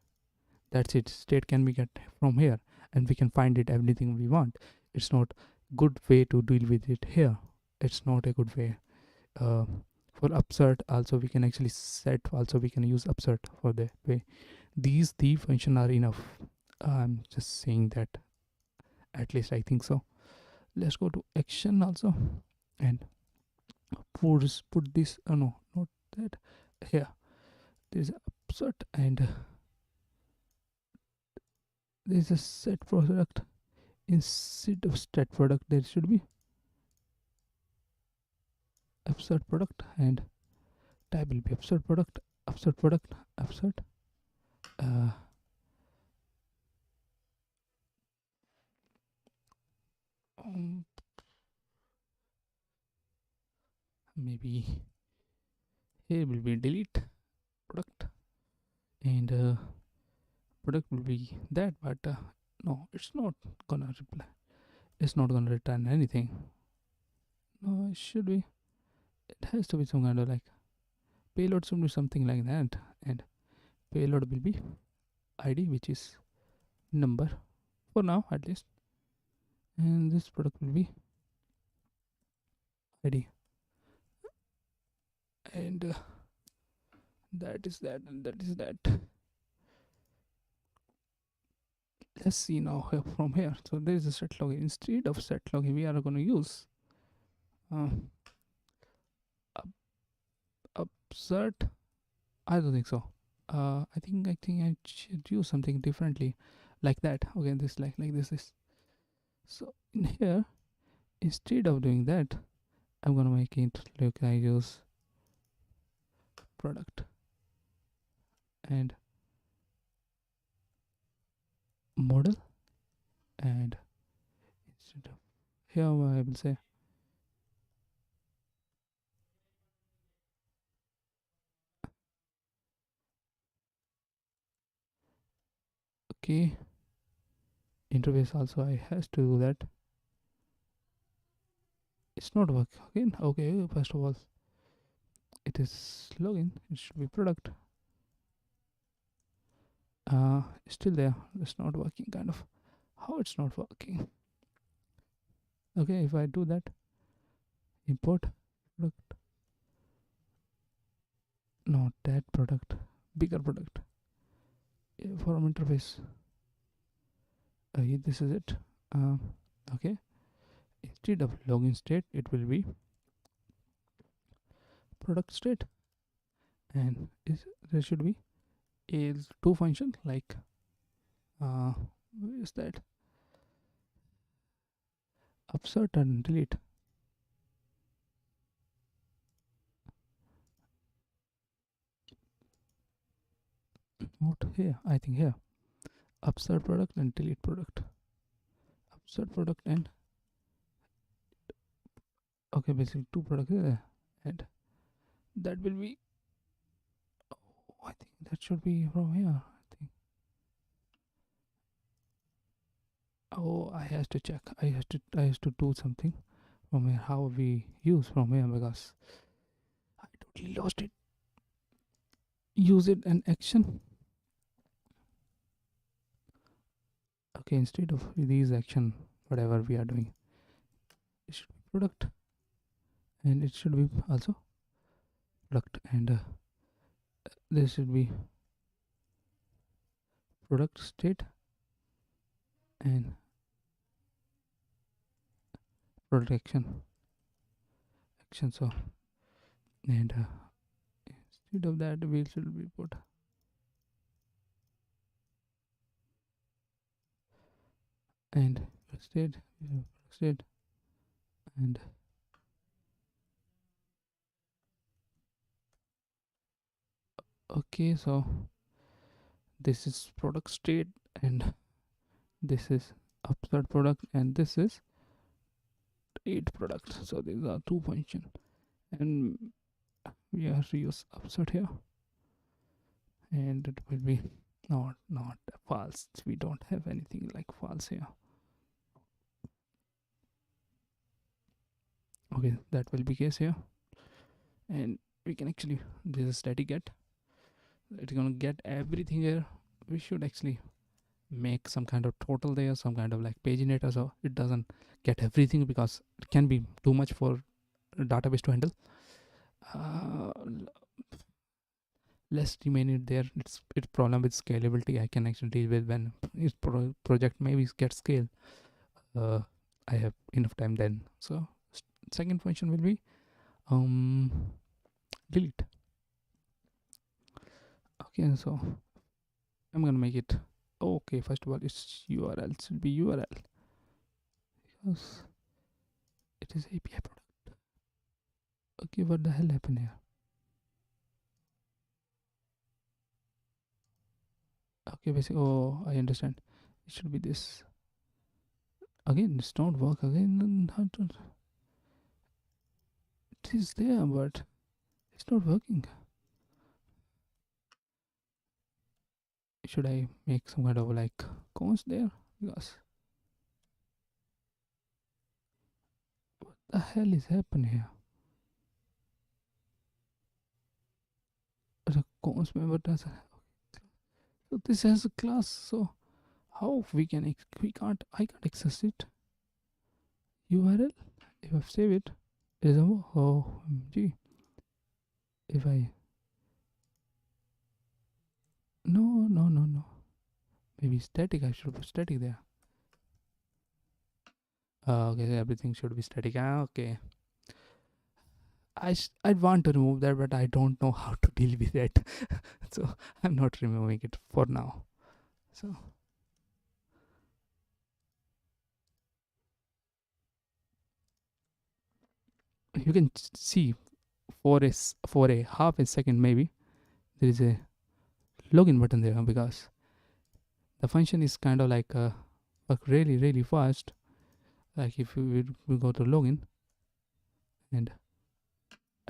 That's it. State can be get from here, and we can find it everything we want. It's not good way to deal with it here. It's not a good way. Uh, for upsert also we can actually set. Also we can use upsert for the way. These the function are enough. I'm just saying that. At least I think so. Let's go to action also, and put this. Oh no, not that. Here, there's upsert, and there's a set product. Instead of stat product, there should be upsert product, and type will be upsert product, upsert. Uh, um, maybe here will be delete product, and product will be that, but no, it's not gonna reply. It's not gonna return anything. No, it should be. It has to be some kind of like payload should be something like that, and payload will be ID, which is number for now at least, and this product will be ID, and that is that, and that is that. Let's see now from here. So there is a set login. Instead of set login, we are going to use uh, upsert. I don't think so. I think I should use something differently, like that. Okay, this like this is. So in here, instead of doing that, I'm gonna make it look. I use product and model, and instead of here I will say okay. Interface also I has to do that. It's not work again. Okay, first of all, it is login. It should be product. Still there. It's not working. Kind of. How it's not working? Okay, if I do that, import product. Not that product. Bigger product. Form interface. This is it. Okay. Instead of login state, it will be product state, and there should be is two function like where is that upsert and delete. Not here. I think here upsert product and delete product. Upsert product and okay, basically two products there, and that will be. Oh, I think that should be from here. I think. Oh, I have to check. I have to do something from here. How we use from here because I totally lost it. Use it an action. Okay, instead of these action, whatever we are doing, it should be product, and it should be also product, and there should be product state and product action. So and instead of that, we should be put and state state and okay. So this is product state, and this is upstart product, and this is eight product. So these are two function, and we have to use upstart here, and it will be not false. We don't have anything like false here. Okay, that will be case here, and we can actually this is static get. It's gonna get everything here. We should actually make some kind of total there, some kind of like paginator, so it doesn't get everything because it can be too much for a database to handle. uh, Less remain it there. It's problem with scalability I can actually deal with when this project maybe get scale. uh, I have enough time then. So second function will be um delete. Okay, so I'm gonna make it okay. First of all, it's URL should be URL because it is API product. Okay, what the hell happened here? Okay, basically, oh, I understand. It should be this. Again, it's not work again. It is there, but it's not working. Should I make some kind of like cons there? Because The hell is happening here? The cons member does. So this has a class. So how we can we can't I can't access it. URL if I save it is a oh gee if I no maybe static I should put static there. Okay, everything should be static. Okay. I want to remove that, but I don't know how to deal with it. So I'm not removing it for now. So you can see for a half a second maybe there is a login button there because the function is kind of like work really fast. Like if we go to login and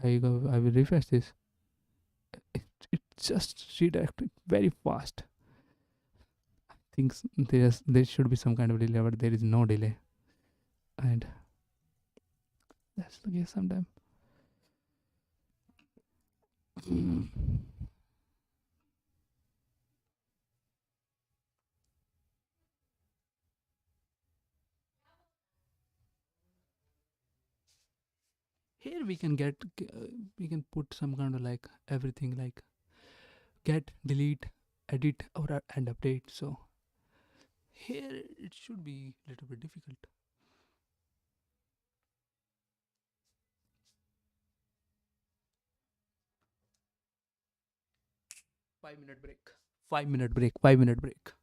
I will refresh this, it just redirected very fast. Thinks there should be some kind of delay, but there is no delay, and that's the case sometimes. Here we can we can put some kind of like everything like get, delete, edit, or and update. So here it should be a little bit difficult. 5 minute break. 5 minute break. 5 minute break.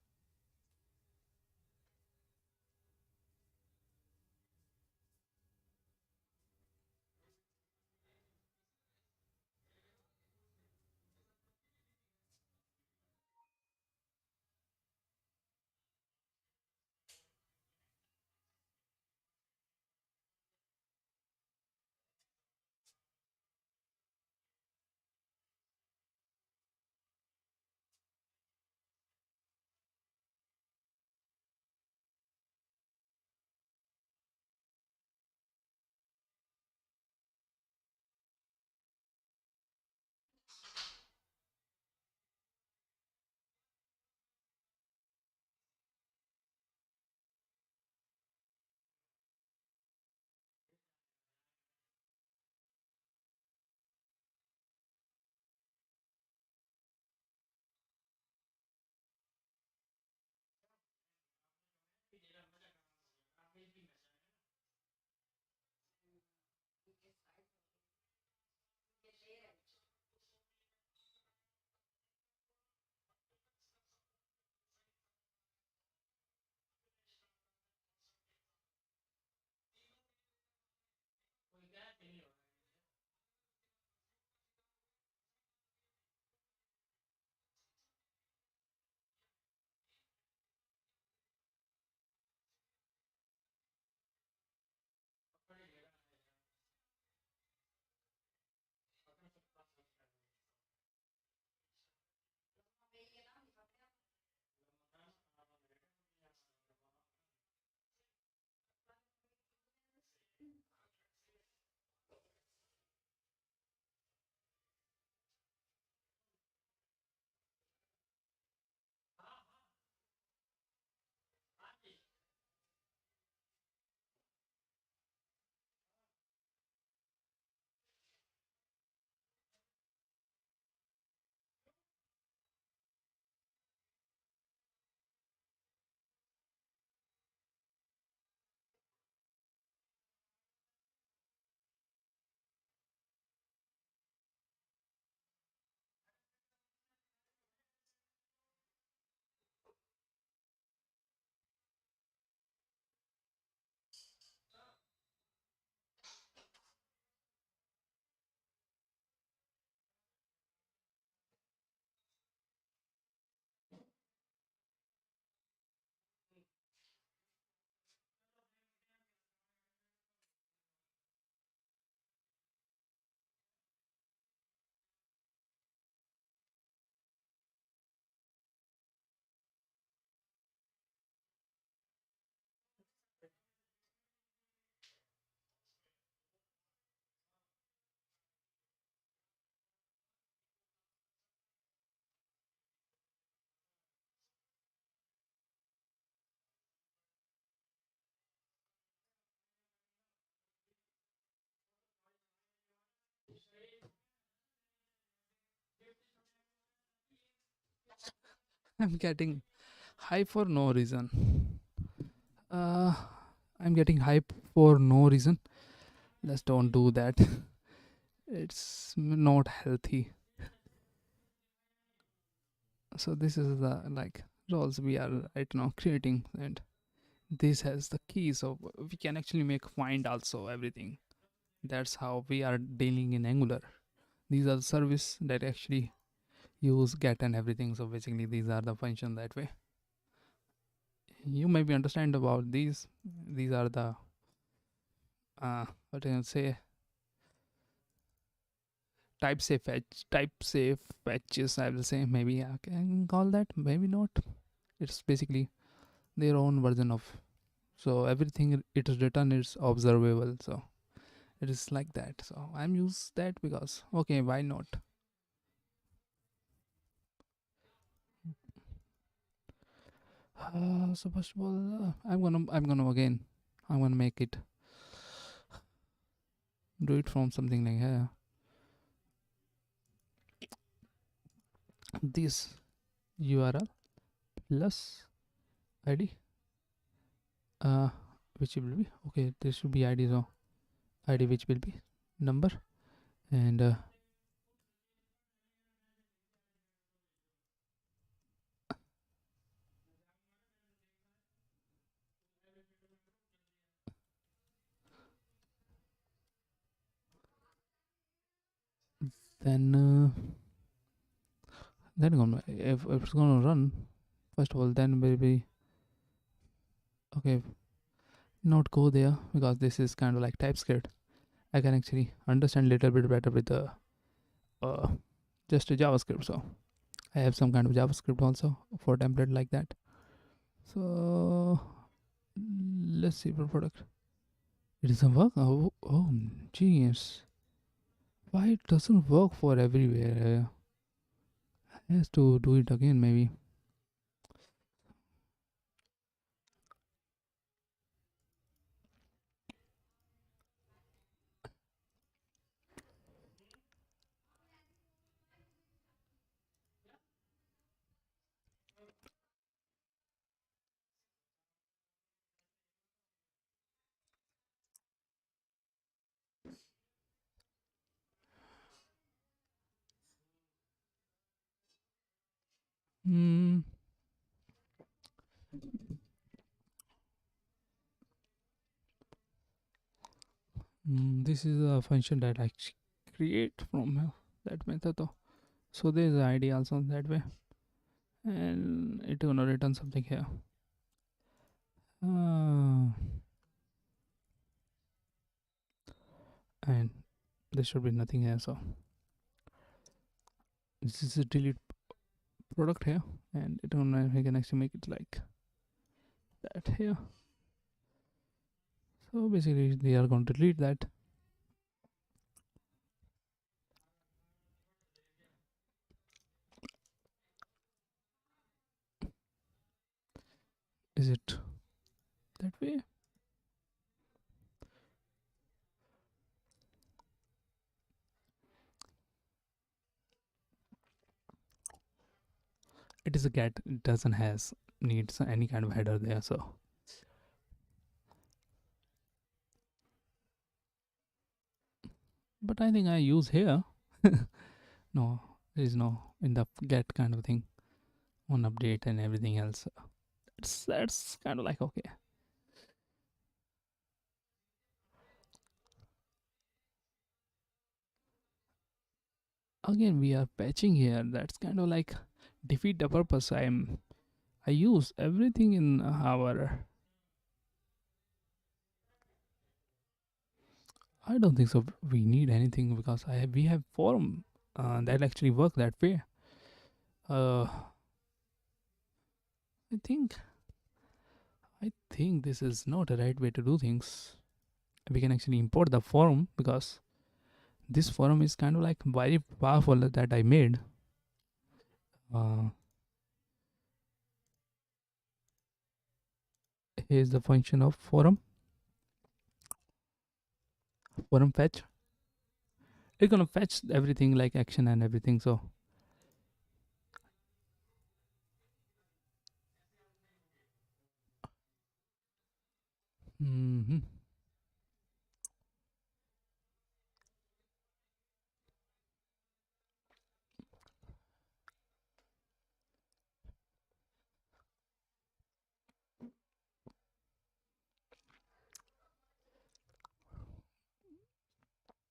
I'm getting hype for no reason. Uh, I'm getting hype for no reason. Let's don't do that. It's not healthy. So this is the like roles we are right now creating, and this has the key. So we can actually make find also everything. That's how we are dealing in Angular. These are the service that actually use get and everything. So basically, these are the function that way. You maybe understand about these. These are the what can I say, type safe patches, I will say. Maybe I can call that, maybe not. It's basically their own version of, so everything it is written is observable, so it is like that. So I'm use that because okay, why not. So first of all, I'm gonna again, I'm gonna make it, do it from something like here, this URL plus id, uh which will be okay, there should be id, so id which will be number, and then gonna, if it's gonna run, first of all, then maybe okay, not go there because this is kind of like TypeScript. I can actually understand a little bit better with the uh, just a JavaScript. So I have some kind of JavaScript also for template like that. So let's see for product. It doesn't work. Oh, genius. Why it doesn't work for everywhere? I has to do it again maybe. Hmm. This is a function that I create from that method. Though. So there is an ID also that way, and it gonna return something here. Uh, and there should be nothing here. So this is a delete product here, and it gonna, we can actually make it like that here. So basically, they are going to delete that. Is it that way? It is a get. It doesn't has needs any kind of header there. So but I think I use here. No, there is no in the get kind of thing on update and everything else. That's kind of like okay. Again, we are patching here. That's kind of like defeat the purpose. I use everything in our. I don't think so. We need anything because we have forum that actually work that way. Uh, I think I think this is not the right way to do things. We can actually import the forum because this forum is kind of like very powerful that I made. Uh, Here's the function of forum fetch. It's gonna fetch everything like action and everything. So Hmm.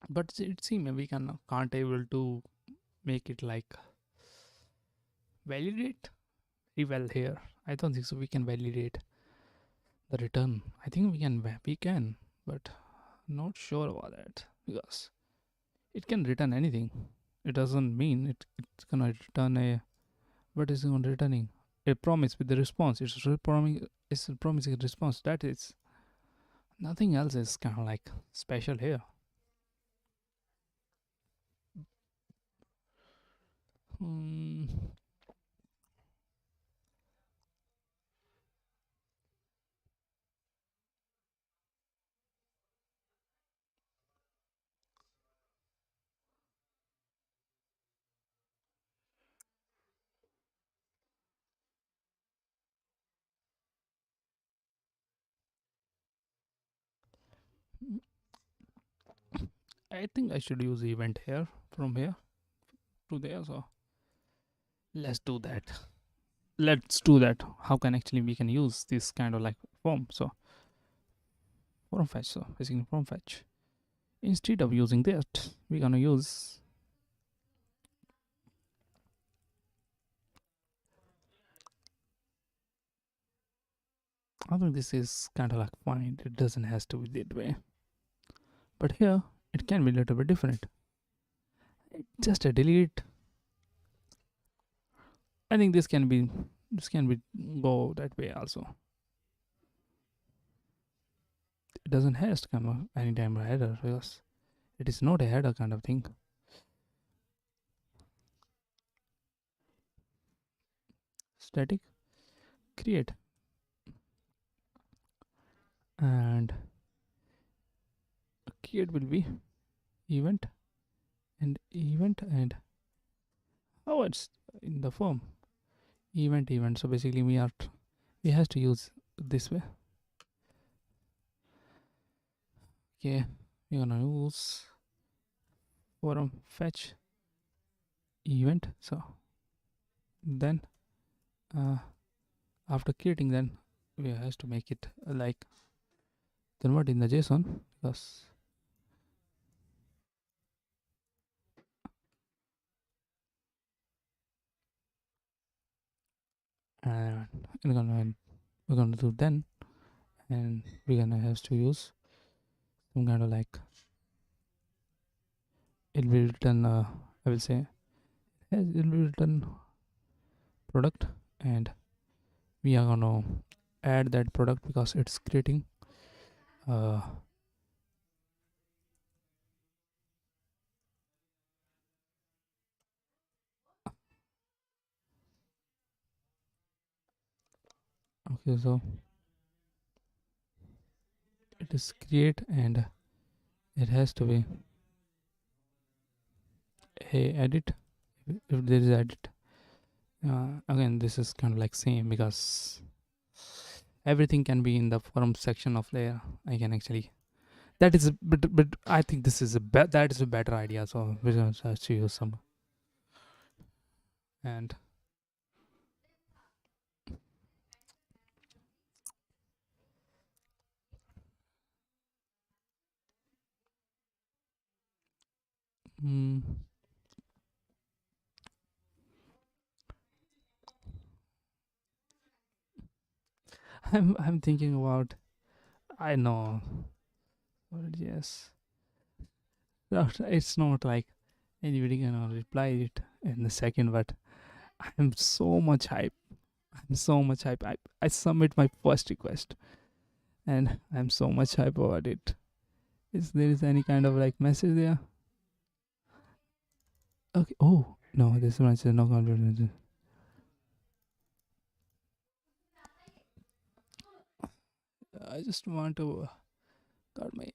But it seems we can't able to make it like validate very well here. I don't think so. We can validate the return. I think we can, but not sure about that because it can return anything. It doesn't mean it's gonna return a what is it on returning a promise with the response. It's promising a response. That is nothing else is kind of like special here. Hmm. I think I should use event here from here to there. So let's do that. Let's do that. How can actually we can use this kind of like form? So form fetch. So basically form fetch. Instead of using that, we're gonna use. I think this is kind of like fine. It doesn't has to be that way. But here it can be a little bit different. Just a delete. I think this can be go that way also. It doesn't has to come anytime a header because it is not a header kind of thing. Static create and create will be event and how it's in the form event. So basically we have to use this way. Okay, we're gonna use forum fetch event. So then uh, after creating, then we have to make it like convert in the JSON because and we're gonna do then and we're gonna have to use some kind of like it will return I will say it will return product and we are gonna add that product because it's creating uh okay. So it is create and it has to be a edit if there is edit. Again, this is kind of like same because everything can be in the forum section of there. I can actually that is but I think this is that is a better idea. So we're gonna have to use some and mm, I'm thinking about I know yes. It's not like anybody gonna reply it in a second, but I'm so much hype. I'm so much hype. I submit my first request and I'm so much hype about it. Is there is any kind of like message there? Okay. Oh no, this one says no confidence. I just want to got my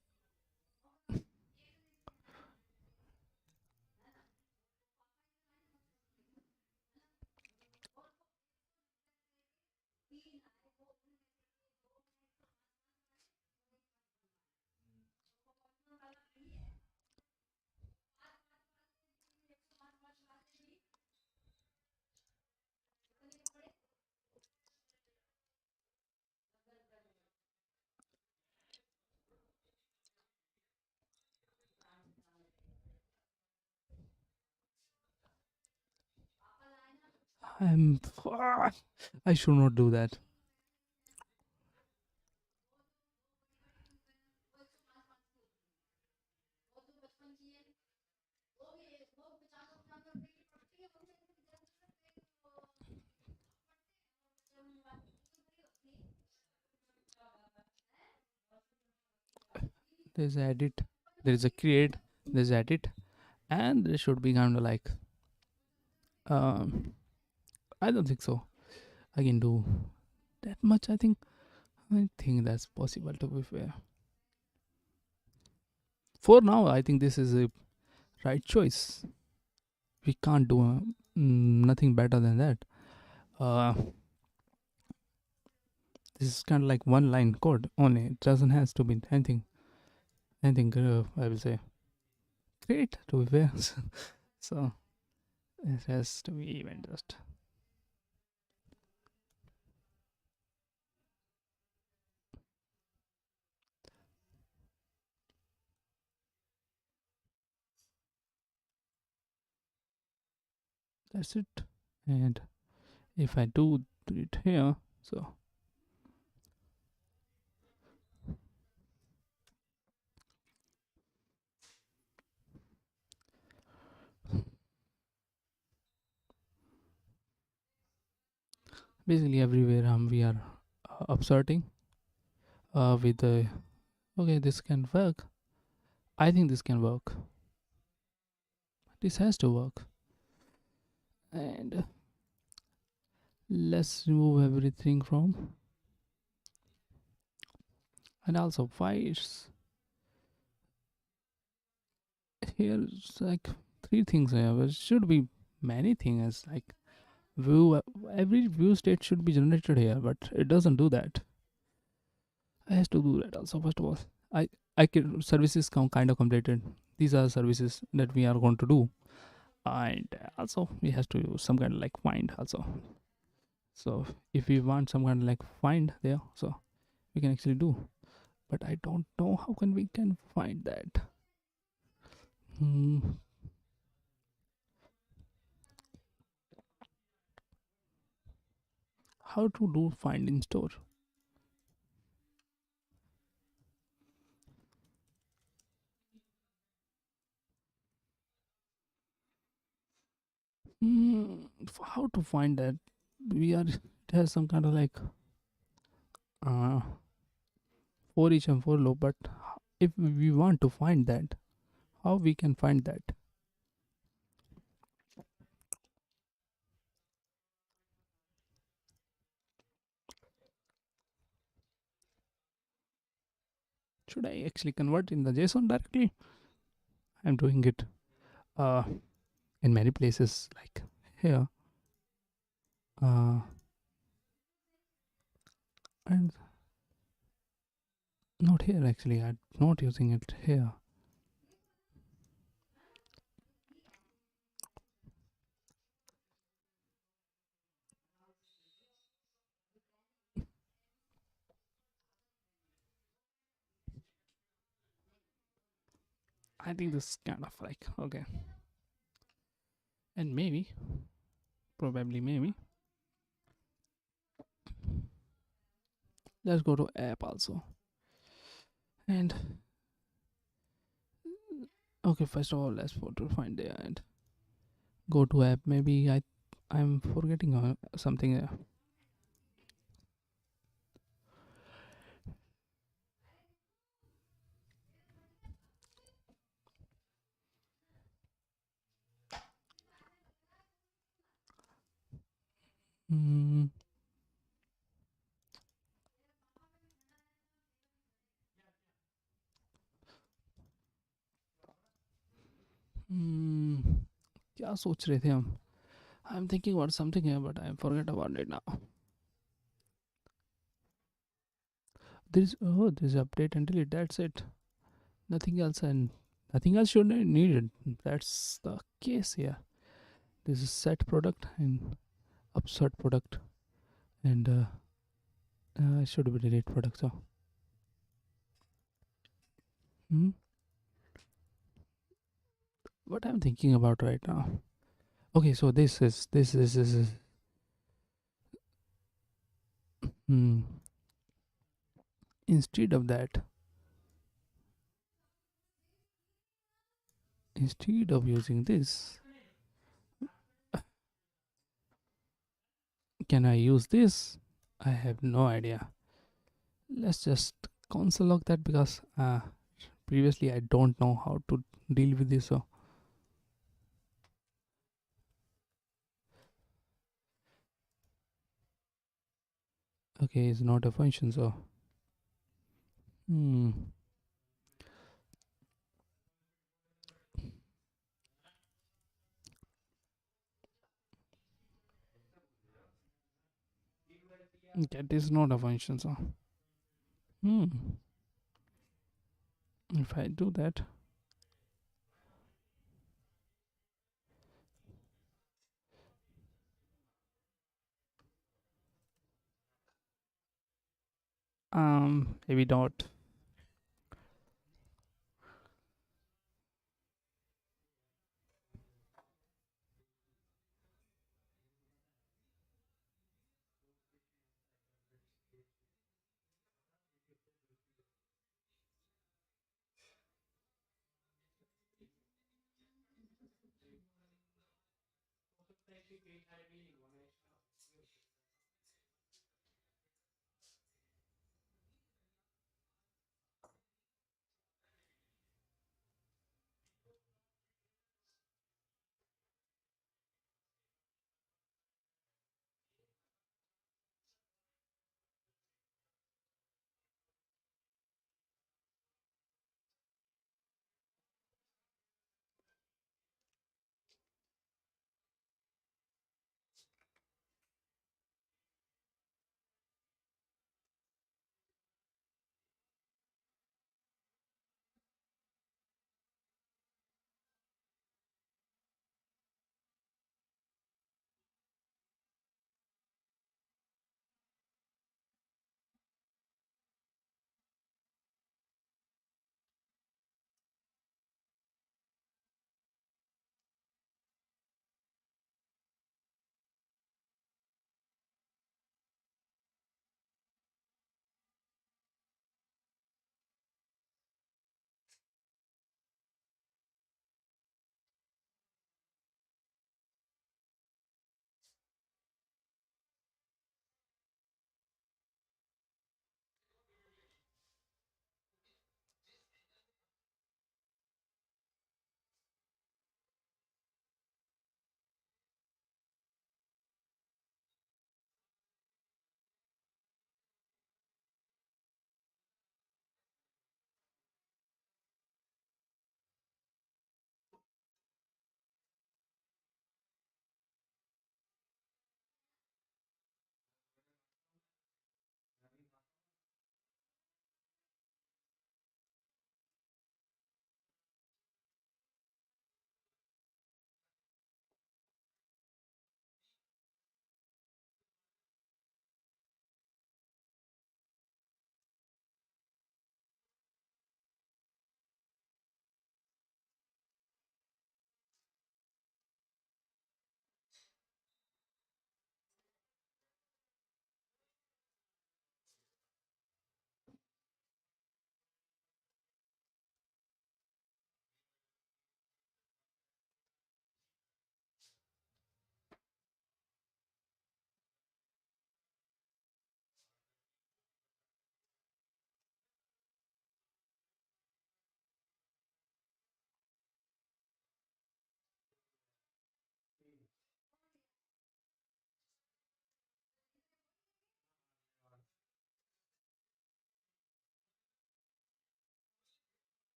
I'm. I should not do that. There's edit, there is a create, there's edit, and there should be kind of like. Um, I don't think so. I can do that much. I think that's possible. To be fair, for now, I think this is a right choice. We can't do nothing better than that. Uh, this is kind of like one line code only. It doesn't has to be anything. Anything. I will say great. To be fair, so it has to be even just. That's it. And if I do it here, so basically everywhere we are upserting with the okay, this can work. I think this can work. This has to work. And let's remove everything from. And also, why it's here? It's like three things here. There should be many things like view. Every view state should be generated here, but it doesn't do that. I has to do that also. First of all, I I can services kind of completed. These are services that we are going to do, and also we has to use some kind of like find also. So if we want some kind of like find there, so we can actually do. But I don't know how can we can find that. Hmm. How to do find in store? Hmm. How to find that? We are. It has some kind of like uh for each and for loop. But if we want to find that, how we can find that? Should I actually convert in the JSON directly? I'm doing it uh in many places like here and not here actually. I'm not using it here. I think this is kind of like okay, and maybe probably maybe let's go to app also. And okay, first of all, let's go to find there and go to app. Maybe I'm forgetting something. Mm, mm, क्या सोच रहे थे हम? I'm thinking about something here, but I forget about it now. There's update and delete. That's it. Nothing else and nothing else should be needed. That's the case here. This is set product and upsert product and should be delete product. So hmm, what I'm thinking about right now. Okay, so this is Hmm. Instead of that, instead of using this, can I use this? I have no idea. Let's just console log that because previously I don't know how to deal with this. So okay, it's not a function. So hmm. That is not a function. So hmm. If I do that, maybe not.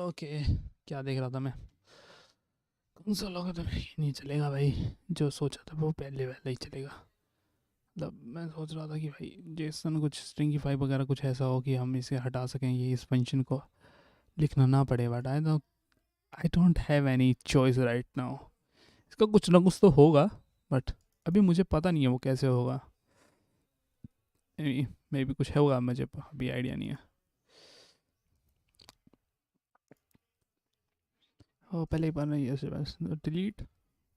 Okay, क्या देख रहा था मैं? कौन सा log तो नहीं चलेगा भाई। जो सोचा था वो पहले वाला ही चलेगा। मतलब मैं सोच रहा था कि भाई जेसन कुछ स्ट्रिंगी फाइव वगैरह कुछ ऐसा हो कि हम इसे हटा सकें, ये इस फंक्शन को लिखना ना पड़े, but I don't have any choice right now. इसका कुछ ना कुछ तो होगा, बट अभी मुझे पता नहीं है वो कैसे होगा। मे भी कुछ होगा, मुझे अभी आइडिया नहीं है। पहले एक बार नहीं, ऐसे बस डिलीट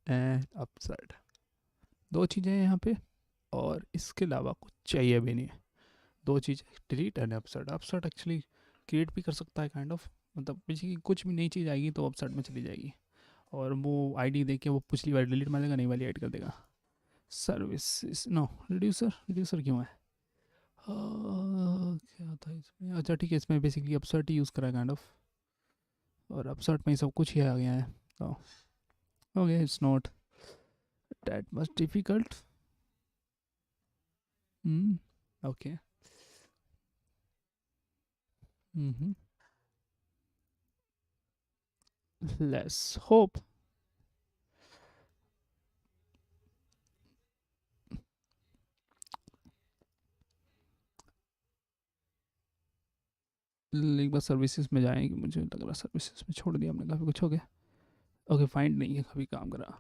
एंड अपसाइड, दो चीज़ें हैं यहाँ पे, और इसके अलावा कुछ चाहिए भी नहीं है। दो चीज़ें, delete and upside. Upside actually create भी कर सकता है काइंड ऑफ, मतलब बेसिकली कुछ भी नई चीज़ आएगी तो अपसाइड में चली जाएगी, और वो आईडी देख के वो पिछली वाली डिलीट मारेगा, नई वाली ऐड कर देगा। सर्विस नो, रिड्यूसर, रिड्यूसर क्यों है? क्या था इसमें? अच्छा ठीक है, इसमें बेसिकली अपसर्ट ही यूज़ करा है काइंड ऑफ, और अपसर्ट में ही सब कुछ ही आ गया है। तो okay, it's not that much difficult. Okay. Let's hope. एक बार सर्विसेज में जाएंगे, मुझे लग रहा सर्विसेज में छोड़ दिया हमने, काफ़ी कुछ हो गया। ओके, फाइंड नहीं है, कभी काम करा।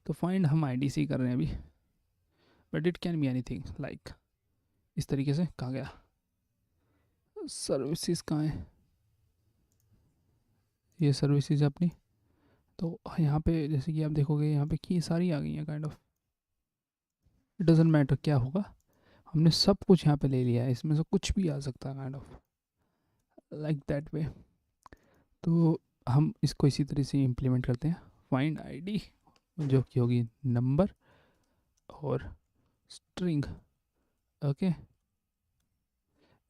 तो फाइंड हम आईडी से ही कर रहे हैं अभी, but it can be anything like इस तरीके से। कहाँ गया सर्विसेज? कहाँ है ये सर्विसेज अपनी? तो यहाँ पे जैसे कि आप देखोगे, यहाँ पे की सारी आ गई हैं kind of. It doesn't matter क्या होगा, हमने सब कुछ यहाँ पे ले लिया है, इसमें से कुछ भी आ सकता है kind of, like that way. तो हम इसको इसी तरह से इम्प्लीमेंट करते हैं। फाइंड आईडी जो कि होगी नंबर और स्ट्रिंग, ओके।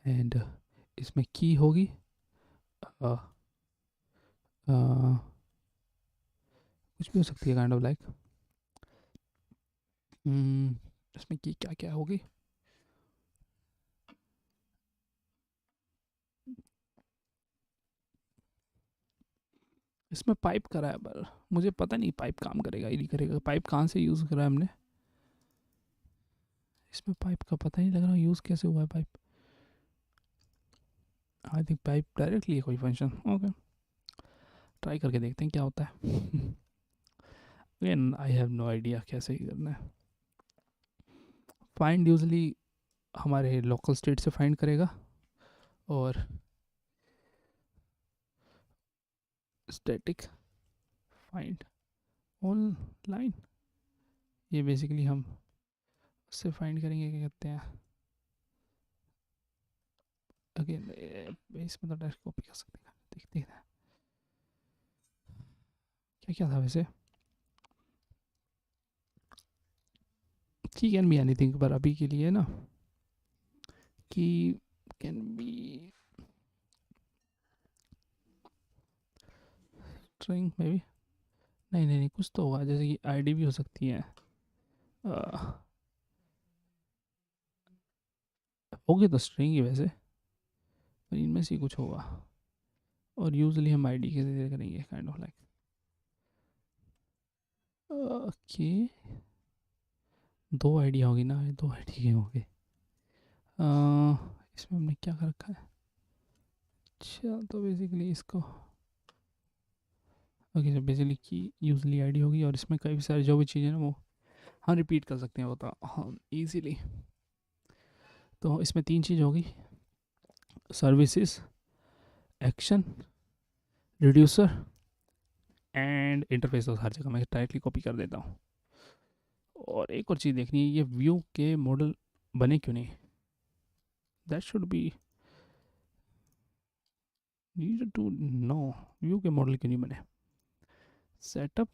एंड इसमें की होगी कुछ भी हो सकती है काइंड ऑफ लाइक, इसमें की क्या क्या होगी? इसमें पाइप करा है, पर मुझे पता नहीं पाइप काम करेगा ही नहीं करेगा। पाइप कहाँ से यूज़ करा है हमने? इसमें पाइप का पता नहीं लग रहा यूज़ कैसे हुआ है pipe. I think pipe directly है कोई फंक्शन। ओके, ट्राई करके देखते हैं क्या होता है। Again I have no idea कैसे ही करना है। फाइंड यूजली हमारे लोकल स्टेट से फाइंड करेगा, और स्टैटिक फाइंड ऑनलाइन, ये बेसिकली हम उससे फाइंड करेंगे, क्या कहते हैं। अगेन इसमें तो डायरेक्ट कॉपी कर सकते हैं, देखते हैं क्या क्या था वैसे। की कैन बी एनीथिंग, पर अभी के लिए ना कि can be string may be. नहीं नहीं नहीं, कुछ तो होगा, जैसे कि आईडी भी हो सकती है। होगी तो स्ट्रिंग ही वैसे, पर इनमें से ही कुछ होगा, और यूजली हम आईडी के जरिए करेंगे काइंड ऑफ लाइक। ओके, दो आईडी होगी ना, दो आईडी के होंगे। इसमें हमने क्या कर रखा है? अच्छा, तो बेसिकली इसको ओके, तो बेसिकली की यूजली आईडी होगी, और इसमें कई सारी जो भी चीज़ें ना वो हम रिपीट कर सकते हैं, वो तो हम ईजीली। तो इसमें तीन चीज़ होगी, services, action, reducer and interface. तो हर जगह मैं डायरेक्टली कॉपी कर देता हूँ। और एक और चीज़ देखनी है, ये व्यू के मॉडल बने क्यों नहीं? That should be need to know, view के मॉडल क्यों नहीं बने? सेटअप,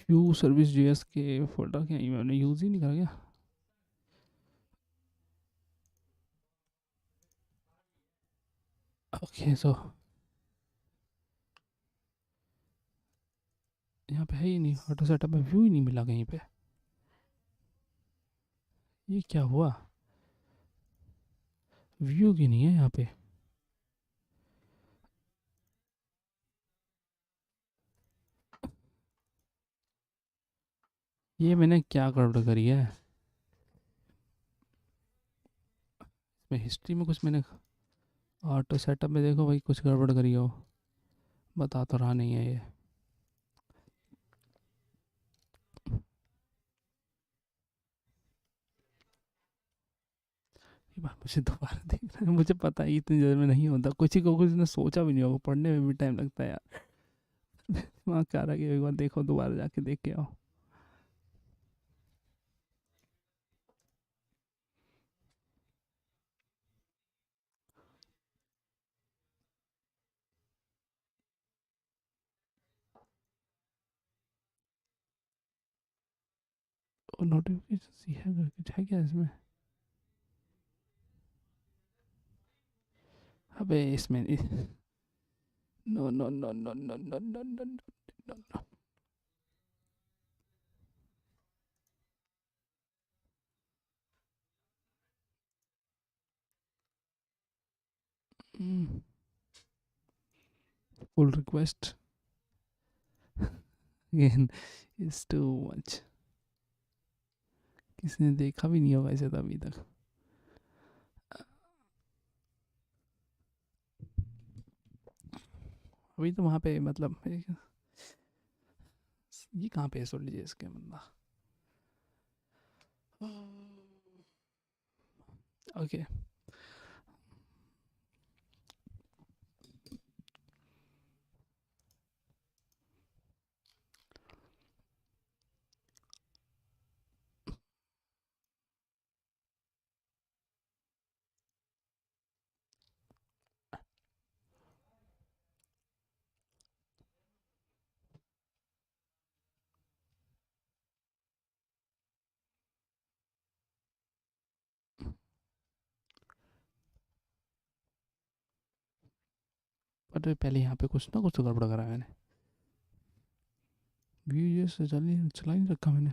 व्यू सर्विस जेएस के फोल्डर क्या मैंने यूज़ ही नहीं करा क्या? ओके, सो यहाँ पे है ही नहीं, ऑटो सेटअप में व्यू ही नहीं मिला कहीं पे। ये क्या हुआ? व्यू की नहीं है यहाँ पे। ये मैंने क्या गड़बड़ करी है? इसमें हिस्ट्री में कुछ मैंने ऑटो सेटअप में देखो भाई, कुछ गड़बड़ करी हो। बता तो रहा नहीं है ये। ये बार मुझे दोबारा देखना है, मुझे पता है इतनी देर में नहीं होता, कुछ ही को कुछ ने सोचा भी नहीं होगा, पढ़ने में भी टाइम लगता है यार। दिमाग कह रहा है कि एक बार देखो, दोबारा जाके देख के आओ। और नोटिफिकेशन सी है, कुछ है क्या इसमें? अबे इसमें no no no no no no no no no no. Full request again is too much. किसी ने देखा भी नहीं होगा इसे तो अभी तक। अभी तो वहाँ पे मतलब ये कहाँ पे है सोल्डियर्स के बंदा? ओके। पर पहले यहाँ पे कुछ ना कुछ तो गड़बड़ करा है मैंने। व्यू ये से चला ही नहीं रखा मैंने।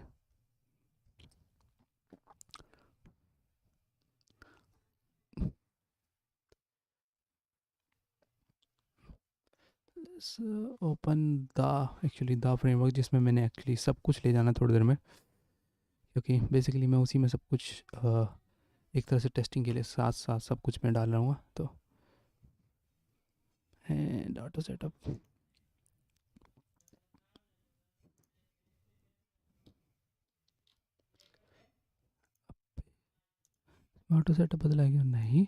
Open the actually the framework, जिसमें मैंने एक्चुअली सब कुछ ले जाना है थोड़ी देर में, क्योंकि बेसिकली मैं उसी में सब कुछ एक तरह से टेस्टिंग के लिए साथ साथ सब कुछ मैं डाल रहा हूँ तो। And auto setup. Auto setup बदला है क्या? नहीं।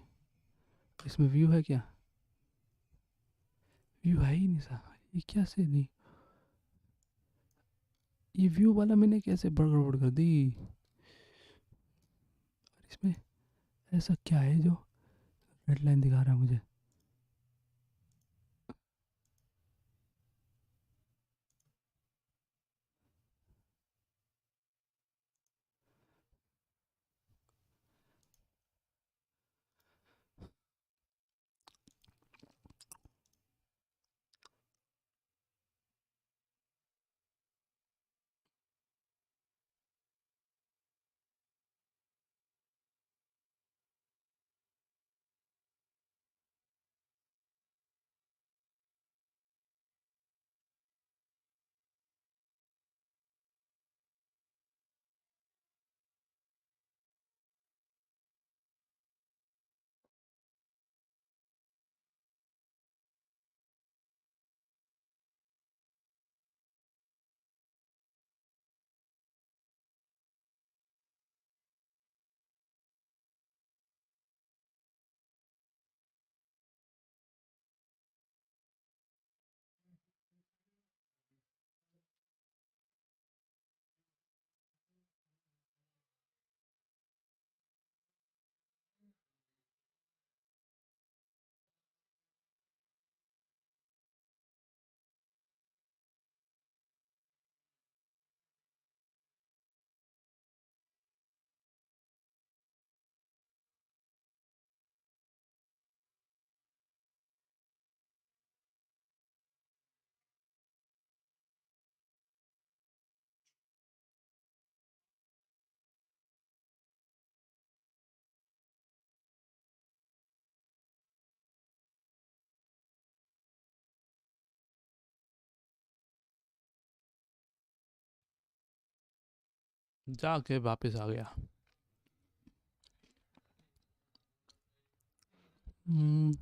इसमें व्यू है क्या? व्यू है ही नहीं सा। ये क्या से नहीं? ये व्यू वाला मैंने कैसे गड़बड़ कर दी? इसमें ऐसा क्या है जो रेड लाइन दिखा रहा है मुझे? जाके वापस आ गया। हम्म,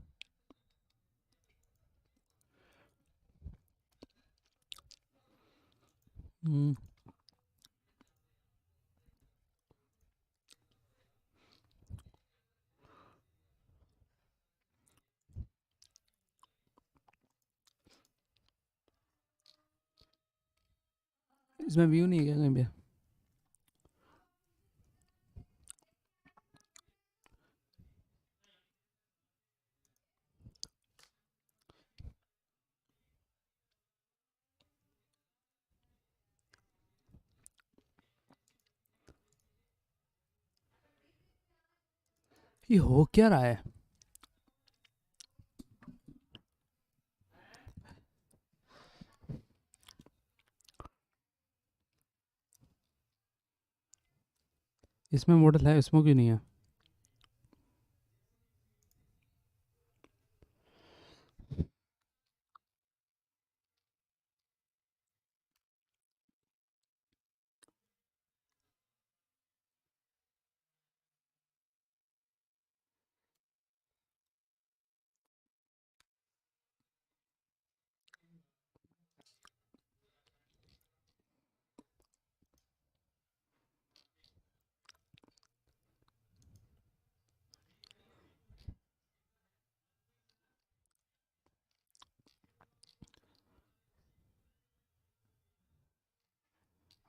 हम्म, इसमें व्यू नहीं है क्या कहीं पे? ये हो क्या रहा है? इसमें मॉडल है, इसमें क्यों नहीं है?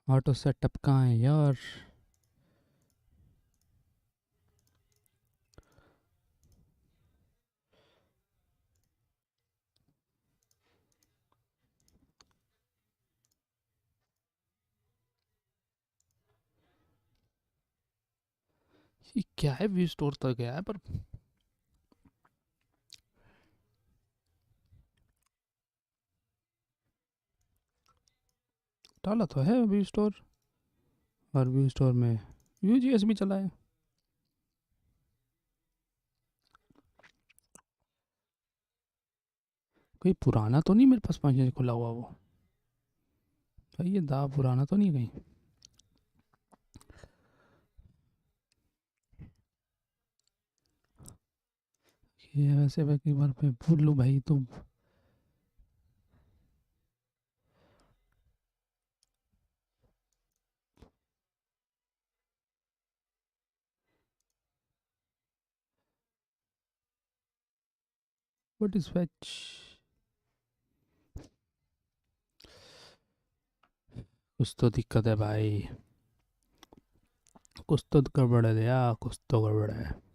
ऑटो सेटअप कहाँ है यार? ये क्या है? व्यू स्टोर तक गया है पर डाला तो है व्यू स्टोर, और व्यू स्टोर में व्यू जीएस भी चला है। कोई पुराना तो नहीं मेरे पास 5 खुला हुआ वो? भाई ये दा पुराना तो नहीं है कहीं? ये वैसे मैं एक बार मैं भूल लूँ भाई तुम। What is fetch? कुछ तो दिक्कत है भाई, कुछ तो गड़बड़ है यार, कुछ तो गड़बड़ है।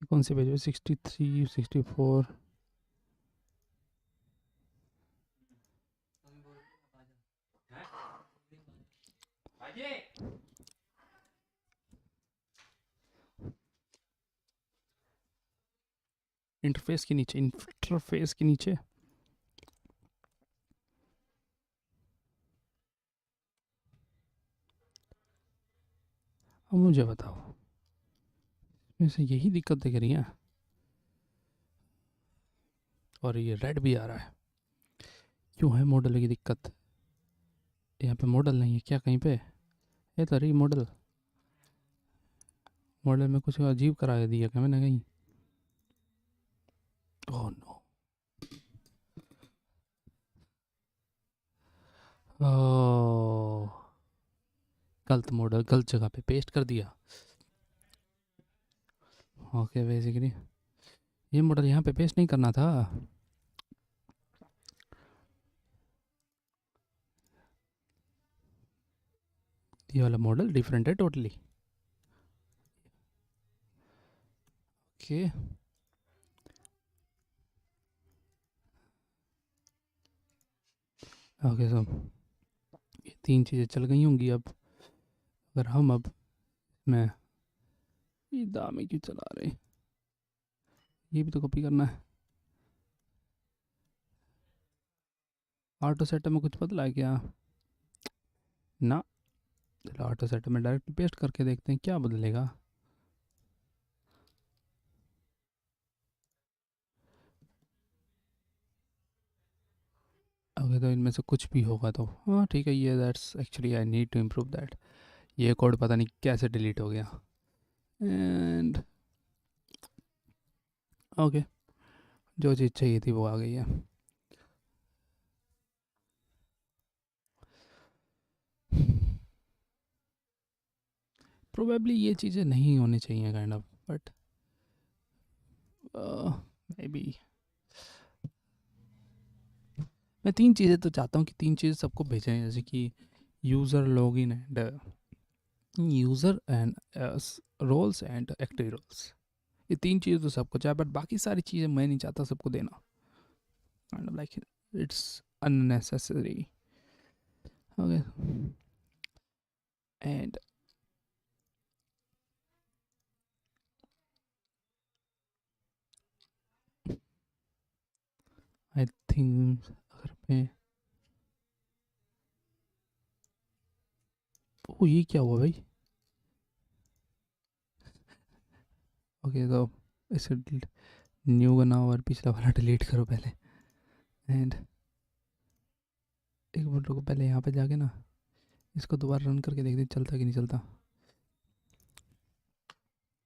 कौन से पेज पे? 63, 64? इंटरफेस के नीचे, इंटरफेस के नीचे। अब मुझे बताओ, वैसे यही दिक्कत दिख रही है, और ये रेड भी आ रहा है। क्यों है मॉडल की दिक्कत? यहाँ पे मॉडल नहीं है क्या कहीं पे? ये तो रही मॉडल। मॉडल में कुछ अजीब करा दिया क्या मैंने कहीं? Oh no. ओह, गलत मॉडल गलत जगह पे पेस्ट कर दिया। ओके, बेसिकली ये मॉडल यहाँ पे पेस्ट नहीं करना था। ये वाला मॉडल डिफरेंट है टोटली। ओके ओके, सो ये 3 चीज़ें चल गई होंगी। अब अगर हम अब मैं ये दामी क्यों चला रहे, ये भी तो कॉपी करना है। ऑटो सेटअप में कुछ बदला है क्या? ना, चलो ऑटो सेटअप में डायरेक्ट पेस्ट करके देखते हैं क्या बदलेगा। ओके, तो इनमें से कुछ भी होगा तो हाँ ठीक है, ये that's actually I need to improve that. ये कोड पता नहीं कैसे डिलीट हो गया। एंड ओके, जो चीज़ चाहिए थी वो आ गई है। प्रोबेबली ये चीज़ें नहीं होनी चाहिए kind of, but may be मैं 3 चीज़ें तो चाहता हूँ कि 3 चीज़ें सबको भेजें, जैसे कि user login and user and roles and active roles. ये 3 चीज़ें तो सबको चाहिए, बट बाकी सारी चीज़ें मैं नहीं चाहता सबको देना। Kind of like it's unnecessary. Okay, and I think अगर मैं ओ ये क्या हुआ भाई? ओके, तो इसे न्यू बनाओ और पिछला वाला डिलीट करो पहले। एंड एक मिनट रुको, पहले यहाँ पे जाके ना इसको दोबारा रन करके देखते हैं चलता कि नहीं चलता।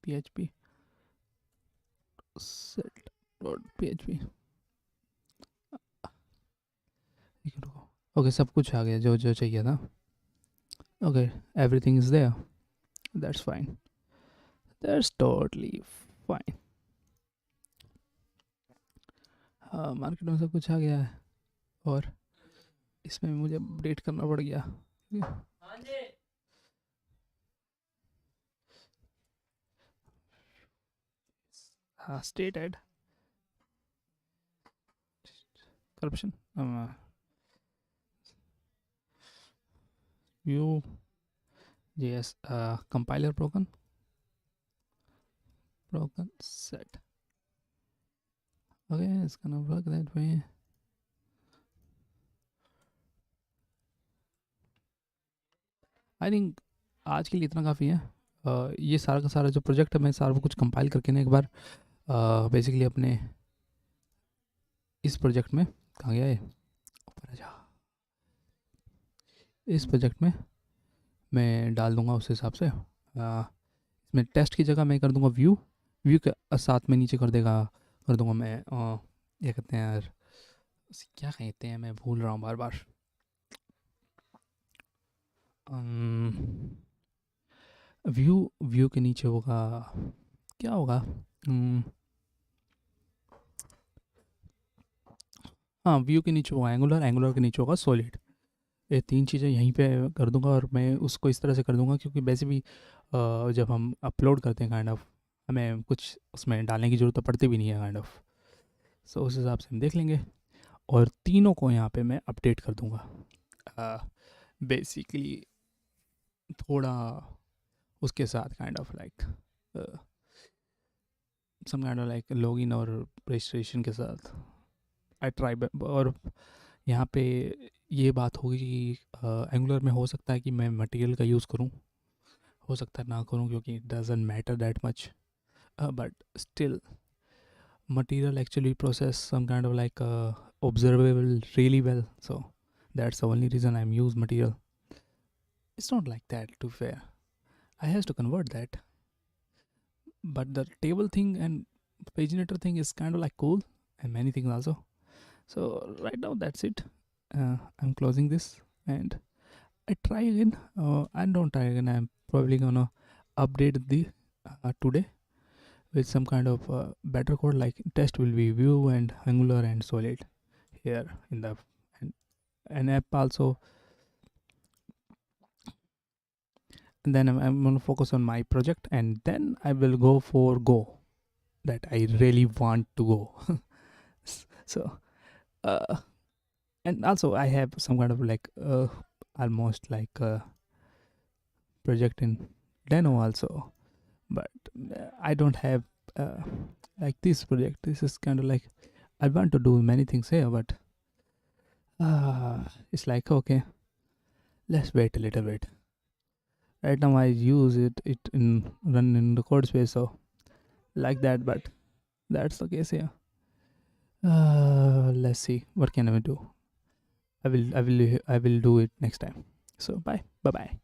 PHP set dot PHP। एक मिनट रुको। ओके, सब कुछ आ गया जो जो चाहिए था। Okay, everything is there, that's fine, that's totally fine. हाँ, मार्केट में सब कुछ आ गया है, और इसमें मुझे अपडेट करना पड़ गया। हाँ, state add corruption view JS compiler broken set. Okay, it's gonna work that way. I think आज के लिए इतना काफ़ी है। ये सारा का सारा जो प्रोजेक्ट है मैं सारा कुछ कंपाइल करके ना एक बार बेसिकली अपने इस प्रोजेक्ट में, कहाँ गया ये, ऊपर आ जा, इस प्रोजेक्ट में मैं डाल दूंगा उस हिसाब से। इसमें टेस्ट की जगह मैं कर दूंगा व्यू, व्यू के साथ में नीचे कर दूंगा मैं ये कहते हैं यार, उसे क्या कहते हैं, मैं भूल रहा हूँ बार बार। व्यू, व्यू के नीचे होगा, क्या होगा, हाँ व्यू के नीचे होगा एंगुलर, एंगुलर के नीचे होगा सॉलिड। ये 3 चीज़ें यहीं पे कर दूंगा, और मैं उसको इस तरह से कर दूंगा क्योंकि वैसे भी जब हम अपलोड करते हैं काइंड ऑफ हमें कुछ उसमें डालने की ज़रूरत तो पड़ती भी नहीं है काइंड ऑफ। सो उस हिसाब से हम देख लेंगे, और तीनों को यहाँ पे मैं अपडेट कर दूंगा बेसिकली, थोड़ा उसके साथ kind of like some kind of like login और रजिस्ट्रेशन के साथ आई ट्राई। और यहाँ पे ये बात होगी कि एंगुलर में हो सकता है कि मैं मटेरियल का यूज़ करूँ, हो सकता है ना करूँ, क्योंकि it doesn't matter that much, but still material actually process some kind of like observable really well, so that's the only reason I'm use material. It's not like that, to be fair, I has to convert that, but the table thing and paginator thing is kind of like cool, and many things also. So right now that's it. I'm closing this, and I try again, and don't try again, I'm probably gonna update the today with some kind of better code, like test will be view and angular and solid here in the, and an app also. And then I'm going to focus on my project, and then I will go for go. that I really want to go. So uh, and also I have some kind of like almost like a project in Deno also, but I don't have uh, like this project. This is kind of like I want to do many things here, but it's like okay, let's wait a little bit. Right now I use it in run in the code space, so like that. But that's the case here. Let's see what can I do. I will do it next time. So bye bye.